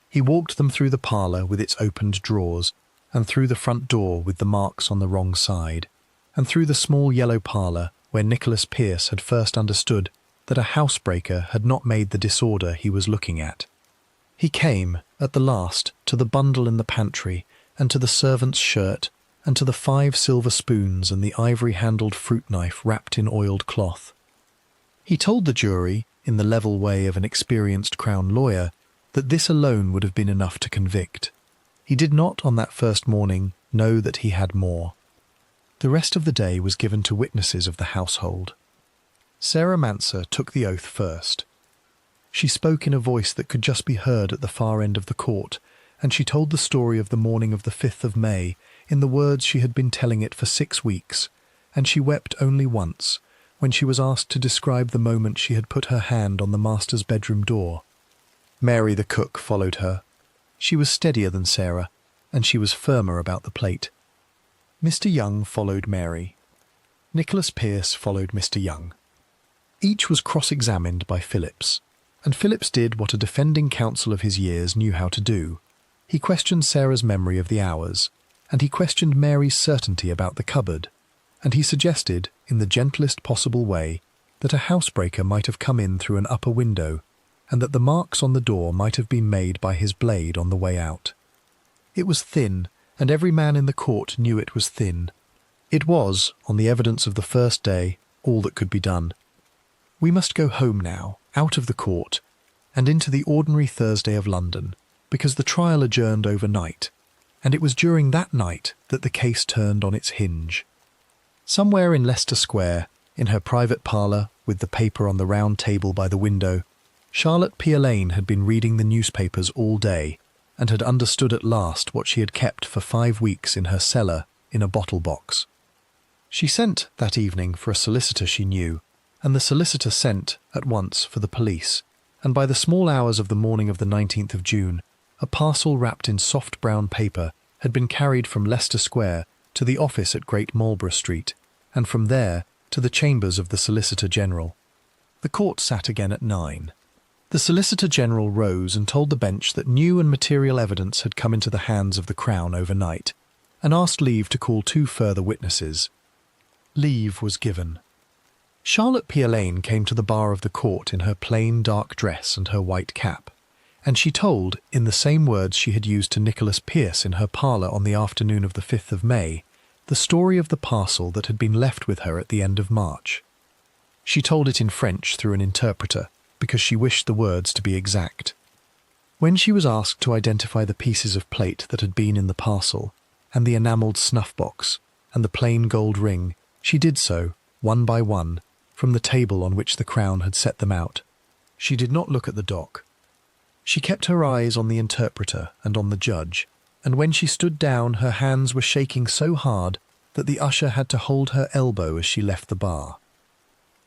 He walked them through the parlour with its opened drawers, and through the front door with the marks on the wrong side, and through the small yellow parlour where Nicholas Pearce had first understood that a housebreaker had not made the disorder he was looking at. He came, at the last, to the bundle in the pantry, and to the servant's shirt, and to the 5 silver spoons and the ivory-handled fruit knife wrapped in oiled cloth. He told the jury, in the level way of an experienced Crown lawyer, that this alone would have been enough to convict. He did not, on that first morning, know that he had more. The rest of the day was given to witnesses of the household. Sarah Manser took the oath first. She spoke in a voice that could just be heard at the far end of the court, and she told the story of the morning of the 5th of May in the words she had been telling it for 6 weeks, and she wept only once, when she was asked to describe the moment she had put her hand on the master's bedroom door. Mary the cook followed her. She was steadier than Sarah, and she was firmer about the plate. Mr. Young followed Mary. Nicholas Pearce followed Mr. Young. Each was cross-examined by Phillips, and Phillips did what a defending counsel of his years knew how to do. He questioned Sarah's memory of the hours, and he questioned Mary's certainty about the cupboard, and he suggested, in the gentlest possible way, that a housebreaker might have come in through an upper window, and that the marks on the door might have been made by his blade on the way out. It was thin, and every man in the court knew it was thin. It was, on the evidence of the first day, all that could be done. We must go home now, out of the court, and into the ordinary Thursday of London, because the trial adjourned overnight, and it was during that night that the case turned on its hinge. Somewhere in Leicester Square, in her private parlour, with the paper on the round table by the window, Charlotte Piolaine had been reading the newspapers all day, and had understood at last what she had kept for 5 weeks in her cellar in a bottle box. She sent that evening for a solicitor she knew, and the solicitor sent at once for the police, and by the small hours of the morning of the 19th of June, a parcel wrapped in soft brown paper had been carried from Leicester Square to the office at Great Marlborough Street, and from there to the chambers of the Solicitor General. The court sat again at 9. The Solicitor General rose and told the bench that new and material evidence had come into the hands of the Crown overnight, and asked leave to call 2 further witnesses. Leave was given. Charlotte Piolaine came to the bar of the court in her plain dark dress and her white cap, and she told, in the same words she had used to Nicholas Pearce in her parlour on the afternoon of the 5th of May, the story of the parcel that had been left with her at the end of March. She told it in French through an interpreter, because she wished the words to be exact. When she was asked to identify the pieces of plate that had been in the parcel, and the enamelled snuff-box, and the plain gold ring, she did so, one by one, from the table on which the Crown had set them out. She did not look at the dock. She kept her eyes on the interpreter and on the judge, and when she stood down her hands were shaking so hard that the usher had to hold her elbow as she left the bar.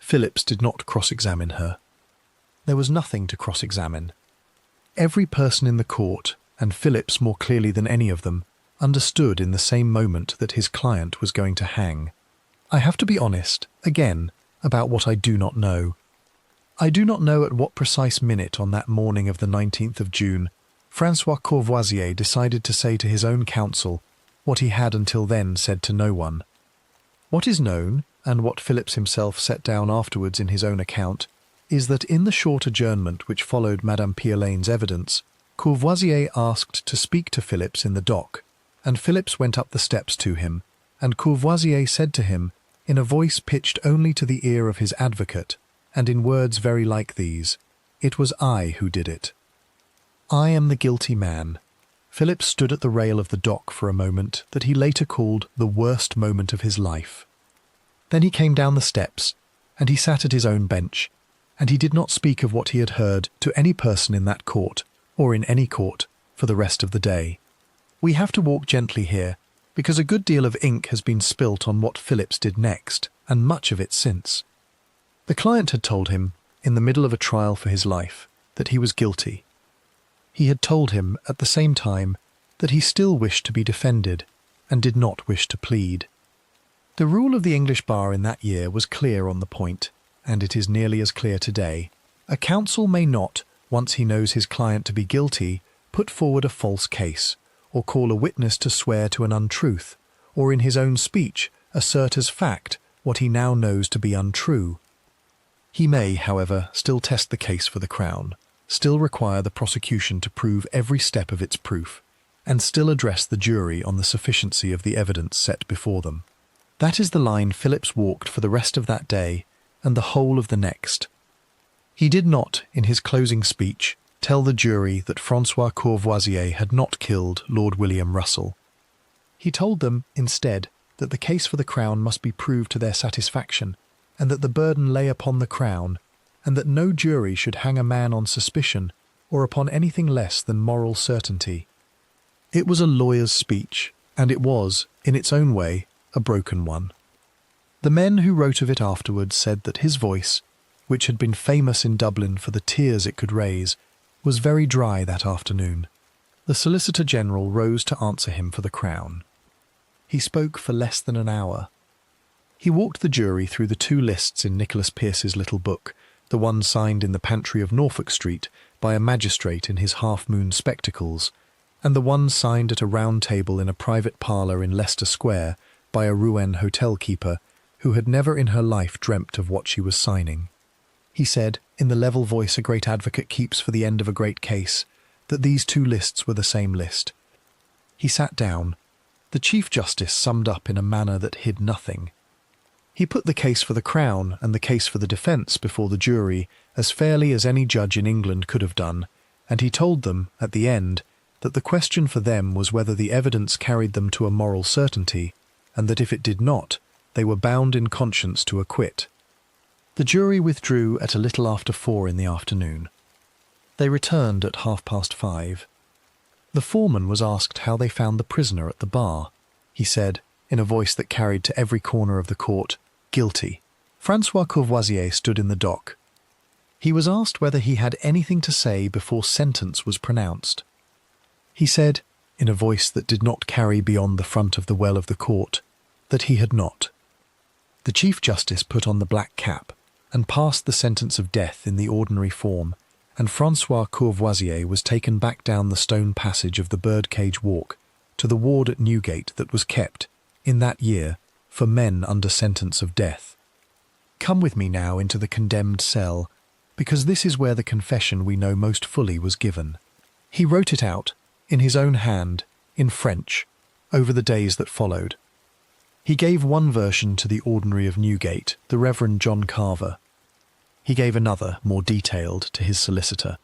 Phillips did not cross-examine her. There was nothing to cross-examine. Every person in the court, and Phillips more clearly than any of them, understood in the same moment that his client was going to hang. I have to be honest, again, about what I do not know. I do not know at what precise minute on that morning of the 19th of June François Courvoisier decided to say to his own counsel what he had until then said to no one. What is known, and what Phillips himself set down afterwards in his own account, is that in the short adjournment which followed Madame Piolaine's evidence, Courvoisier asked to speak to Phillips in the dock, and Phillips went up the steps to him, and Courvoisier said to him, in a voice pitched only to the ear of his advocate, and in words very like these, "It was I who did it. I am the guilty man." Phillips stood at the rail of the dock for a moment that he later called the worst moment of his life. Then he came down the steps, and he sat at his own bench, and he did not speak of what he had heard to any person in that court, or in any court, for the rest of the day. We have to walk gently here, because a good deal of ink has been spilt on what Phillips did next, and much of it since. The client had told him, in the middle of a trial for his life, that he was guilty. He had told him, at the same time, that he still wished to be defended, and did not wish to plead. The rule of the English bar in that year was clear on the point, and it is nearly as clear today. A counsel may not, once he knows his client to be guilty, put forward a false case, or call a witness to swear to an untruth, or in his own speech assert as fact what he now knows to be untrue. He may, however, still test the case for the Crown, still require the prosecution to prove every step of its proof, and still address the jury on the sufficiency of the evidence set before them. That is the line Phillips walked for the rest of that day and the whole of the next. He did not, in his closing speech, tell the jury that François Courvoisier had not killed Lord William Russell. He told them, instead, that the case for the Crown must be proved to their satisfaction, and that the burden lay upon the Crown, and that no jury should hang a man on suspicion or upon anything less than moral certainty. It was a lawyer's speech, and it was, in its own way, a broken one. The men who wrote of it afterwards said that his voice, which had been famous in Dublin for the tears it could raise, was very dry that afternoon. The Solicitor General rose to answer him for the Crown. He spoke for less than an hour. He walked the jury through the two lists in Nicholas Pearce's little book, the one signed in the pantry of Norfolk Street by a magistrate in his half-moon spectacles, and the one signed at a round table in a private parlour in Leicester Square by a Rouen hotel keeper who had never in her life dreamt of what she was signing. He said, in the level voice a great advocate keeps for the end of a great case, that these two lists were the same list. He sat down. The Chief Justice summed up in a manner that hid nothing. He put the case for the Crown and the case for the defence before the jury as fairly as any judge in England could have done, and he told them, at the end, that the question for them was whether the evidence carried them to a moral certainty, and that if it did not, they were bound in conscience to acquit. The jury withdrew at a little after 4 in the afternoon. They returned at 5:30. The foreman was asked how they found the prisoner at the bar. He said, in a voice that carried to every corner of the court, "Guilty." François Courvoisier stood in the dock. He was asked whether he had anything to say before sentence was pronounced. He said, in a voice that did not carry beyond the front of the well of the court, that he had not. The Chief Justice put on the black cap and passed the sentence of death in the ordinary form, and François Courvoisier was taken back down the stone passage of the birdcage walk to the ward at Newgate that was kept, in that year, for men under sentence of death. Come with me now into the condemned cell, because this is where the confession we know most fully was given. He wrote it out, in his own hand, in French, over the days that followed. He gave one version to the ordinary of Newgate, the Reverend John Carver. He gave another, more detailed, to his solicitor.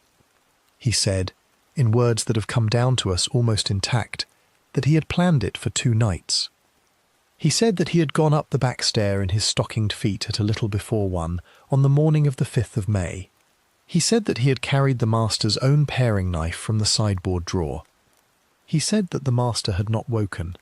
He said, in words that have come down to us almost intact, that he had planned it for 2 nights. He said that he had gone up the back stair in his stockinged feet at a little before 1 on the morning of the 5th of May. He said that he had carried the master's own paring knife from the sideboard drawer. He said that the master had not woken.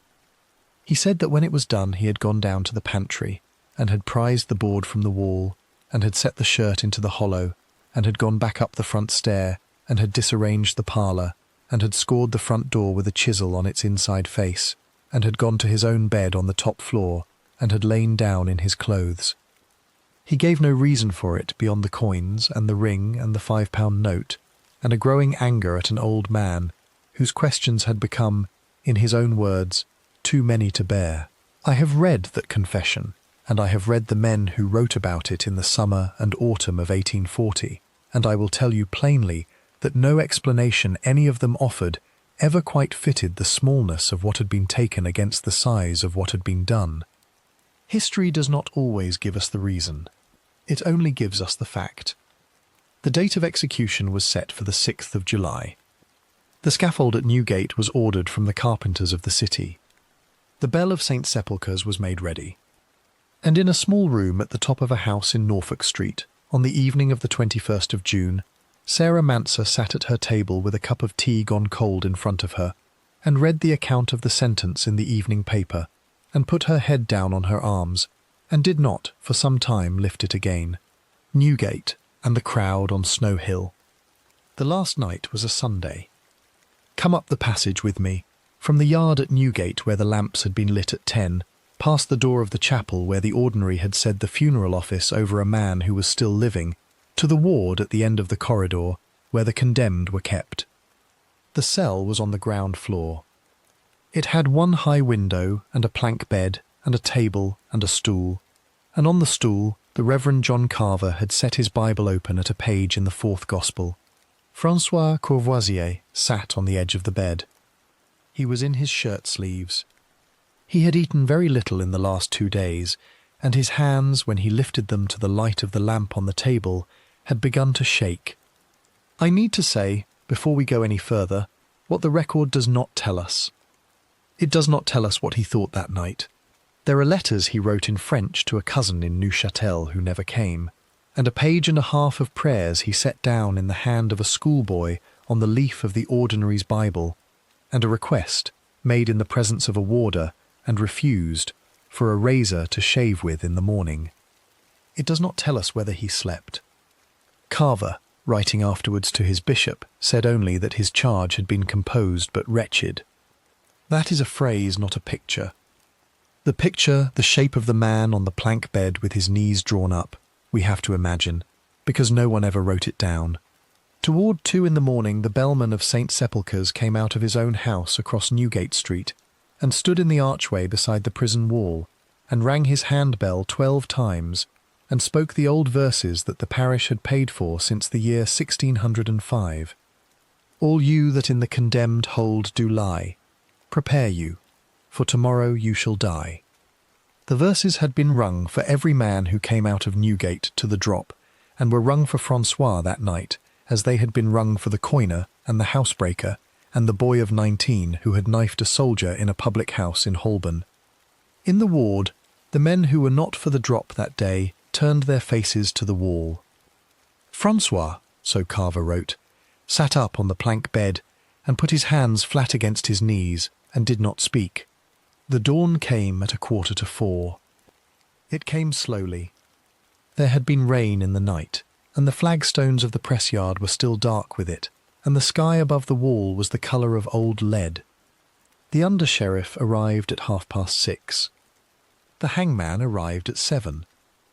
He said that when it was done he had gone down to the pantry and had prized the board from the wall and had set the shirt into the hollow and had gone back up the front stair and had disarranged the parlour and had scored the front door with a chisel on its inside face and had gone to his own bed on the top floor and had lain down in his clothes. He gave no reason for it beyond the coins and the ring and the £5 note and a growing anger at an old man whose questions had become, in his own words, too many to bear. I have read that confession, and I have read the men who wrote about it in the summer and autumn of 1840, and I will tell you plainly that no explanation any of them offered ever quite fitted the smallness of what had been taken against the size of what had been done. History does not always give us the reason. It only gives us the fact. The date of execution was set for the 6th of July. The scaffold at Newgate was ordered from the carpenters of the city. The bell of St. Sepulchre's was made ready. And in a small room at the top of a house in Norfolk Street, on the evening of the 21st of June, Sarah Manser sat at her table with a cup of tea gone cold in front of her, and read the account of the sentence in the evening paper, and put her head down on her arms, and did not, for some time, lift it again. Newgate, and the crowd on Snow Hill. The last night was a Sunday. Come up the passage with me, from the yard at Newgate where the lamps had been lit at 10, past the door of the chapel where the ordinary had said the funeral office over a man who was still living, to the ward at the end of the corridor where the condemned were kept. The cell was on the ground floor. It had one high window and a plank bed and a table and a stool, and on the stool the Reverend John Carver had set his Bible open at a page in the 4th Gospel. François Courvoisier sat on the edge of the bed. He was in his shirt sleeves. He had eaten very little in the last 2 days, and his hands, when he lifted them to the light of the lamp on the table, had begun to shake. I need to say, before we go any further, what the record does not tell us. It does not tell us what he thought that night. There are letters he wrote in French to a cousin in Neuchâtel who never came, and a page and a half of prayers he set down in the hand of a schoolboy on the leaf of the Ordinary's Bible, and a request, made in the presence of a warder, and refused, for a razor to shave with in the morning. It does not tell us whether he slept. Carver, writing afterwards to his bishop, said only that his charge had been composed but wretched. That is a phrase, not a picture. The picture, the shape of the man on the plank bed with his knees drawn up, we have to imagine, because no one ever wrote it down. Toward 2 in the morning, the bellman of St. Sepulchre's came out of his own house across Newgate Street and stood in the archway beside the prison wall and rang his handbell 12 times and spoke the old verses that the parish had paid for since the year 1605. All you that in the condemned hold do lie, prepare you, for tomorrow you shall die. The verses had been rung for every man who came out of Newgate to the drop, and were rung for François that night, as they had been rung for the coiner and the housebreaker and the boy of 19 who had knifed a soldier in a public house in Holborn. In the ward, the men who were not for the drop that day turned their faces to the wall. François, so Carver wrote, sat up on the plank bed and put his hands flat against his knees and did not speak. The dawn came at 3:45. It came slowly. There had been rain in the night, and the flagstones of the press yard were still dark with it, and the sky above the wall was the colour of old lead. The under-sheriff arrived at 6:30. The hangman arrived at 7.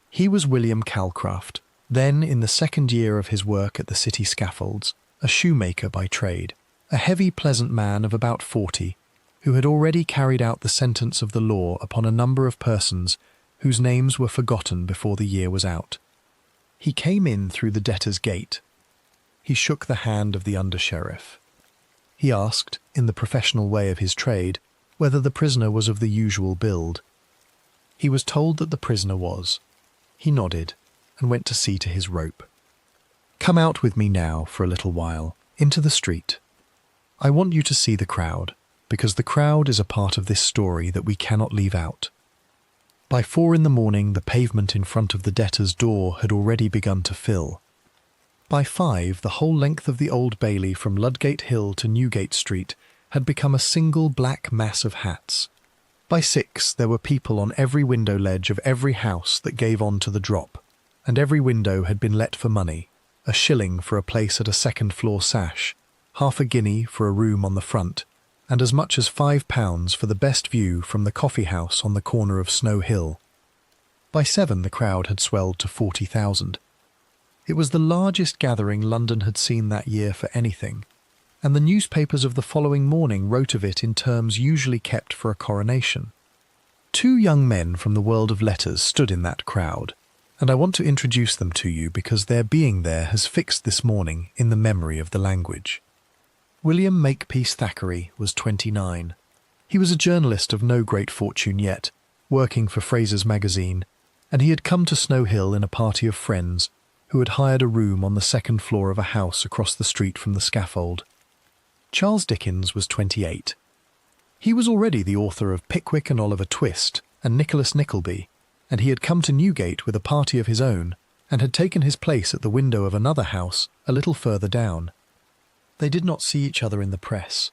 He was William Calcraft, then in the second year of his work at the city scaffolds, a shoemaker by trade, a heavy, pleasant man of about 40, who had already carried out the sentence of the law upon a number of persons whose names were forgotten before the year was out. He came in through the debtor's gate. He shook the hand of the under-sheriff. He asked, in the professional way of his trade, whether the prisoner was of the usual build. He was told that the prisoner was. He nodded and went to see to his rope. "Come out with me now for a little while, into the street. I want you to see the crowd, because the crowd is a part of this story that we cannot leave out." By 4 in the morning, the pavement in front of the debtor's door had already begun to fill. By 5, the whole length of the Old Bailey from Ludgate Hill to Newgate Street had become a single black mass of hats. By 6, there were people on every window ledge of every house that gave on to the drop, and every window had been let for money, a shilling for a place at a second-floor sash, half a guinea for a room on the front, and as much as £5 for the best view from the coffee-house on the corner of Snow Hill. By 7, the crowd had swelled to 40,000. It was the largest gathering London had seen that year for anything, and the newspapers of the following morning wrote of it in terms usually kept for a coronation. 2 young men from the world of letters stood in that crowd, and I want to introduce them to you because their being there has fixed this morning in the memory of the language. William Makepeace Thackeray was 29. He was a journalist of no great fortune yet, working for Fraser's magazine, and he had come to Snow Hill in a party of friends who had hired a room on the second floor of a house across the street from the scaffold. Charles Dickens was 28. He was already the author of Pickwick and Oliver Twist and Nicholas Nickleby, and he had come to Newgate with a party of his own and had taken his place at the window of another house a little further down. They did not see each other in the press.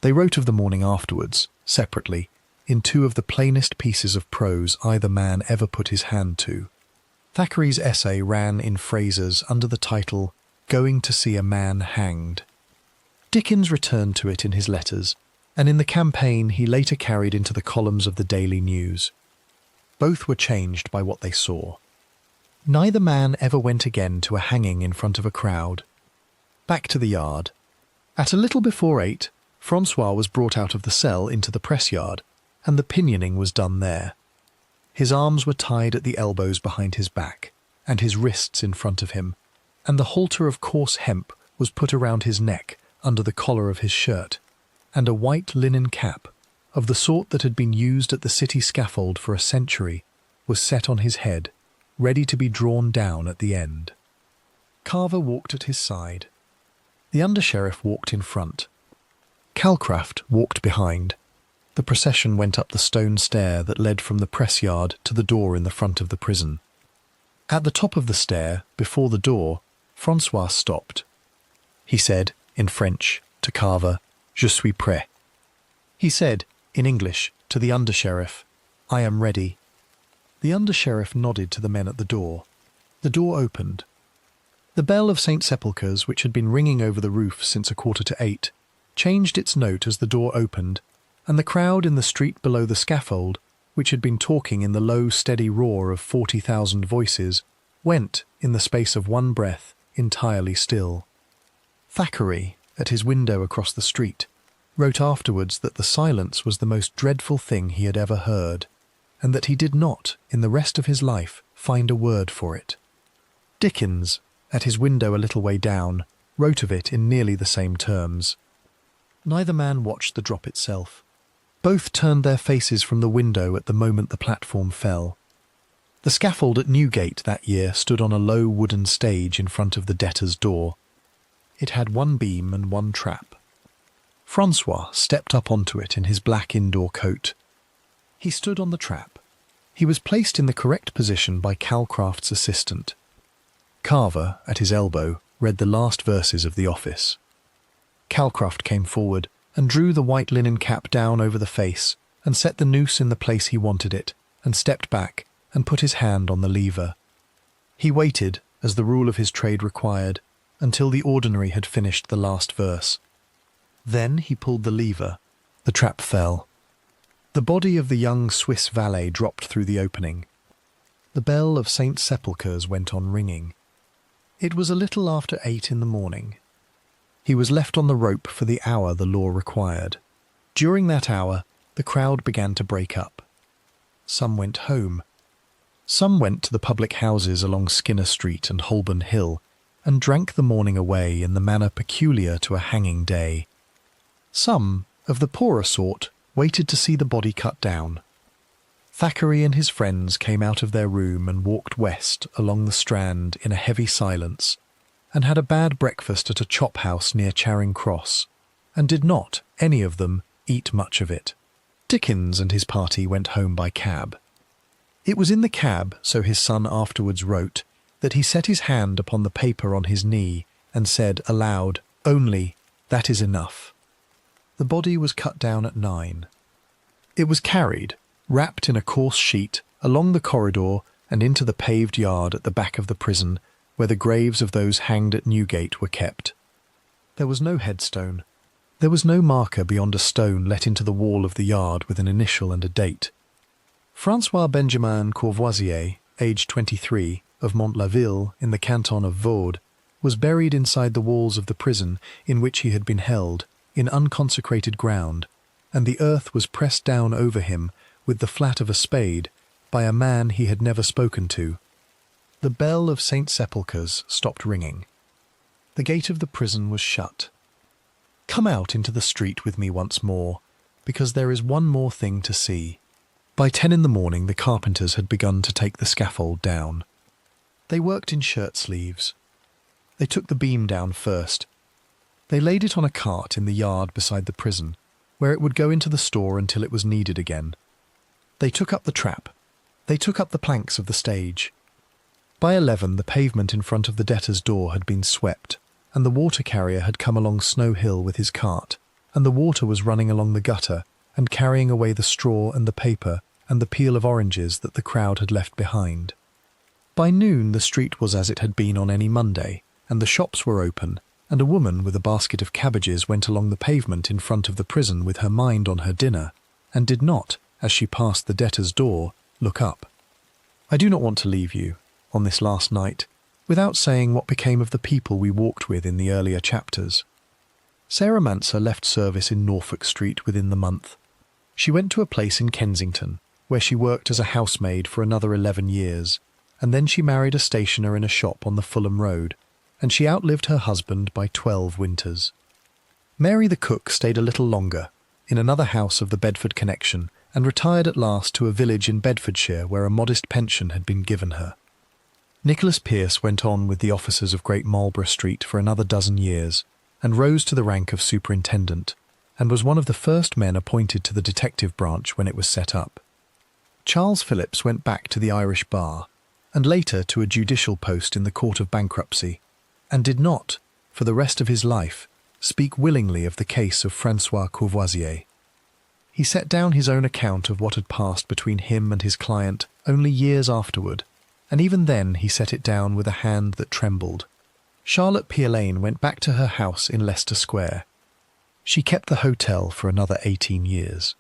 They wrote of the morning afterwards, separately, in 2 of the plainest pieces of prose either man ever put his hand to. Thackeray's essay ran in Fraser's under the title "Going to See a Man Hanged." Dickens returned to it in his letters, and in the campaign he later carried into the columns of the Daily News. Both were changed by what they saw. Neither man ever went again to a hanging in front of a crowd. Back to the yard. At a little before 8, François was brought out of the cell into the press yard, and the pinioning was done there. His arms were tied at the elbows behind his back, and his wrists in front of him, and the halter of coarse hemp was put around his neck under the collar of his shirt, and a white linen cap, of the sort that had been used at the city scaffold for a century, was set on his head, ready to be drawn down at the end. Carver walked at his side. The under-sheriff walked in front. Calcraft walked behind. The procession went up the stone stair that led from the press yard to the door in the front of the prison. At the top of the stair, before the door, François stopped. He said, in French, to Carver, "Je suis prêt." He said, in English, to the under-sheriff, "I am ready." The under-sheriff nodded to the men at the door. The door opened. The bell of St. Sepulchre's, which had been ringing over the roof since 7:45, changed its note as the door opened, and the crowd in the street below the scaffold which had been talking in the low, steady roar of 40,000 voices, went, in the space of one breath, entirely still. Thackeray, at his window across the street, wrote afterwards that the silence was the most dreadful thing he had ever heard, and that he did not, in the rest of his life, find a word for it. Dickens, at his window a little way down, wrote of it in nearly the same terms. Neither man watched the drop itself. Both turned their faces from the window at the moment the platform fell. The scaffold at Newgate that year stood on a low wooden stage in front of the debtor's door. It had one beam and one trap. François stepped up onto it in his black indoor coat. He stood on the trap. He was placed in the correct position by Calcraft's assistant. Carver, at his elbow, read the last verses of the office. Calcraft came forward and drew the white linen cap down over the face and set the noose in the place he wanted it, and stepped back and put his hand on the lever. He waited, as the rule of his trade required, until the ordinary had finished the last verse. Then he pulled the lever. The trap fell. The body of the young Swiss valet dropped through the opening. The bell of St. Sepulchre's went on ringing. It was a little after 8 in the morning. He was left on the rope for the hour the law required. During that hour, the crowd began to break up. Some went home. Some went to the public houses along Skinner Street and Holborn Hill, and drank the morning away in the manner peculiar to a hanging day. Some, of the poorer sort, waited to see the body cut down. Thackeray and his friends came out of their room and walked west along the Strand in a heavy silence, and had a bad breakfast at a chop house near Charing Cross, and did not, any of them, eat much of it. Dickens and his party went home by cab. It was in the cab, so his son afterwards wrote, that he set his hand upon the paper on his knee and said aloud, "Only, that is enough." The body was cut down at 9. It was carried, wrapped in a coarse sheet, along the corridor and into the paved yard at the back of the prison, where the graves of those hanged at Newgate were kept. There was no headstone. There was no marker beyond a stone let into the wall of the yard with an initial and a date. François Benjamin Courvoisier, aged 23, of Mont-la-Ville, in the canton of Vaud, was buried inside the walls of the prison in which he had been held, in unconsecrated ground, and the earth was pressed down over him with the flat of a spade by a man he had never spoken to. The bell of St. Sepulchre's stopped ringing. The gate of the prison was shut. Come out into the street with me once more, because there is one more thing to see. By 10 in the morning the carpenters had begun to take the scaffold down. They worked in shirt sleeves. They took the beam down first. They laid it on a cart in the yard beside the prison, where it would go into the store until it was needed again. They took up the trap. They took up the planks of the stage. By 11 the pavement in front of the debtor's door had been swept, and the water carrier had come along Snow Hill with his cart, and the water was running along the gutter and carrying away the straw and the paper and the peel of oranges that the crowd had left behind. By noon the street was as it had been on any Monday, and the shops were open, and a woman with a basket of cabbages went along the pavement in front of the prison with her mind on her dinner, and did not, as she passed the debtor's door, look up. I do not want to leave you, on this last night, without saying what became of the people we walked with in the earlier chapters. Sarah Manser left service in Norfolk Street within the month. She went to a place in Kensington, where she worked as a housemaid for another 11 years, and then she married a stationer in a shop on the Fulham Road, and she outlived her husband by 12 winters. Mary the cook stayed a little longer, in another house of the Bedford connection, and retired at last to a village in Bedfordshire where a modest pension had been given her. Nicholas Pearce went on with the officers of Great Marlborough Street for another 12 years, and rose to the rank of superintendent, and was one of the first men appointed to the detective branch when it was set up. Charles Phillips went back to the Irish bar, and later to a judicial post in the Court of Bankruptcy, and did not, for the rest of his life, speak willingly of the case of François Courvoisier. He set down his own account of what had passed between him and his client only years afterward, and even then he set it down with a hand that trembled. Charlotte Pearlane went back to her house in Leicester Square. She kept the hotel for another 18 years.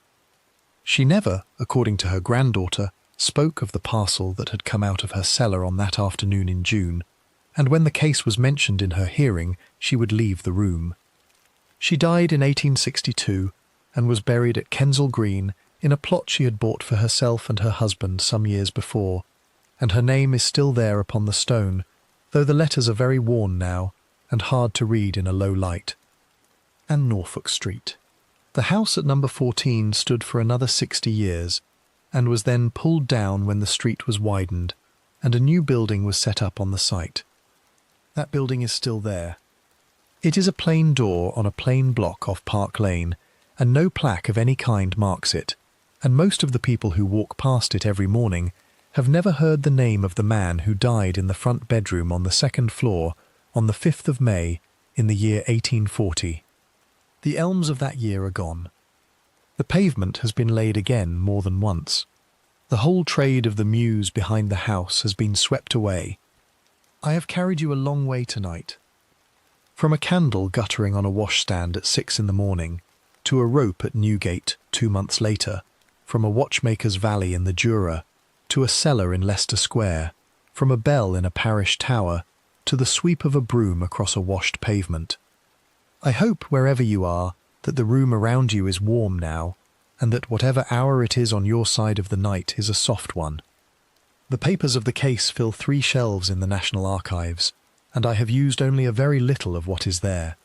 She never, according to her granddaughter, spoke of the parcel that had come out of her cellar on that afternoon in June, and when the case was mentioned in her hearing, she would leave the room. She died in 1862 and was buried at Kensal Green in a plot she had bought for herself and her husband some years before, and her name is still there upon the stone, though the letters are very worn now and hard to read in a low light. And Norfolk Street. The house at number 14 stood for another 60 years, and was then pulled down when the street was widened, and a new building was set up on the site. That building is still there. It is a plain door on a plain block off Park Lane, and no plaque of any kind marks it, and most of the people who walk past it every morning have never heard the name of the man who died in the front bedroom on the second floor on the 5th of May in the year 1840. The elms of that year are gone. The pavement has been laid again more than once. The whole trade of the mews behind the house has been swept away. I have carried you a long way tonight. From a candle guttering on a washstand at 6 in the morning, to a rope at Newgate 2 months later, from a watchmaker's Valet in the Jura, to a cellar in Leicester Square, from a bell in a parish tower, to the sweep of a broom across a washed pavement. I hope, wherever you are, that the room around you is warm now, and that whatever hour it is on your side of the night is a soft one. The papers of the case fill 3 shelves in the National Archives, and I have used only a very little of what is there.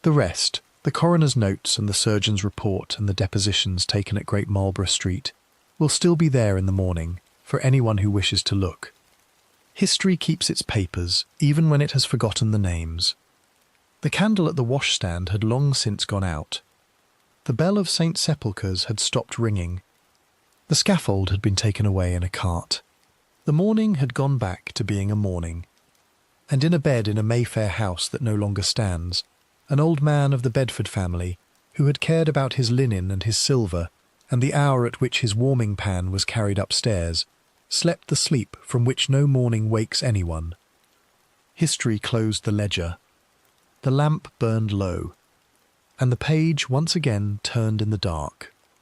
The rest, the coroner's notes and the surgeon's report and the depositions taken at Great Marlborough Street, will still be there in the morning, for anyone who wishes to look. History keeps its papers, even when it has forgotten the names. The candle at the washstand had long since gone out. The bell of St. Sepulchre's had stopped ringing. The scaffold had been taken away in a cart. The morning had gone back to being a morning. And in a bed in a Mayfair house that no longer stands, an old man of the Bedford family, who had cared about his linen and his silver, and the hour at which his warming pan was carried upstairs, slept the sleep from which no morning wakes anyone. History closed the ledger. The lamp burned low, and the page once again turned in the dark.